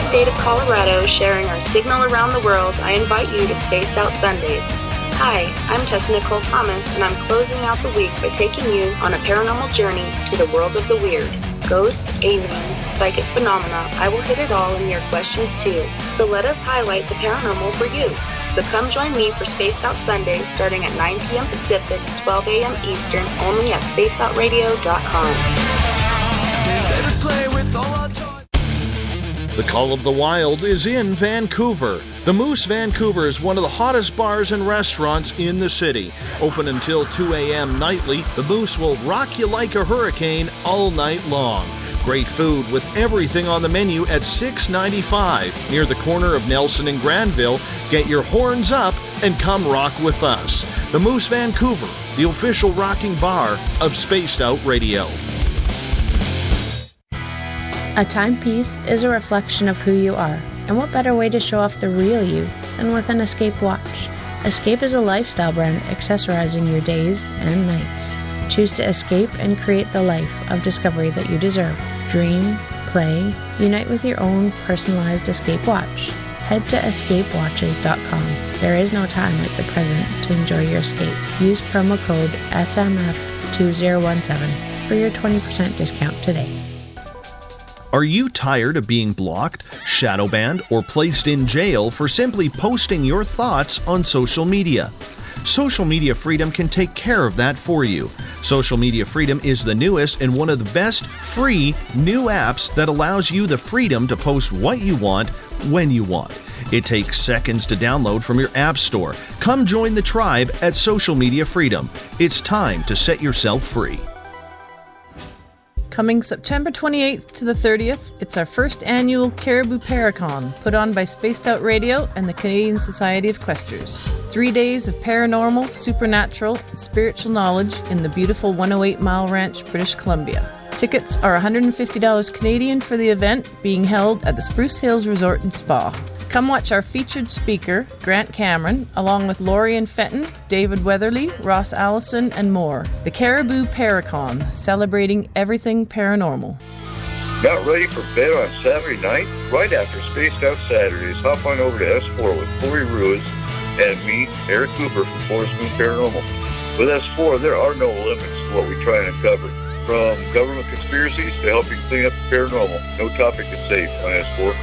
State of Colorado, sharing our signal around the world, I invite you to Spaced Out Sundays. Hi, I'm Tessa Nicole Thomas, and I'm closing out the week by taking you on a paranormal journey to the world of the weird. Ghosts, aliens, psychic phenomena, I will hit it all in your questions too. So let us highlight the paranormal for you. So come join me for Spaced Out Sundays starting at 9 p.m. Pacific, 12 a.m. Eastern, only at spacedoutradio.com. Let us play with all our toys. The Call of the Wild is in Vancouver. The Moose Vancouver is one of the hottest bars and restaurants in the city. Open until 2 a.m. nightly, the Moose will rock you like a hurricane all night long. Great food with everything on the menu at $6.95 near the corner of Nelson and Granville. Get your horns up and come rock with us. The Moose Vancouver, the official rocking bar of Spaced Out Radio. A timepiece is a reflection of who you are, and what better way to show off the real you than with an Escape watch? Escape is a lifestyle brand accessorizing your days and nights. Choose to escape and create the life of discovery that you deserve. Dream, play, unite with your own personalized Escape watch. Head to escapewatches.com. There is no time like the present to enjoy your escape. Use promo code SMF2017 for your 20% discount today. Are you tired of being blocked, shadow banned, or placed in jail for simply posting your thoughts on social media? Social Media Freedom can take care of that for you. Social Media Freedom is the newest and one of the best free new apps that allows you the freedom to post what you want when you want. It takes seconds to download from your app store. Come join the tribe at Social Media Freedom. It's time to set yourself free. Coming September 28th to the 30th, it's our first annual Caribou Paracon, put on by Spaced Out Radio and the Canadian Society of Questers. 3 days of paranormal, supernatural, and spiritual knowledge in the beautiful 108 Mile Ranch, British Columbia. Tickets are $150 Canadian for the event, being held at the Spruce Hills Resort and Spa. Come watch our featured speaker, Grant Cameron, along with Lorian Fenton, David Weatherly, Ross Allison, and more. The Caribou Paracon, celebrating everything paranormal. Not ready for bed on Saturday night? Right after Spaced Out Saturdays, hop on over to S4 with Corey Ruiz and me, Eric Cooper from Forest Moon Paranormal. With S4, there are no limits to what we try and uncover. From government conspiracies to helping clean up the paranormal, no topic is safe on S4.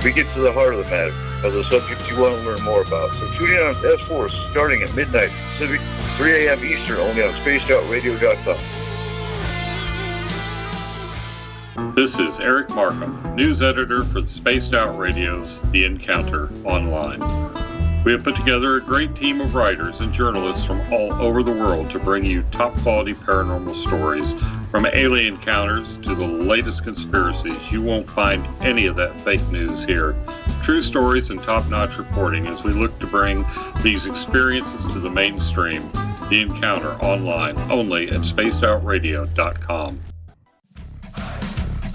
We get to the heart of the matter, of the subjects you want to learn more about. So tune in on S4 starting at midnight Pacific, 3 a.m. Eastern, only on spacedoutradio.com. This is Eric Markham, news editor for the Spaced Out Radio's The Encounter Online. We have put together a great team of writers and journalists from all over the world to bring you top-quality paranormal stories, from alien encounters to the latest conspiracies. You won't find any of that fake news here. True stories and top-notch reporting as we look to bring these experiences to the mainstream. The Encounter Online, only at spacedoutradio.com.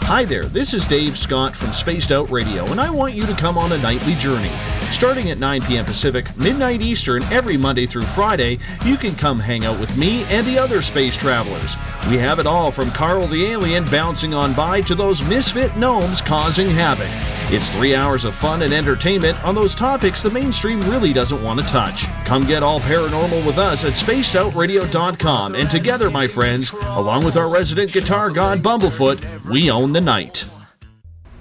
Hi there, this is Dave Scott from Spaced Out Radio, and I want you to come on a nightly journey. Starting at 9 p.m. Pacific, midnight Eastern, every Monday through Friday, you can come hang out with me and the other space travelers. We have it all from Carl the Alien bouncing on by to those misfit gnomes causing havoc. It's 3 hours of fun and entertainment on those topics the mainstream really doesn't want to touch. Come get all paranormal with us at spacedoutradio.com, and together, my friends, along with our resident guitar god Bumblefoot, we own the night.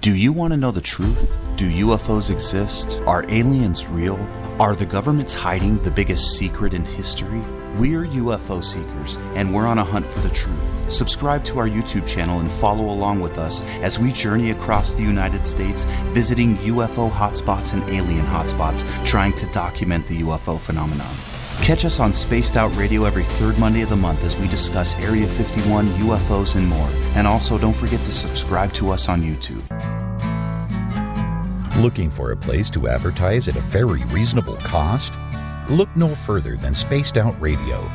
Do you want to know the truth? Do UFOs exist? Are aliens real? Are the governments hiding the biggest secret in history? We're UFO seekers, and we're on a hunt for the truth. Subscribe to our YouTube channel and follow along with us as we journey across the United States, visiting UFO hotspots and alien hotspots, trying to document the UFO phenomenon. Catch us on Spaced Out Radio every third Monday of the month as we discuss Area 51, UFOs, and more. And also, don't forget to subscribe to us on YouTube. Looking for a place to advertise at a very reasonable cost? Look no further than Spaced Out Radio.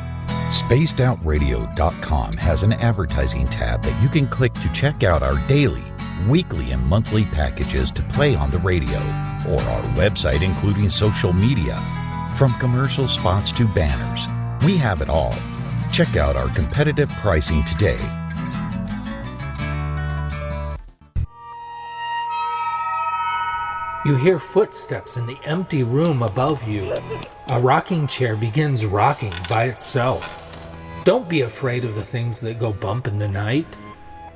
SpacedOutRadio.com has an advertising tab that you can click to check out our daily, weekly, and monthly packages to play on the radio, or our website including social media. From commercial spots to banners, we have it all. Check out our competitive pricing today. You hear footsteps in the empty room above you. A rocking chair begins rocking by itself. Don't be afraid of the things that go bump in the night.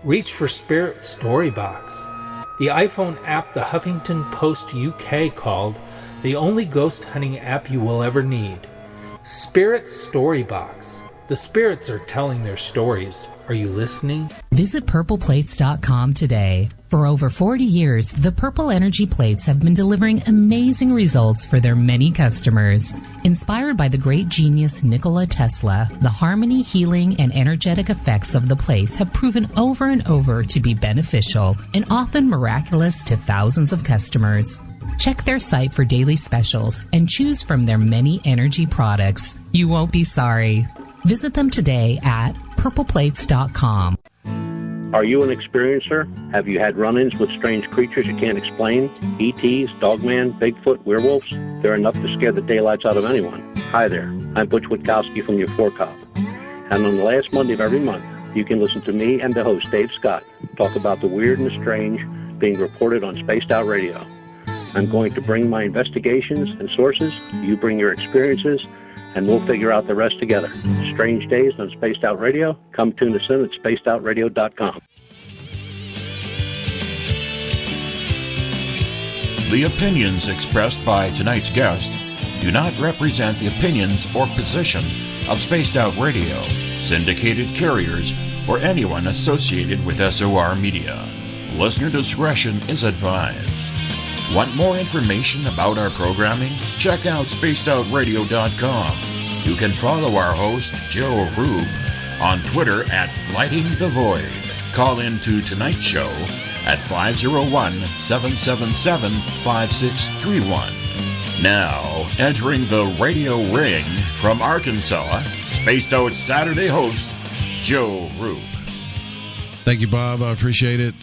Reach for Spirit Storybox, the iPhone app the Huffington Post UK called the only ghost hunting app you will ever need. Spirit Storybox. The spirits are telling their stories. Are you listening? Visit purpleplates.com today. For over 40 years, the Purple Energy Plates have been delivering amazing results for their many customers. Inspired by the great genius Nikola Tesla, the harmony, healing, and energetic effects of the plates have proven over and over to be beneficial and often miraculous to thousands of customers. Check their site for daily specials and choose from their many energy products. You won't be sorry. Visit them today at purpleplates.com. Are you an experiencer? Have you had run-ins with strange creatures you can't explain? ETs, Dogman, Bigfoot, werewolves? They're enough to scare the daylights out of anyone. Hi there, I'm Butch Witkowski from your 4-Cop. And on the last Monday of every month, you can listen to me and the host, Dave Scott, talk about the weird and the strange being reported on Spaced Out Radio. I'm going to bring my investigations and sources, you bring your experiences, and we'll figure out the rest together. Strange Days on Spaced Out Radio. Come tune us in at spacedoutradio.com. The opinions expressed by tonight's guest do not represent the opinions or position of Spaced Out Radio, syndicated carriers, or anyone associated with SOR Media. Listener discretion is advised. Want more information about our programming? Check out spacedoutradio.com. You can follow our host, Joe Rube, on Twitter at Lighting the Void. Call in to tonight's show at 501-777-5631. Now, entering the radio ring from Arkansas, Spaced Out Saturday host, Joe Rube. Thank you, Bob. I appreciate it.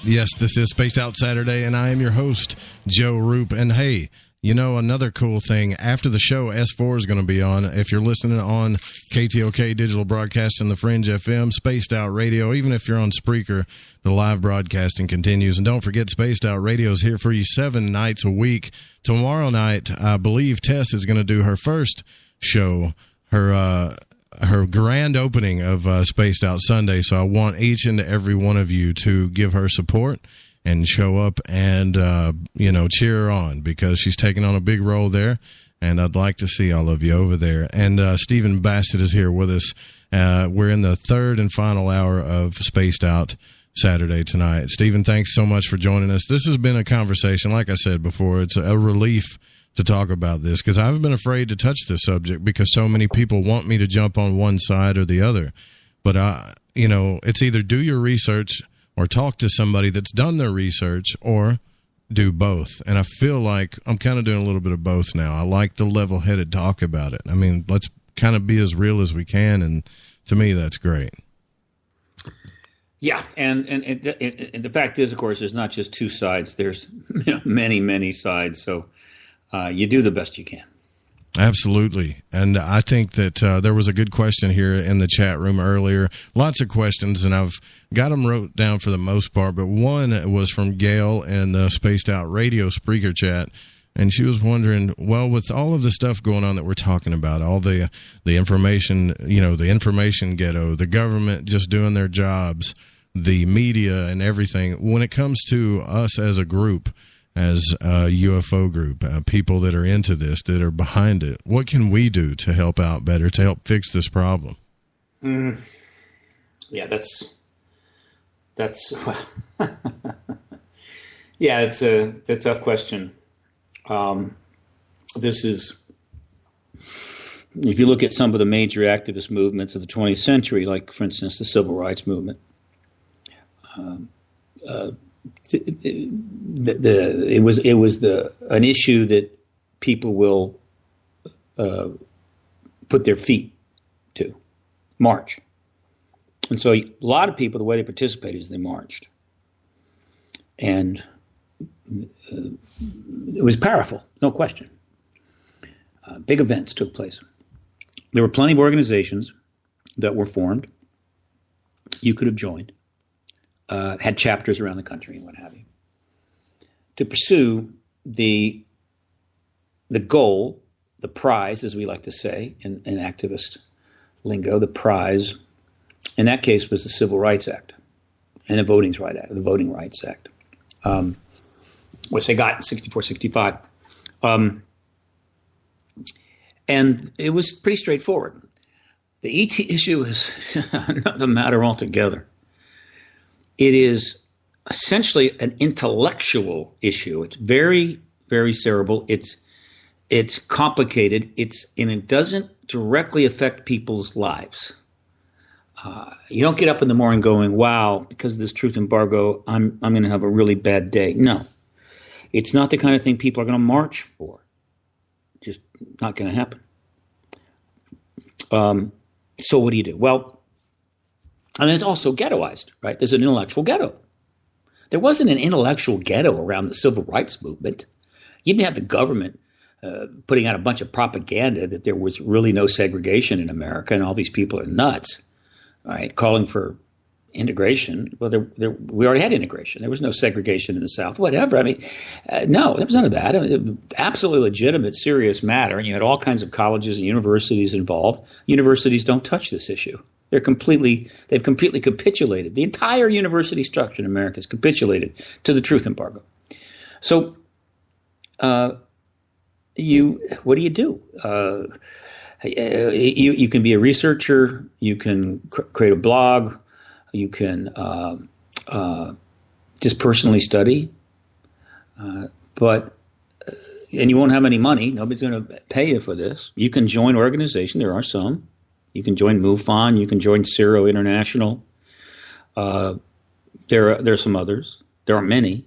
Yes, this is Spaced Out Saturday, and I am your host, Joe Roop. And hey, you know, another cool thing, after the show, S4 is going to be on. If you're listening on KTOK Digital Broadcasting, The Fringe FM, Spaced Out Radio, even if you're on Spreaker, the live broadcasting continues. And don't forget, Spaced Out Radio is here for you 7 nights a week. Tomorrow night, I believe Tess is going to do her first show, her grand opening of Spaced Out Sunday. So I want each and every one of you to give her support and show up and, cheer her on, because she's taking on a big role there, and I'd like to see all of you over there. And Stephen Bassett is here with us. We're in the third and final hour of Spaced Out Saturday tonight. Stephen, thanks so much for joining us. This has been a conversation, like I said before, it's a relief to talk about this, because I've been afraid to touch this subject because so many people want me to jump on one side or the other. But, it's either do your research or talk to somebody that's done their research, or do both. And I feel like I'm kind of doing a little bit of both now. I like the level-headed talk about it. I mean, let's kind of be as real as we can, and to me, that's great. Yeah, and the fact is, of course, there's not just two sides. There's many, many sides, so you do the best you can. Absolutely. And I think that there was a good question here in the chat room earlier. Lots of questions, and I've got them wrote down for the most part, but one was from Gail in the Spaced Out Radio Spreaker chat, and she was wondering, well, with all of the stuff going on that we're talking about, all the information, the information ghetto, the government just doing their jobs, the media and everything, when it comes to us as a group, as a UFO group, people that are into this, that are behind it, what can we do to help out better, to help fix this problem? Yeah, that's yeah, it's a tough question. This is, if you look at some of the major activist movements of the 20th century, like, for instance, the Civil Rights Movement, it was an issue that people will put their feet to, march. And so a lot of people, the way they participated is they marched. And it was powerful, no question. Big events took place. There were plenty of organizations that were formed. You could have joined. Had chapters around the country and what have you, to pursue the goal, the prize, as we like to say in activist lingo, the prize, in that case, was the Civil Rights Act and the Voting Rights Act, which they got in 64, 65. And it was pretty straightforward. The ET issue is another matter altogether. It is essentially an intellectual issue. It's very, very cerebral. It's complicated. And it doesn't directly affect people's lives. You don't get up in the morning going, "Wow, because of this truth embargo, I'm going to have a really bad day." No, it's not the kind of thing people are going to march for. Just not going to happen. So what do you do? Well. And then it's also ghettoized, right? There's an intellectual ghetto. There wasn't an intellectual ghetto around the civil rights movement. You didn't have the government putting out a bunch of propaganda that there was really no segregation in America and all these people are nuts, right? Calling for integration. Well, we already had integration. There was no segregation in the South, whatever. I mean, no, there was none of that. I mean, it was absolutely legitimate, serious matter. And you had all kinds of colleges and universities involved. Universities don't touch this issue. They've completely capitulated. The entire university structure in America has capitulated to the truth embargo. So what do you do? You can be a researcher. You can create a blog. You can just personally study. And you won't have any money. Nobody's going to pay you for this. You can join organization. There are some. You can join MUFON. You can join Zero International. There are some others. There aren't many.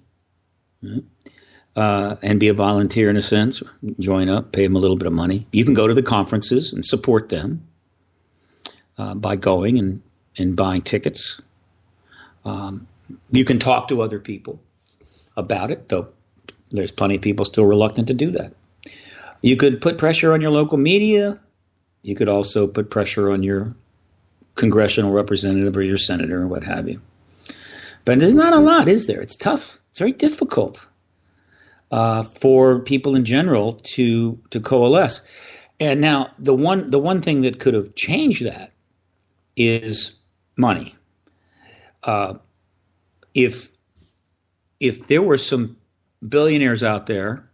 Right? And be a volunteer in a sense. Join up, pay them a little bit of money. You can go to the conferences and support them by going and buying tickets. You can talk to other people about it, though there's plenty of people still reluctant to do that. You could put pressure on your local media. You could also put pressure on your congressional representative or your senator or what have you. But there's not a lot, is there? It's tough. It's very difficult for people in general to coalesce. And now the one thing that could have changed that is money. If there were some billionaires out there,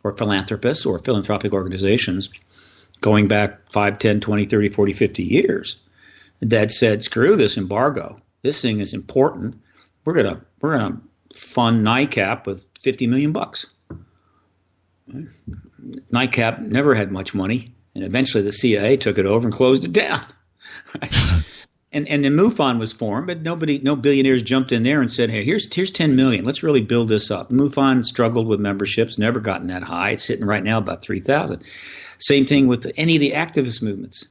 or philanthropists or philanthropic organizations going back 5, 10, 20, 30, 40, 50 years that said, screw this embargo. This thing is important. We're gonna fund NICAP with $50 million. NICAP never had much money, and eventually the CIA took it over and closed it down. And then MUFON was formed, but no billionaires jumped in there and said, hey, here's 10 million. Let's really build this up. MUFON struggled with memberships, never gotten that high. It's sitting right now about 3,000. Same thing with any of the activist movements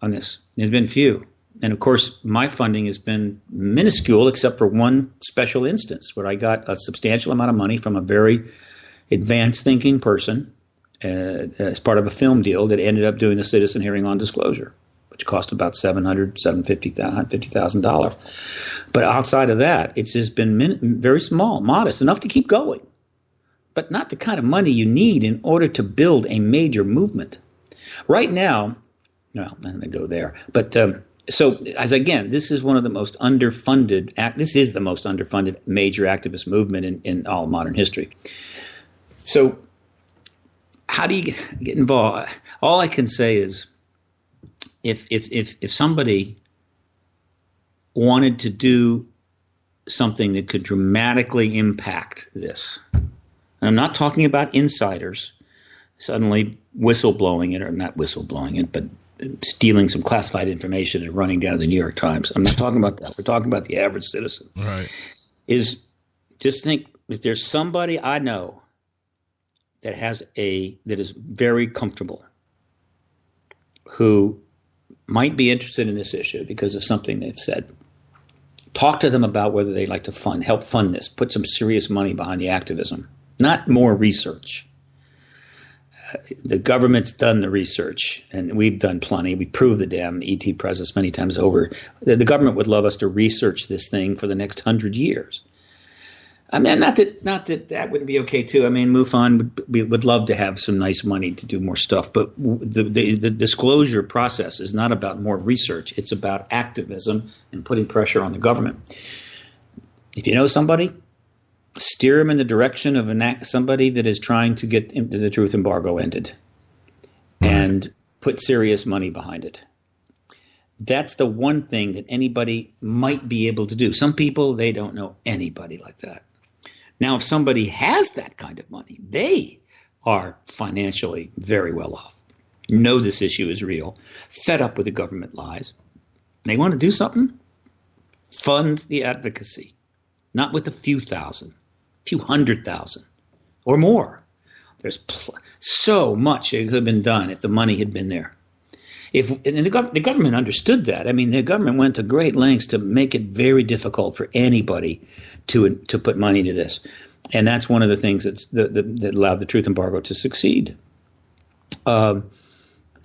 on this. There's been few. And of course, my funding has been minuscule except for one special instance where I got a substantial amount of money from a very advanced thinking person as part of a film deal that ended up doing the citizen hearing on disclosure, which cost about $750,000. But outside of that, it's just been very small, modest, enough to keep going, but not the kind of money you need in order to build a major movement. Right now, well, I'm going to go there. But this is one of the most underfunded, this is the most underfunded major activist movement in all modern history. So how do you get involved? All I can say is, if somebody wanted to do something that could dramatically impact this, and I'm not talking about insiders suddenly whistleblowing it, or not whistleblowing it, but stealing some classified information and running down to the New York Times. I'm not talking about that. We're talking about the average citizen. Right. Just think, if there's somebody I know that is very comfortable, who might be interested in this issue because of something they've said, talk to them about whether they'd like to help fund this, put some serious money behind the activism, not more research. The government's done the research, and we've done plenty. We proved the damn ET presence many times over. The government would love us to research this thing for the next 100 years. I mean, not that wouldn't be okay too. I mean, MUFON would love to have some nice money to do more stuff, but the disclosure process is not about more research. It's about activism and putting pressure on the government. If you know somebody, steer them in the direction of somebody that is trying to get the truth embargo ended, and put serious money behind it. That's the one thing that anybody might be able to do. Some people, they don't know anybody like that. Now, if somebody has that kind of money, they are financially very well off, know this issue is real, fed up with the government lies. They want to do something? Fund the advocacy, not with a few thousand, few 100,000 or more. There's so much that could have been done if the money had been there. The government understood that. I mean, the government went to great lengths to make it very difficult for anybody to put money into this, and that's one of the things that allowed the truth embargo to succeed. If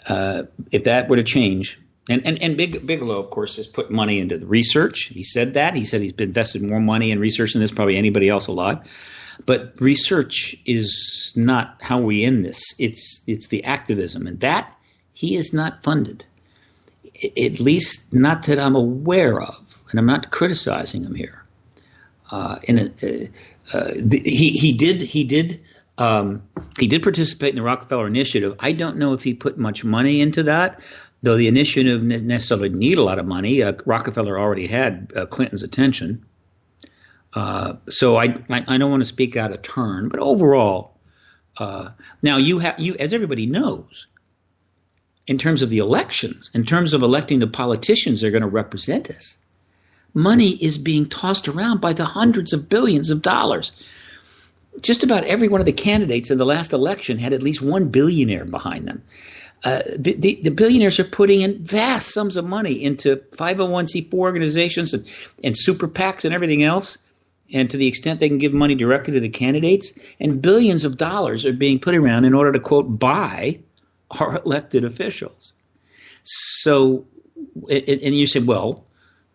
that were to change, and Bigelow, of course, has put money into the research. He said that. He said he's invested more money in research than this probably anybody else alive. But research is not how we end this. It's the activism, and that he is not funded, at least not that I'm aware of, and I'm not criticizing him here. He did He did participate in the Rockefeller Initiative. I don't know if he put much money into that, though the initiative didn't necessarily need a lot of money. Rockefeller already had Clinton's attention. So I don't want to speak out of turn, but overall, now you as everybody knows, in terms of the elections, in terms of electing the politicians that are going to represent us, money is being tossed around by the hundreds of billions of dollars. Just about every one of the candidates in the last election had at least one billionaire behind them. The billionaires are putting in vast sums of money into 501c4 organizations and super PACs and everything else. And to the extent they can give money directly to the candidates, and billions of dollars are being put around in order to, quote, buy our elected officials. So, and you say, well,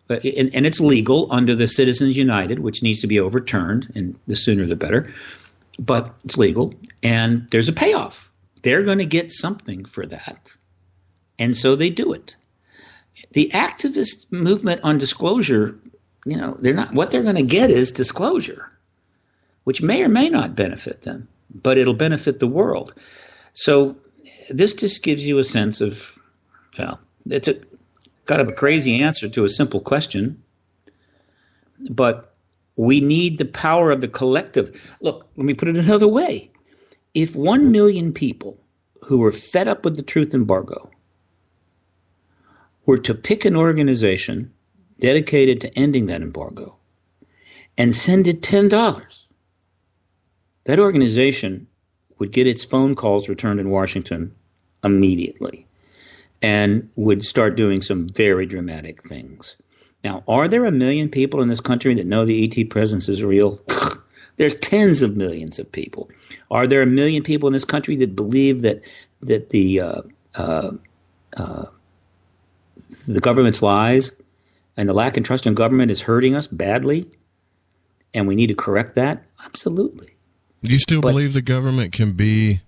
and it's legal under the Citizens United, which needs to be overturned, and the sooner the better. But it's legal, and there's a payoff. They're going to get something for that, and so they do it. The activist movement on disclosure, they're not. What they're going to get is disclosure, which may or may not benefit them, but it'll benefit the world. So this just gives you a sense of, it's kind of a crazy answer to a simple question, but we need the power of the collective. Look, let me put it another way. If 1 million people who are fed up with the truth embargo were to pick an organization dedicated to ending that embargo and send it $10, that organization would get its phone calls returned in Washington immediately and would start doing some very dramatic things. Now, are there 1 million people in this country that know the ET presence is real? There's tens of millions of people. Are there 1 million people in this country that believe that the government's lies and the lack of trust in government is hurting us badly, and we need to correct that? Absolutely. Do you still believe the government can be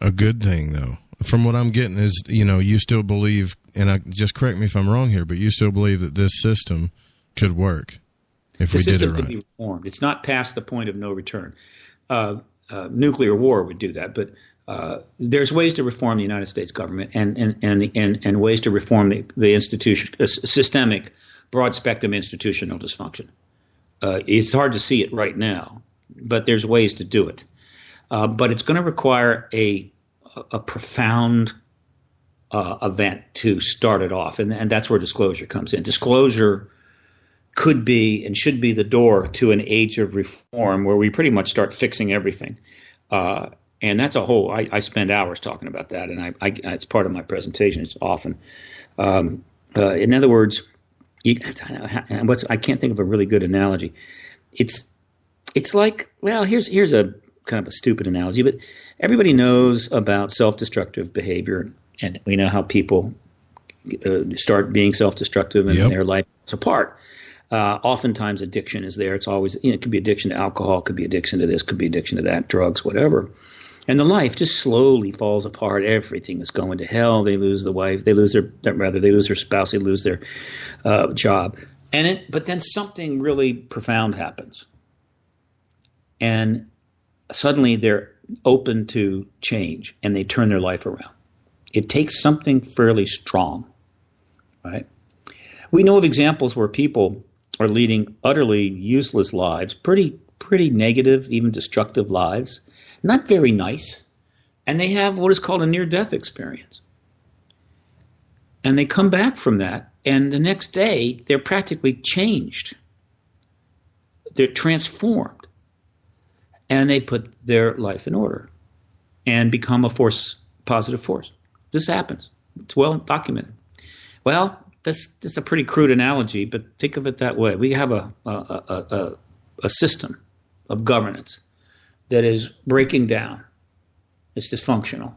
a good thing, though? From what I'm getting is, you still believe, and just correct me if I'm wrong here, but you still believe that this system could work if we did it right. The system could be reformed. It's not past the point of no return. Nuclear war would do that, but there's ways to reform the United States government and ways to reform the institution, systemic, broad spectrum institutional dysfunction. It's hard to see it right now, but there's ways to do it. But it's going to require a profound event to start it off, and that's where disclosure comes in. Disclosure could be and should be the door to an age of reform where we pretty much start fixing everything. And that's a whole. I spend hours talking about that, and it's part of my presentation. It's often, in other words, I can't think of a really good analogy. It's like, well, here's a kind of a stupid analogy, but everybody knows about self-destructive behavior, and we know how people start being self-destructive and their life is apart. Oftentimes addiction is there. It's always, it could be addiction to alcohol, it could be addiction to this, could be addiction to that, drugs, whatever. And the life just slowly falls apart. Everything is going to hell. They lose the wife. They lose their spouse. They lose their job. But then something really profound happens. And suddenly they're open to change and they turn their life around. It takes something fairly strong, right? We know of examples where people are leading utterly useless lives, pretty negative, even destructive lives, not very nice, and they have what is called a near-death experience. And they come back from that, and the next day, they're practically changed. They're transformed, and they put their life in order and become a positive force. This happens. It's well documented. Well, that's a pretty crude analogy, but think of it that way. We have a system of governance that is breaking down. It's dysfunctional.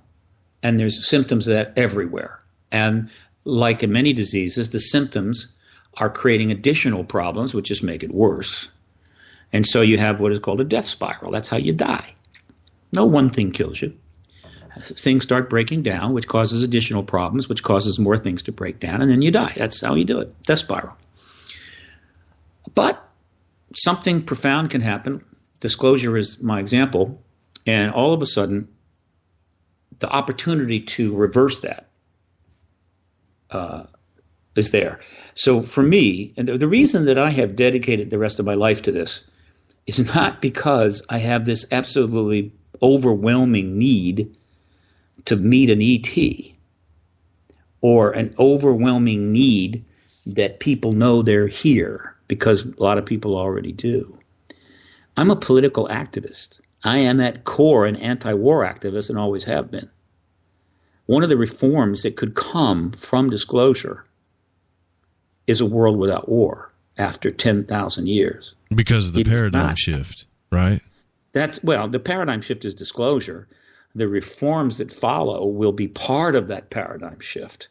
And there's symptoms of that everywhere. And like in many diseases, the symptoms are creating additional problems, which just make it worse. And so you have what is called a death spiral. That's how you die. No one thing kills you. Things start breaking down, which causes additional problems, which causes more things to break down, and then you die. That's how you do it, death spiral. But something profound can happen. Disclosure is my example. And all of a sudden, the opportunity to reverse that is there. So for me, and the reason that I have dedicated the rest of my life to this is not because I have this absolutely overwhelming need to meet an ET or an overwhelming need that people know they're here, because a lot of people already do. I'm a political activist. I am at core an anti-war activist and always have been. One of the reforms that could come from disclosure is a world without war after 10,000 years. Because of the paradigm shift, right? The paradigm shift is disclosure. The reforms that follow will be part of that paradigm shift,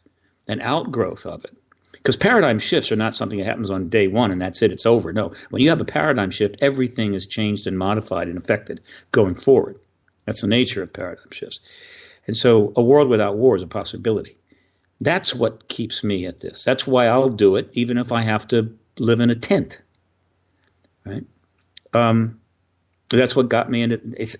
an outgrowth of it. Because paradigm shifts are not something that happens on day one and that's it, it's over. No, when you have a paradigm shift, everything is changed and modified and affected going forward. That's the nature of paradigm shifts. And so a world without war is a possibility. That's what keeps me at this. That's why I'll do it, even if I have to live in a tent. Right? That's what got me into it.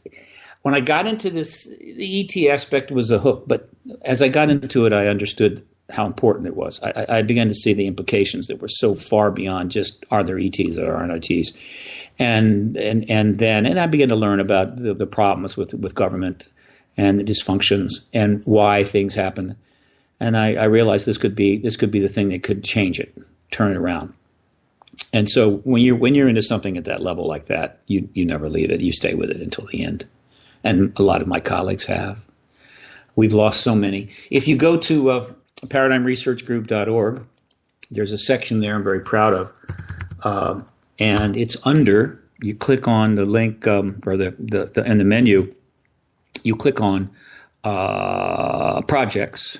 When I got into this, the ET aspect was a hook. But as I got into it, I understood how important it was. I began to see the implications that were so far beyond just, are there ETs or aren't ETs? And I began to learn about the problems with government and the dysfunctions and why things happen. And I realized this could be the thing that could change it, turn it around. And so when you're into something at that level like that, you never leave it. You stay with it until the end. And a lot of my colleagues have. We've lost so many. If you go to paradigmresearchgroup.org, there's a section there I'm very proud of, and it's under. You click on the link or the in the menu. You click on projects,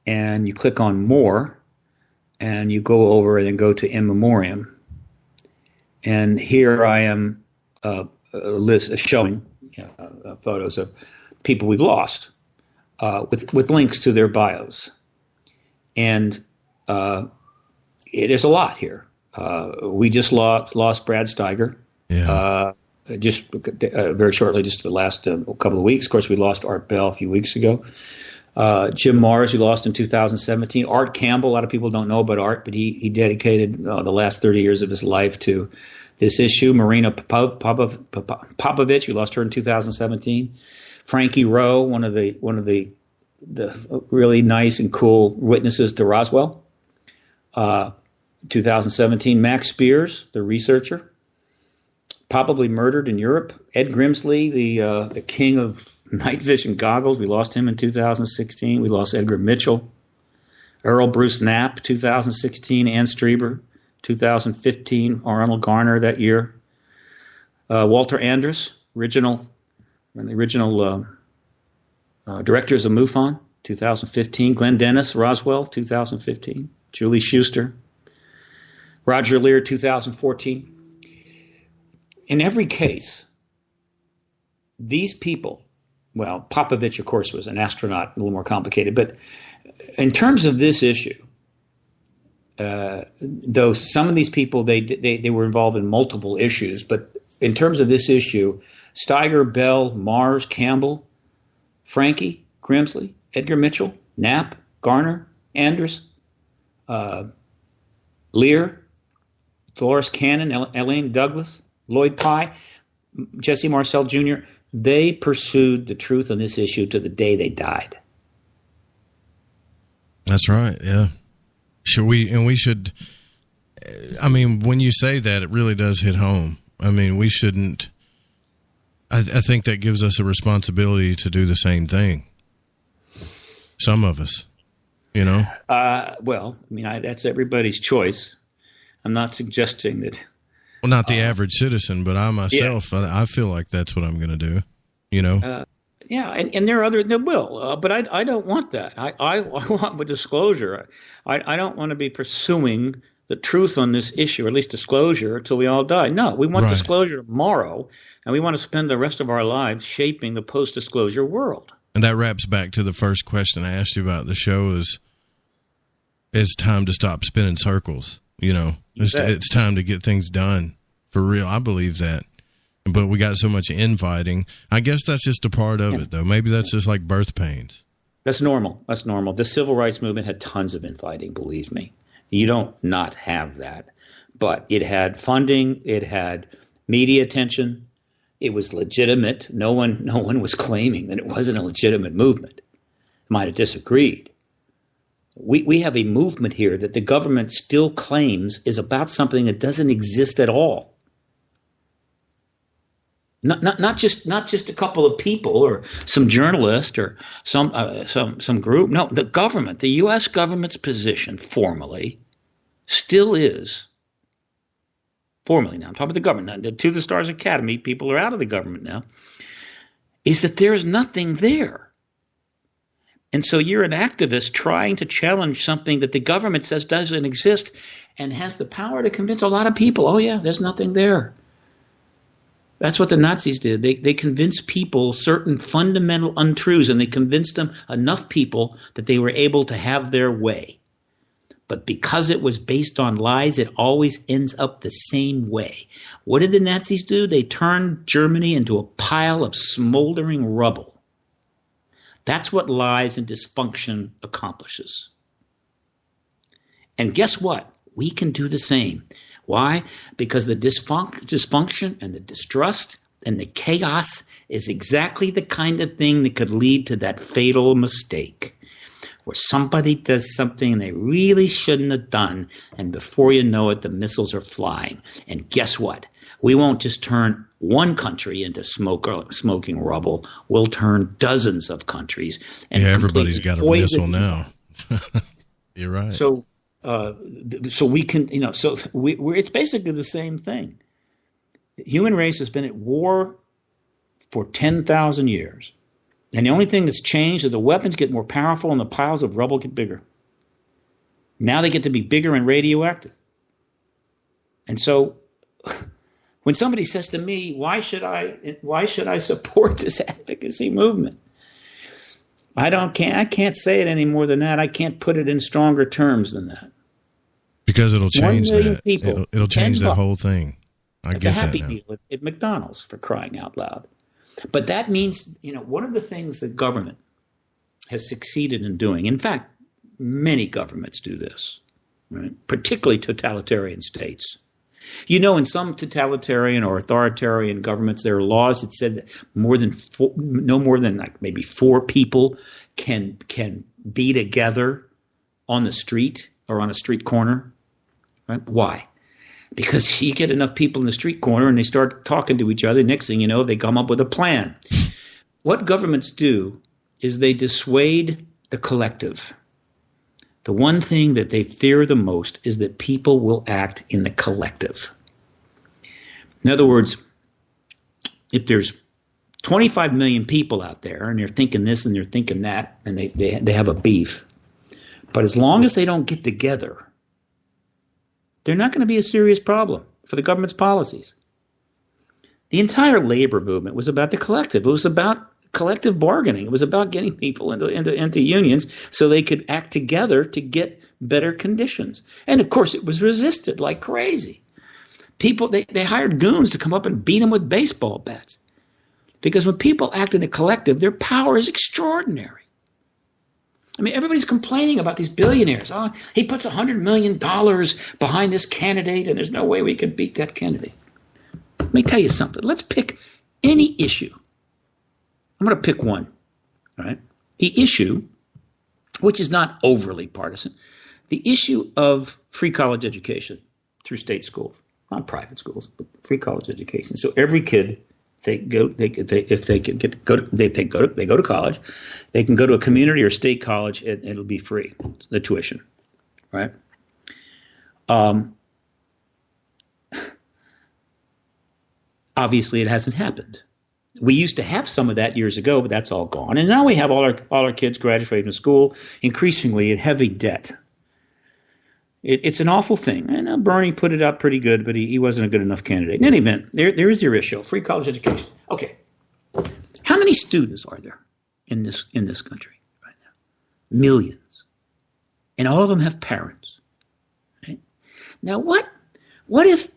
and you click on more, and you go over and then go to in memoriam. And here I am showing photos of people we've lost with links to their bios. And there's a lot here. We just lost Brad Steiger. Yeah. Just very shortly, just the last couple of weeks. Of course, we lost Art Bell a few weeks ago. Jim Mars, we lost in 2017. Art Campbell, a lot of people don't know about Art, but he dedicated the last 30 years of his life to this issue. Marina Popovich, we lost her in 2017. Frankie Rowe, one of the really nice and cool witnesses to Roswell. 2017, Max Spears, the researcher, probably murdered in Europe. Ed Grimsley, the king of night vision goggles, we lost him in 2016. We lost Edgar Mitchell. Earl Bruce Knapp, 2016. Ann Strieber, 2015. Arnold Garner that year. Walter Andrus, the original directors of MUFON, 2015. Glenn Dennis, Roswell, 2015. Julie Schuster. Roger Lear, 2014. In every case, these people, well, Popovich, of course, was an astronaut, a little more complicated, but in terms of this issue, though some of these people, they were involved in multiple issues, but in terms of this issue, Steiger, Bell, Mars, Campbell, Frankie, Grimsley, Edgar Mitchell, Knapp, Garner, Andrus, Lear, Dolores Cannon, Elaine Douglas, Lloyd Pye, Jesse Marcel Jr., they pursued the truth on this issue to the day they died. That's right, yeah. We should, I mean, when you say that, it really does hit home. I mean, we shouldn't, I think that gives us a responsibility to do the same thing. Some of us, you know? Well, I mean, that's everybody's choice. I'm not suggesting that. Well, not the average citizen, but I myself, yeah. I feel like that's what I'm going to do, you know? Yeah, and there are other that will, but I don't want that. I want the disclosure. I don't want to be pursuing the truth on this issue, or at least disclosure, until we all die. No, we want disclosure tomorrow, and we want to spend the rest of our lives shaping the post-disclosure world. And that wraps back to the first question I asked you about the show is it's time to stop spinning circles, you know? It's time to get things done for real. I believe that. But we got so much infighting. I guess that's just a part of it, though. Maybe that's just like birth pains. That's normal. That's normal. The civil rights movement had tons of infighting, believe me. You don't not have that. But it had funding. It had media attention. It was legitimate. No one was claiming that it wasn't a legitimate movement. Might have disagreed. We have a movement here that the government still claims is about something that doesn't exist at all. Not just a couple of people or some journalist or some group. No, the government, the U.S. government's position formally still is. Formally now, I'm talking about the government. Now, To the Stars Academy, people are out of the government now, is that there's nothing there. And so you're an activist trying to challenge something that the government says doesn't exist and has the power to convince a lot of people, oh yeah, there's nothing there. That's what the Nazis did. They convinced people certain fundamental untruths, and they convinced them enough people that they were able to have their way. But because it was based on lies, it always ends up the same way. What did the Nazis do? They turned Germany into a pile of smoldering rubble. That's what lies and dysfunction accomplishes. And guess what? We can do the same. Why? Because the dysfunction and the distrust and the chaos is exactly the kind of thing that could lead to that fatal mistake where somebody does something they really shouldn't have done, and before you know it, the missiles are flying. And guess what? We won't just turn one country into smoking rubble. We'll turn dozens of countries. And everybody's got a missile now. You're right. So we can, it's basically the same thing. The human race has been at war for 10,000 years. And the only thing that's changed is the weapons get more powerful and the piles of rubble get bigger. Now they get to be bigger and radioactive. And so when somebody says to me, why should I support this advocacy movement? I can't say it any more than that. I can't put it in stronger terms than that. Because it'll change 1 million that. People, It'll change the whole thing. It's a happy meal at McDonald's, for crying out loud. But that means, one of the things that government has succeeded in doing, in fact, many governments do this, right? Particularly totalitarian states. In some totalitarian or authoritarian governments, there are laws that said that no more than like maybe 4 people can be together on the street or on a street corner. Right? Why? Because you get enough people in the street corner and they start talking to each other. Next thing you know, they come up with a plan. What governments do is they dissuade the collective. The one thing that they fear the most is that people will act in the collective. In other words, if there's 25 million people out there and they're thinking this and they're thinking that, and they have a beef, but as long as they don't get together, they're not going to be a serious problem for the government's policies. The entire labor movement was about the collective. It was about collective bargaining. It was about getting people into unions so they could act together to get better conditions. And of course, it was resisted like crazy. People, they hired goons to come up and beat them with baseball bats. Because when people act in a collective, their power is extraordinary. I mean, everybody's complaining about these billionaires. Oh, he puts $100 million behind this candidate, and there's no way we can beat that candidate. Let me tell you something. Let's pick any issue. I'm going to pick one. All right? The issue, which is not overly partisan, the issue of free college education through state schools, not private schools, but free college education. So every kid, they go to college. They can go to a community or state college, and it'll be free, the tuition, right? Obviously, it hasn't happened. We used to have some of that years ago, but that's all gone. And now we have all our kids graduating from school, increasingly in heavy debt. It's an awful thing. I know Bernie put it out pretty good, but he wasn't a good enough candidate. In any event, there is your issue, free college education. Okay. How many students are there in this country right now? Millions. And all of them have parents. Right? Now, what if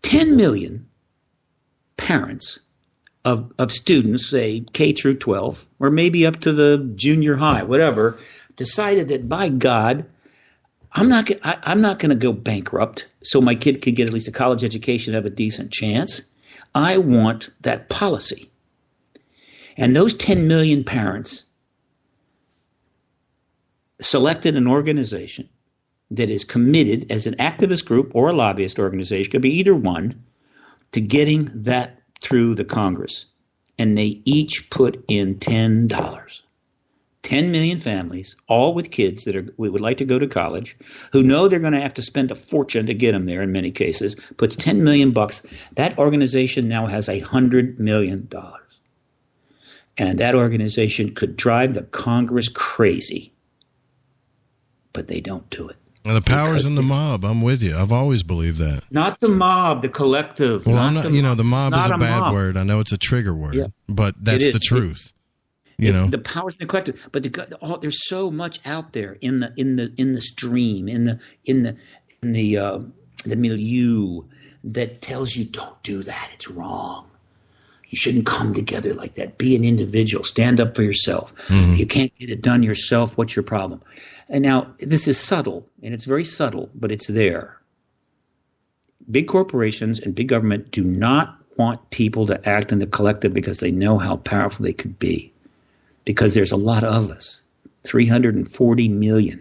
10 million parents of students, say K through 12, or maybe up to the junior high, whatever, decided that, by God, I'm not going to go bankrupt so my kid can get at least a college education, have a decent chance. I want that policy. And those 10 million parents selected an organization that is committed as an activist group or a lobbyist organization, could be either one, to getting that through the Congress. And they each put in $10. 10 million families, all with kids that would like to go to college, who know they're going to have to spend a fortune to get them there in many cases, puts $10 million. That organization now has $100 million. And that organization could drive the Congress crazy. But they don't do it. And the power's in the mob. I'm with you. I've always believed that. Not the mob, the collective. Well, I'm not, the mob is a bad word. I know it's a trigger word, but that's the truth. The powers in the collective, but there's so much out there in the stream, in the milieu that tells you don't do that. It's wrong. You shouldn't come together like that. Be an individual. Stand up for yourself. Mm-hmm. You can't get it done yourself. What's your problem? And now this is subtle, and it's very subtle, but it's there. Big corporations and big government do not want people to act in the collective because they know how powerful they could be. Because there's a lot of us, 340 million.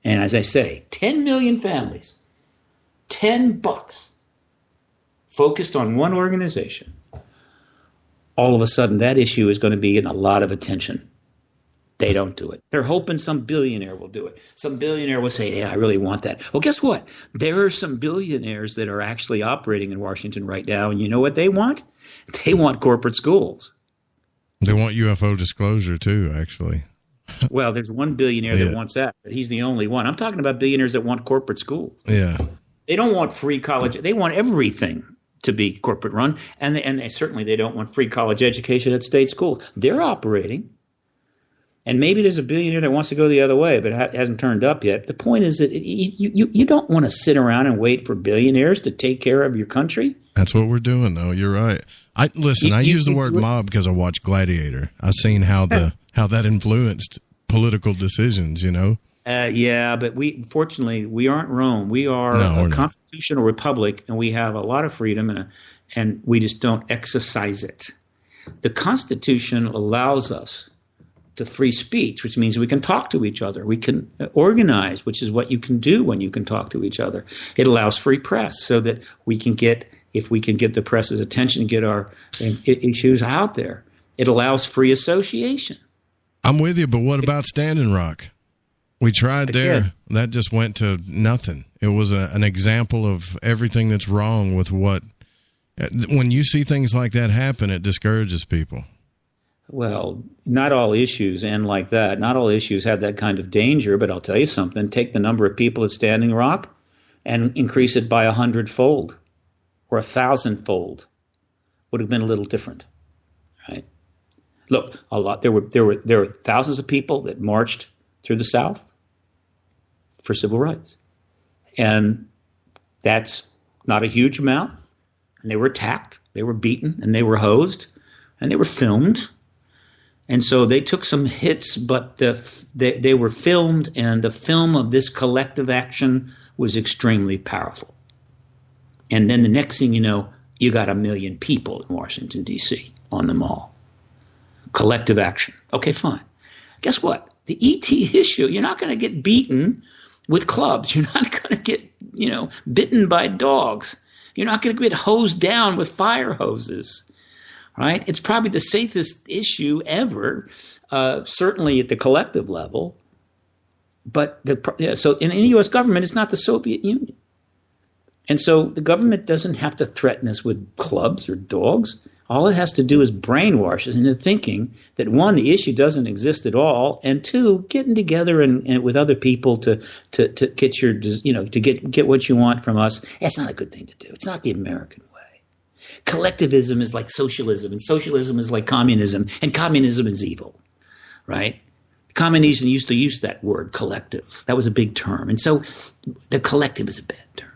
And as I say, 10 million families, $10 focused on one organization. All of a sudden, that issue is going to be in a lot of attention. They don't do it. They're hoping some billionaire will do it. Some billionaire will say, yeah, I really want that. Well, guess what? There are some billionaires that are actually operating in Washington right now. And you know what they want? They want corporate schools. They want UFO disclosure too, actually. Well, there's one billionaire that wants that, but he's the only one. I'm talking about billionaires that want corporate schools. Yeah. They don't want free college. They want everything to be corporate run. And they certainly they don't want free college education at state schools. They're operating. And maybe there's a billionaire that wants to go the other way, but it hasn't turned up yet. The point is that you don't want to sit around and wait for billionaires to take care of your country. That's what we're doing, though. You're right. I use the word mob because I watched Gladiator. I've seen how that influenced political decisions, Yeah, but fortunately, we aren't Rome. We are a constitutional republic, and we have a lot of freedom, and we just don't exercise it. The Constitution allows us to free speech, which means we can talk to each other. We can organize, which is what you can do when you can talk to each other. It allows free press so that if we can get the press's attention and get our issues out there. It allows free association. I'm with you, but what about Standing Rock? We tried there. That just went to nothing. It was an example of everything that's wrong with when you see things like that happen, it discourages people. Well, not all issues end like that. Not all issues have that kind of danger, but I'll tell you something. Take the number of people at Standing Rock and increase it by 100-fold or 1,000-fold. Would have been a little different, right? Look, there were thousands of people that marched through the South for civil rights. And that's not a huge amount. And they were attacked, they were beaten, and they were hosed, and they were filmed. And so they took some hits, but they were filmed, and the film of this collective action was extremely powerful. And then the next thing you know, you got 1 million people in Washington, D.C. on the mall. Collective action. Okay, fine. Guess what? The ET issue, you're not going to get beaten with clubs. You're not going to get, bitten by dogs. You're not going to get hosed down with fire hoses. Right? It's probably the safest issue ever, certainly at the collective level. But so in the U.S. government, it's not the Soviet Union. And so the government doesn't have to threaten us with clubs or dogs. All it has to do is brainwash us into thinking that, one, the issue doesn't exist at all, and two, getting together and with other people to get your, to get what you want from us. That's not a good thing to do. It's not the American way. Collectivism is like socialism, and socialism is like communism, and communism is evil, right? Communism used to use that word, collective. That was a big term. And so the collective is a bad term.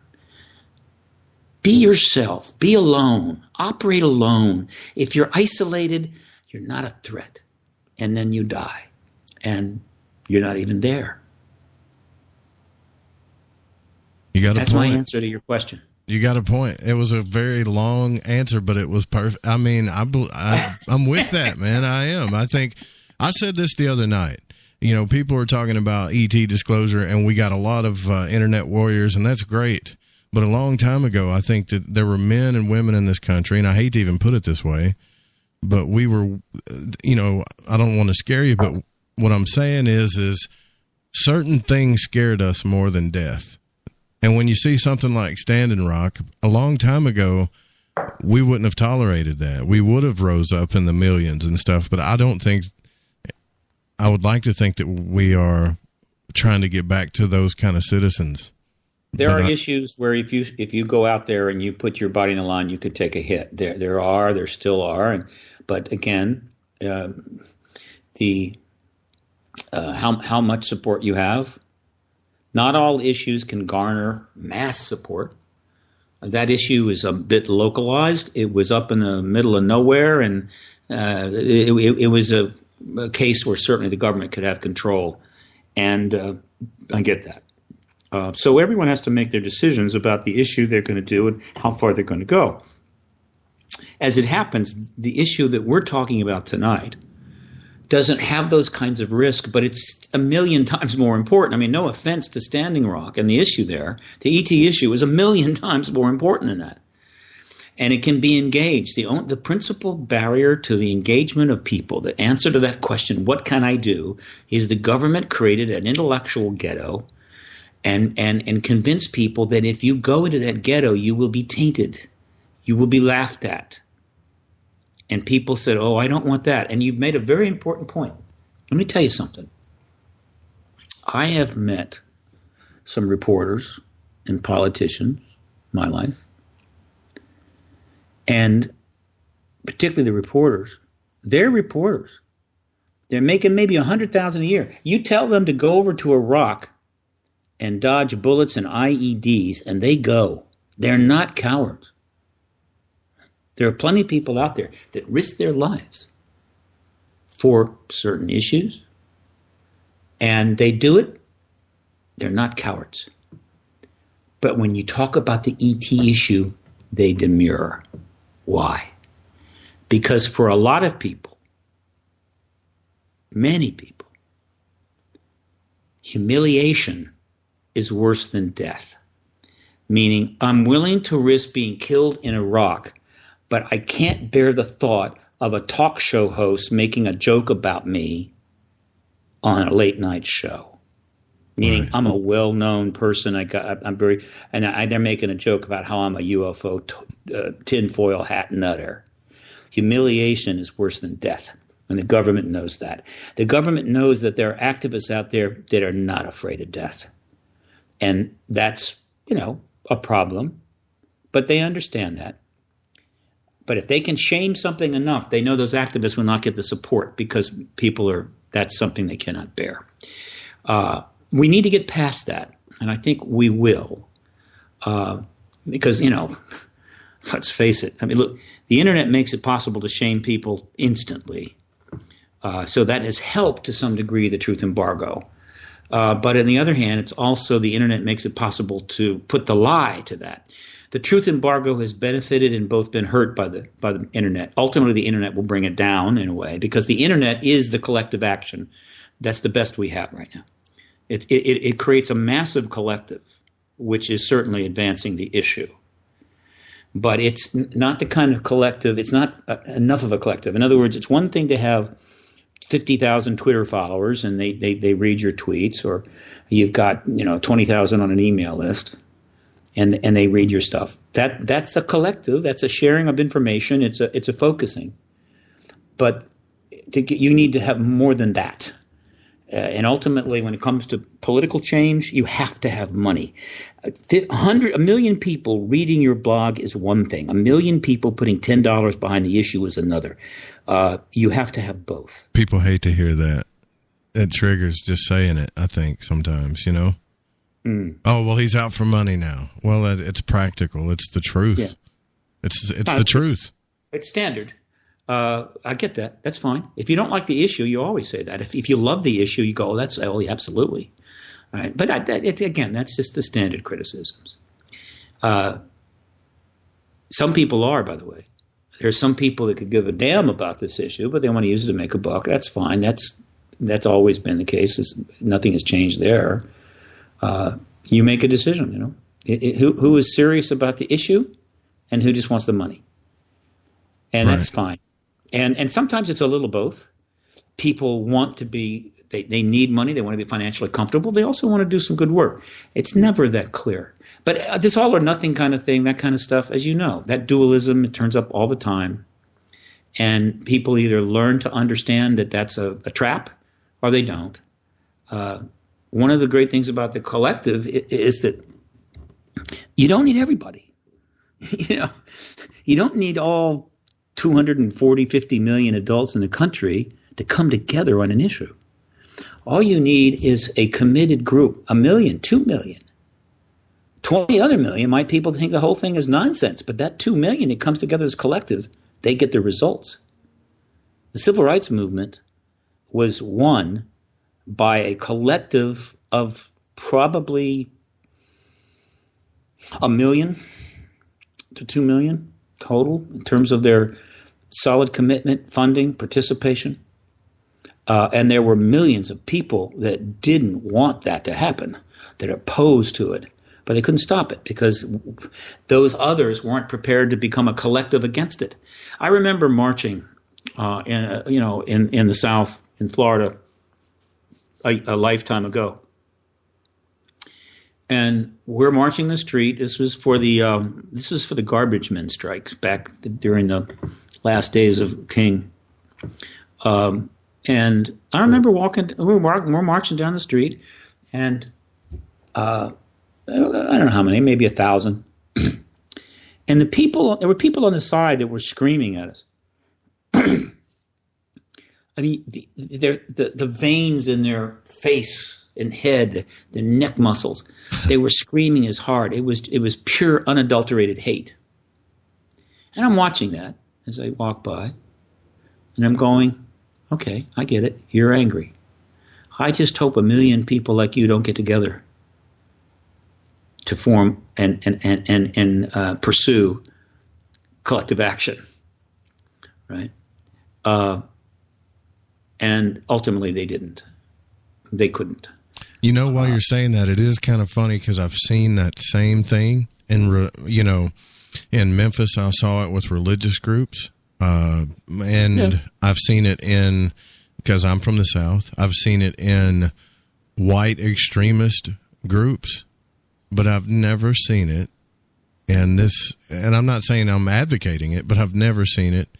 Be yourself. Be alone. Operate alone. If you're isolated, you're not a threat. And then you die. And you're not even there. You got a That's point. my answer to your question. You got a point. It was a very long answer, but it was perfect. I mean, I'm with that, man. I am. I think I said this the other night. You know, people are talking about ET disclosure, and we got a lot of internet warriors, and that's great. But a long time ago, I think that there were men and women in this country, and I hate to even put it this way, but we were, you know, I don't want to scare you, but what I'm saying is certain things scared us more than death. And when you see something like Standing Rock, a long time ago, we wouldn't have tolerated that. We would have rose up in the millions and stuff, but I don't think, I would like to think that we are trying to get back to those kind of citizens. There are issues where if you go out there and you put your body in the line, you could take a hit. There still are. But again, how much support you have. Not all issues can garner mass support. That issue is a bit localized. It was up in the middle of nowhere, and it was a case where certainly the government could have control. And I get that. So everyone has to make their decisions about the issue they're going to do and how far they're going to go. As it happens, the issue that we're talking about tonight doesn't have those kinds of risk, but it's a million times more important. I mean, no offense to Standing Rock and the issue there. The ET issue is a million times more important than that. And it can be engaged. The principal barrier to the engagement of people, the answer to that question, what can I do, is the government created an intellectual ghetto and convinced people that if you go into that ghetto, you will be tainted. You will be laughed at. And people said, oh, I don't want that. And you've made a very important point. Let me tell you something. I have met some reporters and politicians in my life. And particularly the reporters, they're reporters. They're making maybe $100,000 a year. You tell them to go over to Iraq and dodge bullets and IEDs, and they go. They're not cowards. There are plenty of people out there that risk their lives for certain issues, and they do it. They're not cowards. But when you talk about the ET issue, they demur. Why? Because for a lot of people, many people, humiliation is worse than death. Meaning, I'm willing to risk being killed in Iraq, but I can't bear the thought of a talk show host making a joke about me on a late night show. Meaning, right. I'm a well-known person. They're making a joke about how I'm a UFO tinfoil hat nutter. Humiliation is worse than death, and the government knows that. The government knows that there are activists out there that are not afraid of death, and that's, a problem. But they understand that. But if they can shame something enough, they know those activists will not get the support because that's something they cannot bear. We need to get past that, and I think we will. Because, let's face it. I mean, look, the internet makes it possible to shame people instantly. So that has helped to some degree the truth embargo. But on the other hand, it's also the internet makes it possible to put the lie to that. The truth embargo has benefited and both been hurt by the internet. Ultimately, the internet will bring it down in a way because the internet is the collective action. That's the best we have right now. It creates a massive collective, which is certainly advancing the issue. But it's not the kind of collective. It's not enough of a collective. In other words, it's one thing to have 50,000 Twitter followers and they read your tweets, or you've got 20,000 on an email list. And they read your stuff. That's a collective. That's a sharing of information. It's a focusing. But you need to have more than that. And ultimately, when it comes to political change, you have to have money. 1 million people reading your blog is one thing. 1 million people putting $10 behind the issue is another. You have to have both. People hate to hear that. It triggers just saying it, I think, sometimes, Oh, well, he's out for money now. Well, it's practical. It's the truth. Yeah. It's the truth. It's standard. I get that. That's fine. If you don't like the issue, you always say that. If you love the issue, you go, oh, yeah, absolutely. All right. But again, that's just the standard criticisms. Some people are, by the way. There's some people that could give a damn about this issue, but they want to use it to make a buck. That's fine. That's always been the case. Nothing has changed there. You make a decision, who is serious about the issue and who just wants the money. And that's fine. And sometimes it's a little both. People want to be, they need money. They want to be financially comfortable. They also want to do some good work. It's never that clear. But this all or nothing kind of thing, that kind of stuff, as you know, that dualism, it turns up all the time. And people either learn to understand that that's a trap or they don't. One of the great things about the collective is that you don't need everybody. You don't need all 50 million adults in the country to come together on an issue. All you need is a committed group, 1 million, 2 million. 20 other million might people think the whole thing is nonsense, but that 2 million that comes together as collective, they get the results. The civil rights movement was won by a collective of probably 1 million to 2 million total in terms of their solid commitment, funding, participation. And there were millions of people that didn't want that to happen, that are opposed to it. But they couldn't stop it because those others weren't prepared to become a collective against it. I remember marching, in the South, in Florida, a lifetime ago. And we're marching the street. This was for the garbage men strikes back during the last days of King. And I remember we're marching down the street, and I don't know how many, maybe 1,000. And there were people on the side that were screaming at us. I mean, the veins in their face and head, the neck muscles, they were screaming as hard. It was pure, unadulterated hate. And I'm watching that as I walk by, and I'm going, okay, I get it. You're angry. I just hope 1 million people like you don't get together to form and pursue collective action, right? And ultimately, they didn't. They couldn't. While you're saying that, it is kind of funny because I've seen that same thing in Memphis. I saw it with religious groups, and I've seen it because I'm from the South. I've seen it in white extremist groups. But I've never seen it, and I'm not saying I'm advocating it, but I've never seen it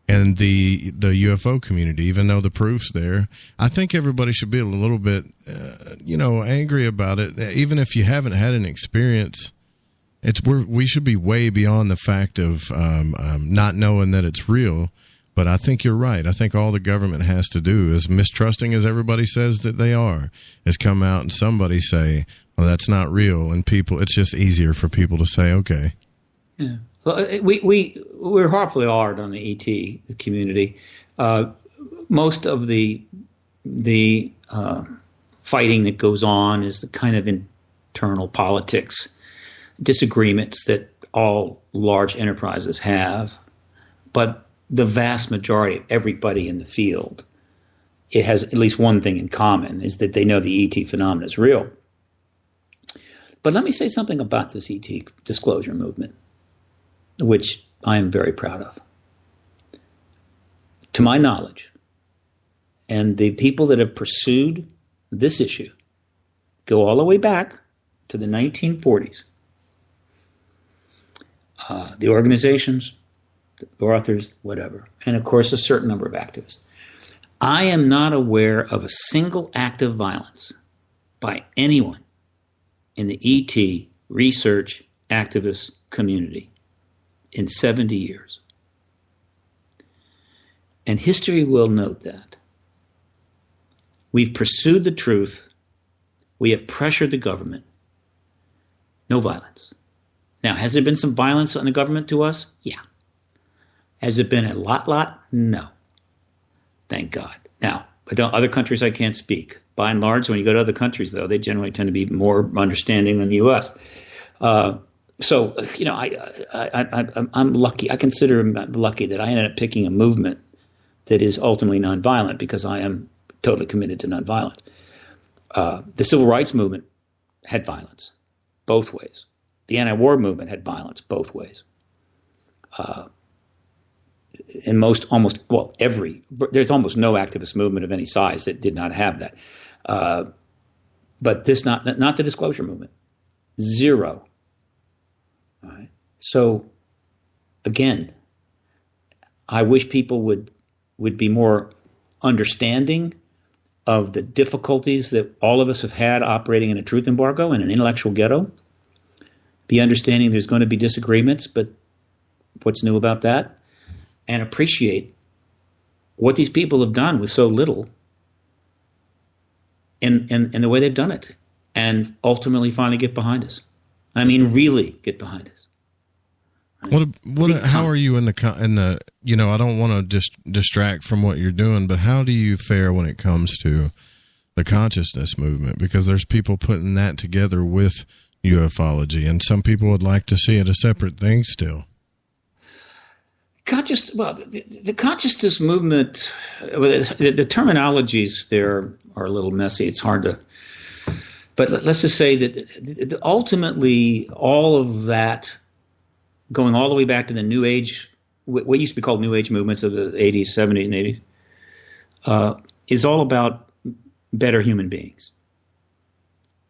in the UFO community, even though the proof's there. I think everybody should be a little bit, angry about it. Even if you haven't had an experience, we should be way beyond the fact of not knowing that it's real. But I think you're right. I think all the government has to do, as mistrusting as everybody says that they are, is come out and somebody say, well, that's not real. And it's just easier for people to say, okay. Yeah. Well, we're awfully hard on the ET community. Most of the fighting that goes on is the kind of internal politics, disagreements that all large enterprises have. But the vast majority of everybody in the field, it has at least one thing in common, is that they know the ET phenomenon is real. But let me say something about this ET disclosure movement, which I am very proud of. To my knowledge, and the people that have pursued this issue go all the way back to the 1940s. The organizations, the authors, whatever, and of course a certain number of activists. I am not aware of a single act of violence by anyone in the ET research activist community in 70 years. And history will note that. We've pursued the truth We have pressured the government. No violence. Now, has there been some violence on the government to us? Yeah. Has it been a lot? No. Thank God. Now, but other countries I can't speak. By and large, when you go to other countries, though, they generally tend to be more understanding than the U.S. So, I'm lucky. I consider lucky that I ended up picking a movement that is ultimately nonviolent because I am totally committed to nonviolence. The civil rights movement had violence both ways. The anti-war movement had violence both ways. And there's almost no activist movement of any size that did not have that. But this, not the disclosure movement. Zero. All right. So, again, I wish people would be more understanding of the difficulties that all of us have had operating in a truth embargo and an intellectual ghetto. Be understanding there's going to be disagreements, but what's new about that? And appreciate what these people have done with so little in the way they've done it, and ultimately finally get behind us. I mean, really get behind us. How are you in the I don't want to just distract from what you're doing, but how do you fare when it comes to the consciousness movement? Because there's people putting that together with ufology, and some people would like to see it a separate thing still. The consciousness movement, the terminologies there are a little messy. It's hard to, but let's just say that ultimately all of that, going all the way back to the New Age, what used to be called New Age movements of the 80s, 70s, and 80s, is all about better human beings.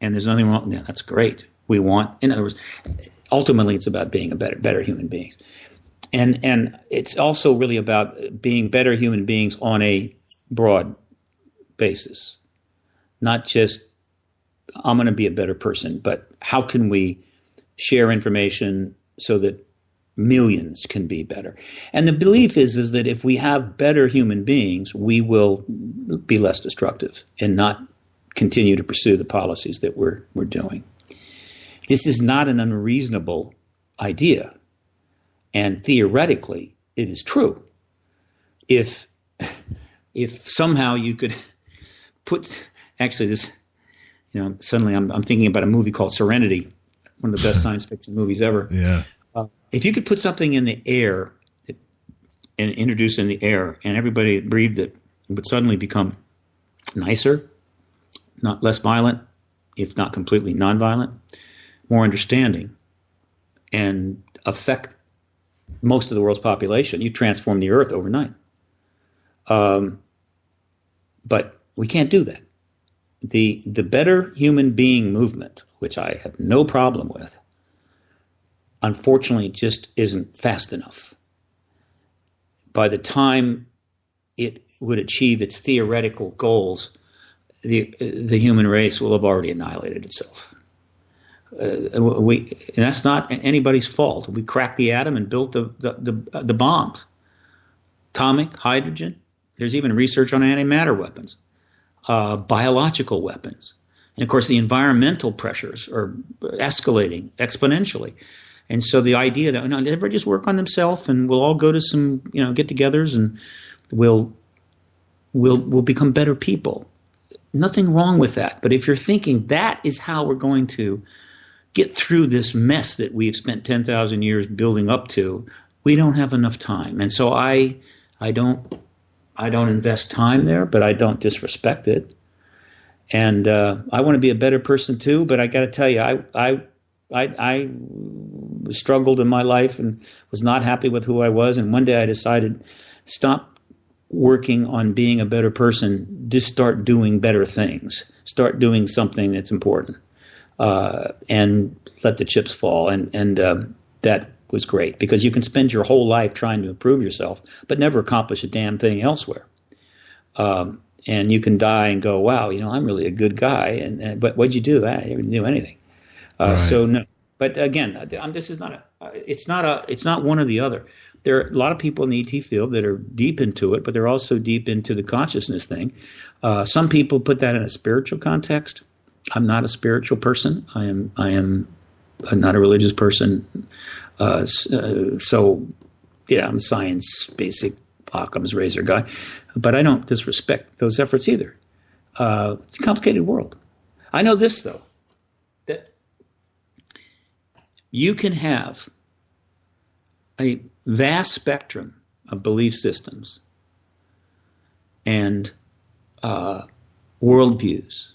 And there's nothing wrong. Yeah, that's great. We want, in other words, ultimately it's about being a better human beings. And it's also really about being better human beings on a broad basis, not just I'm going to be a better person, but how can we share information so that millions can be better? And the belief is that if we have better human beings, we will be less destructive and not continue to pursue the policies that we're doing. This is not an unreasonable idea. And theoretically, it is true. If somehow you could put, actually this, suddenly I'm thinking about a movie called Serenity, one of the best science fiction movies ever. Yeah. If you could put something in the air and introduce in the air, and everybody breathed it would suddenly become nicer, not less violent, if not completely nonviolent, more understanding, and affect most of the world's population. You transform the earth overnight. But we can't do that. The better human being movement, which I have no problem with, unfortunately just isn't fast enough. By the time it would achieve its theoretical goals, the human race will have already annihilated itself. And that's not anybody's fault. We cracked the atom and built the bombs. Atomic, hydrogen. There's even research on antimatter weapons, biological weapons. And of course, the environmental pressures are escalating exponentially. And so the idea that everybody just work on themselves and we'll all go to some get-togethers and we'll become better people. Nothing wrong with that. But if you're thinking that is how we're going to get through this mess that we've spent 10,000 years building up to, we don't have enough time. And so I don't invest time there, but I don't disrespect it. And I want to be a better person too. But I got to tell you, I struggled in my life and was not happy with who I was. And one day I decided, stop working on being a better person. Just start doing better things. Start doing something that's important. And let the chips fall. And that was great, because you can spend your whole life trying to improve yourself, but never accomplish a damn thing elsewhere. And you can die and go, wow, I'm really a good guy. But what'd you do? I didn't do anything. Right. So no. But again, this is not it's not one or the other. There are a lot of people in the ET field that are deep into it, but they're also deep into the consciousness thing. Some people put that in a spiritual context. I'm not a spiritual person. I am not a religious person. So, yeah, I'm a science, basic Occam's razor guy. But I don't disrespect those efforts either. It's a complicated world. I know this, though, that you can have a vast spectrum of belief systems and worldviews,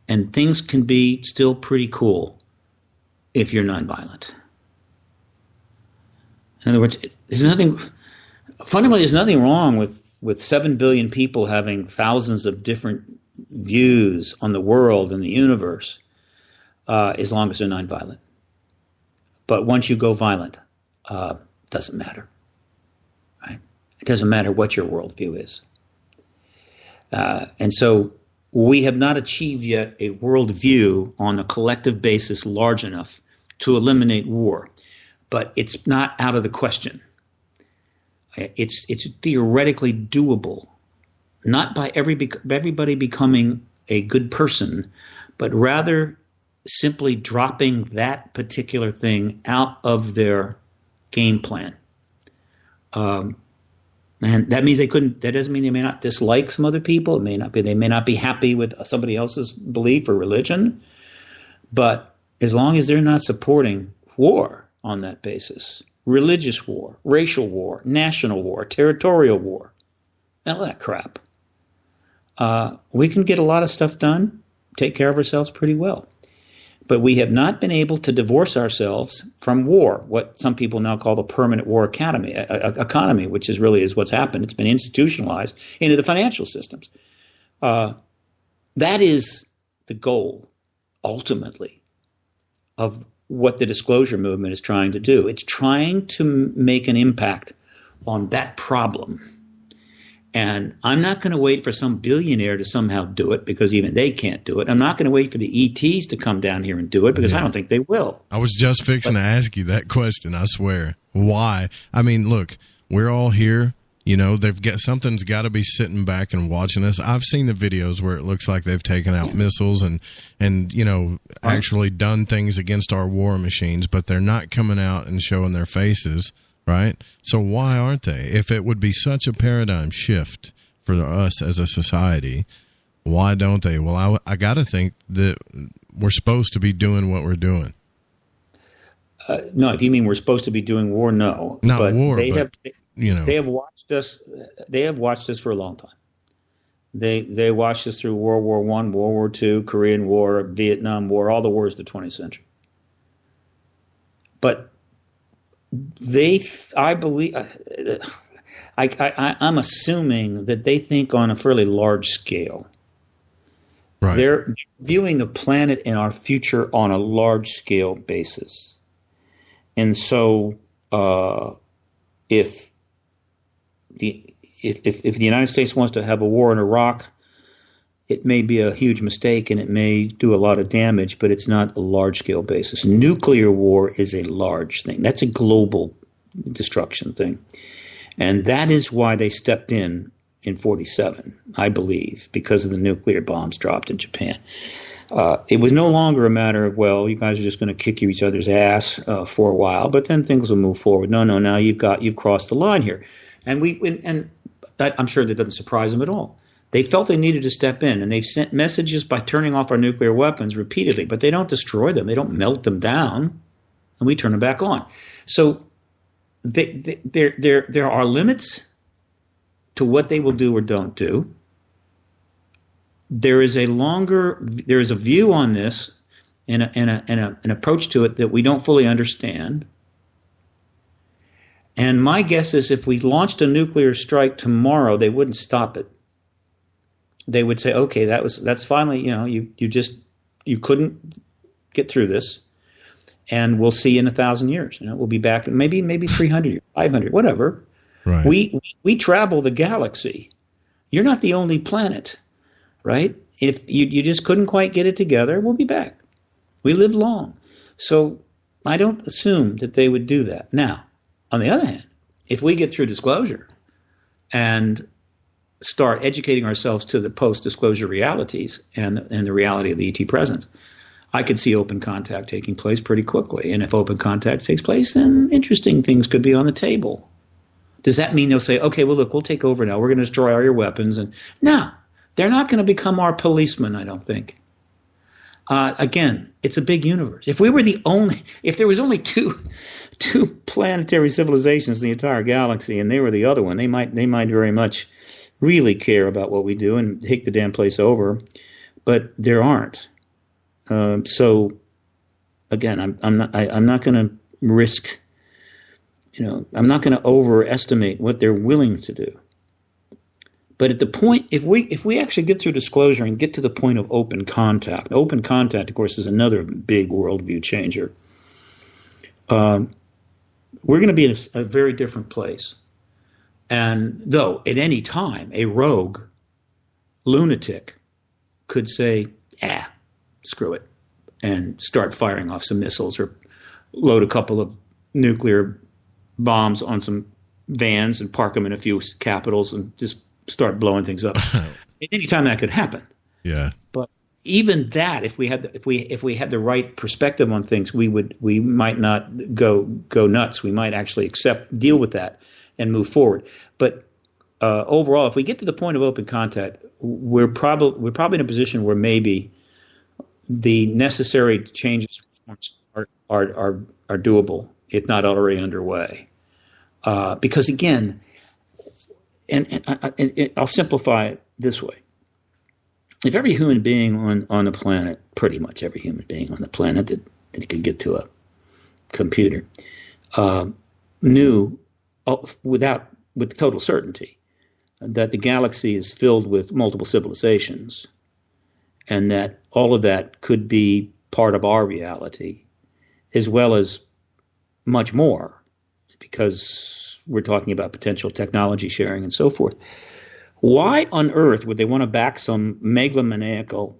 and things can be still pretty cool if you're nonviolent. In other words, fundamentally, there's nothing wrong with 7 billion people having thousands of different views on the world and the universe, as long as they're nonviolent. But once you go violent, it doesn't matter, right? It doesn't matter what your worldview is. And so we have not achieved yet a worldview on a collective basis large enough to eliminate war. But it's not out of the question. It's theoretically doable, not by everybody becoming a good person, but rather simply dropping that particular thing out of their game plan. And that means that doesn't mean they may not dislike some other people. They may not be happy with somebody else's belief or religion. But as long as they're not supporting war on that basis, religious war, racial war, national war, territorial war, all that crap, we can get a lot of stuff done, take care of ourselves pretty well. But we have not been able to divorce ourselves from war, what some people now call the permanent war economy, which is what's happened. It's been institutionalized into the financial systems. That is the goal, ultimately, of what the disclosure movement is trying to do. It's trying to make an impact on that problem. And I'm not going to wait for some billionaire to somehow do it, because even they can't do it. I'm not going to wait for the ETs to come down here and do it, because I don't think they will. I was just fixing to ask you that question, I swear. Why? I mean, look, we're all here. You know, something's got to be sitting back and watching us. I've seen the videos where it looks like they've taken out missiles and actually done things against our war machines, but they're not coming out and showing their faces, right? So why aren't they? If it would be such a paradigm shift for us as a society, why don't they? Well, I got to think that we're supposed to be doing what we're doing. No, if you mean we're supposed to be doing war, no. Not war, they have watched us. They have watched us for a long time. They watched us through World War I, World War II, Korean War, Vietnam War, all the wars of the 20th century. But I believe, I'm assuming that they think on a fairly large scale. Right. They're viewing the planet and our future on a large scale basis. And so, if the United States wants to have a war in Iraq, it may be a huge mistake and it may do a lot of damage, but it's not a large-scale basis. Nuclear war is a large thing. That's a global destruction thing. And that is why they stepped in 47, I believe, because of the nuclear bombs dropped in Japan. It was no longer a matter of, well, you guys are just going to kick each other's ass for a while, but then things will move forward. No, now you've crossed the line here. And that, I'm sure that doesn't surprise them at all. They felt they needed to step in, and they've sent messages by turning off our nuclear weapons repeatedly, but they don't destroy them. They don't melt them down, and we turn them back on. So there are limits to what they will do or don't do. There is a view on this and an approach to it that we don't fully understand. And my guess is if we launched a nuclear strike tomorrow, they wouldn't stop it. They would say, okay, that's finally, you couldn't get through this, and we'll see you in 1,000 years. We'll be back in maybe 300 years, 500, whatever. Right. We travel the galaxy. You're not the only planet, right? If you just couldn't quite get it together, we'll be back. We live long. So I don't assume that they would do that. Now, on the other hand, if we get through disclosure and start educating ourselves to the post-disclosure realities and the reality of the ET presence, I could see open contact taking place pretty quickly. And if open contact takes place, then interesting things could be on the table. Does that mean they'll say, okay, well, look, we'll take over now. We're going to destroy all your weapons. And no, they're not going to become our policemen, I don't think. Again, it's a big universe. If there was only two planetary civilizations in the entire galaxy, and they were the other one, they might very much really care about what we do and take the damn place over. But there aren't. So again, I'm not going to risk. I'm not going to overestimate what they're willing to do. But at the point, if we actually get through disclosure and get to the point of open contact, of course, is another big worldview changer. We're going to be in a very different place. And though at any time a rogue lunatic could say, screw it, and start firing off some missiles or load a couple of nuclear bombs on some vans and park them in a few capitals and just start blowing things up. At any time that could happen. Yeah. But even that, if we had the right perspective on things, we might not go nuts. We might actually deal with that and move forward. But overall, if we get to the point of open contact, we're probably in a position where maybe the necessary changes are doable, if not already underway. Because again, and I'll simplify it this way. If every human being on the planet, pretty much every human being on the planet that could get to a computer, knew with total certainty that the galaxy is filled with multiple civilizations and that all of that could be part of our reality, as well as much more, because we're talking about potential technology sharing and so forth. Why on earth would they want to back some megalomaniacal,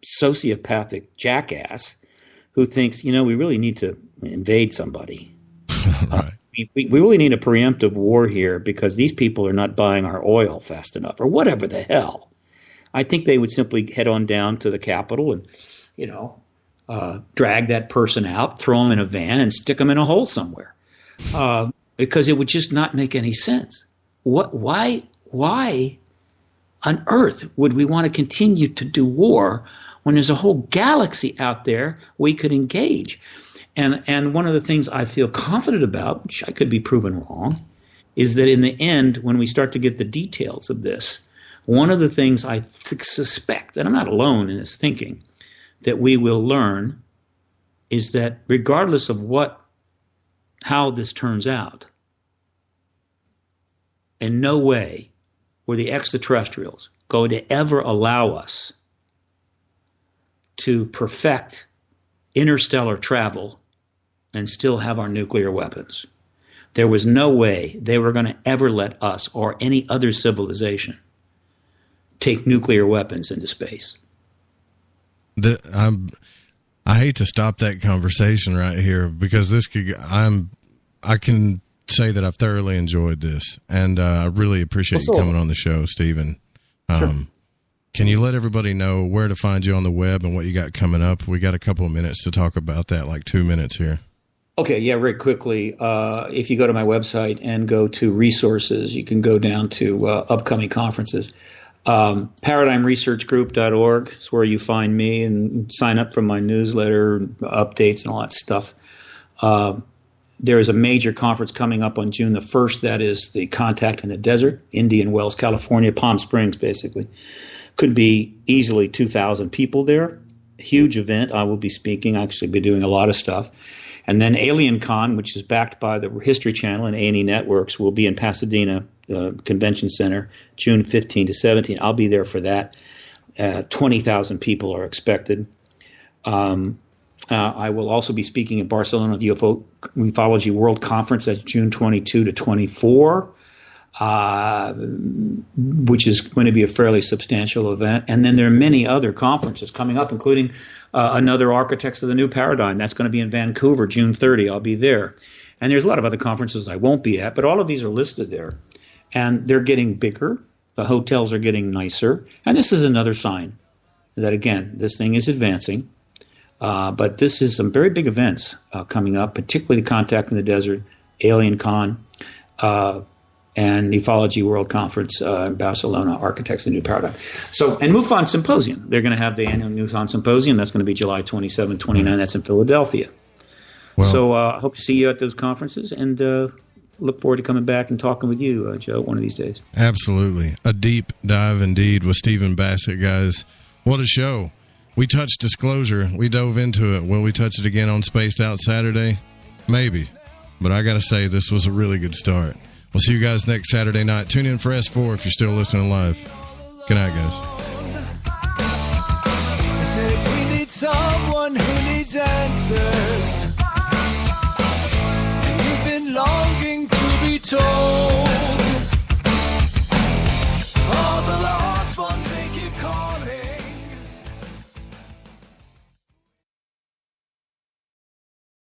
sociopathic jackass who thinks, we really need to invade somebody? Right. We really need a preemptive war here because these people are not buying our oil fast enough, or whatever the hell. I think they would simply head on down to the Capitol and, drag that person out, throw them in a van, and stick them in a hole somewhere. Because it would just not make any sense. Why on earth would we want to continue to do war when there's a whole galaxy out there we could engage? And one of the things I feel confident about, which I could be proven wrong, is that in the end, when we start to get the details of this, one of the things I suspect, and I'm not alone in this thinking, that we will learn is that regardless of how this turns out, in no way were the extraterrestrials going to ever allow us to perfect interstellar travel and still have our nuclear weapons. There was no way they were going to ever let us or any other civilization take nuclear weapons into space. I hate to stop that conversation right here because I can say that I've thoroughly enjoyed this, and I really appreciate you coming on the show, Stephen. Sure. Can you let everybody know where to find you on the web and what you got coming up? We got a couple of minutes to talk about that, like 2 minutes here. Okay, yeah, very quickly. If you go to my website and go to resources, you can go down to upcoming conferences. ParadigmResearchGroup.org is where you find me and sign up for my newsletter, updates, and all that stuff. There is a major conference coming up on June the 1st. That is the Contact in the Desert, Indian Wells, California, Palm Springs, basically. Could be easily 2,000 people there. Huge event. I will be speaking. I'll actually be doing a lot of stuff. And then Alien Con, which is backed by the History Channel and A&E Networks, will be in Pasadena Convention Center, June 15 to 17. I'll be there for that. 20,000 people are expected. I will also be speaking at Barcelona at the UFO Ufology World Conference. That's June 22 to 24, which is going to be a fairly substantial event. And then there are many other conferences coming up, including another Architects of the New Paradigm. That's going to be in Vancouver, June 30. I'll be there. And there's a lot of other conferences I won't be at, but all of these are listed there. And they're getting bigger. The hotels are getting nicer. And this is another sign that, again, this thing is advancing. But this is some very big events coming up, particularly the Contact in the Desert, Alien Con, and Ufology World Conference in Barcelona, Architects of the New Paradigm. So, and MUFON Symposium. They're going to have the annual MUFON Symposium. That's going to be July 27, 29. That's in Philadelphia. Well, so I hope to see you at those conferences, and look forward to coming back and talking with you, Joe, one of these days. Absolutely. A deep dive indeed with Stephen Bassett, guys. What a show. We touched disclosure. We dove into it. Will we touch it again on Spaced Out Saturday? Maybe. But I got to say, this was a really good start. We'll see you guys next Saturday night. Tune in for S4 if you're still listening live. Good night, guys. They said we need someone who needs answers.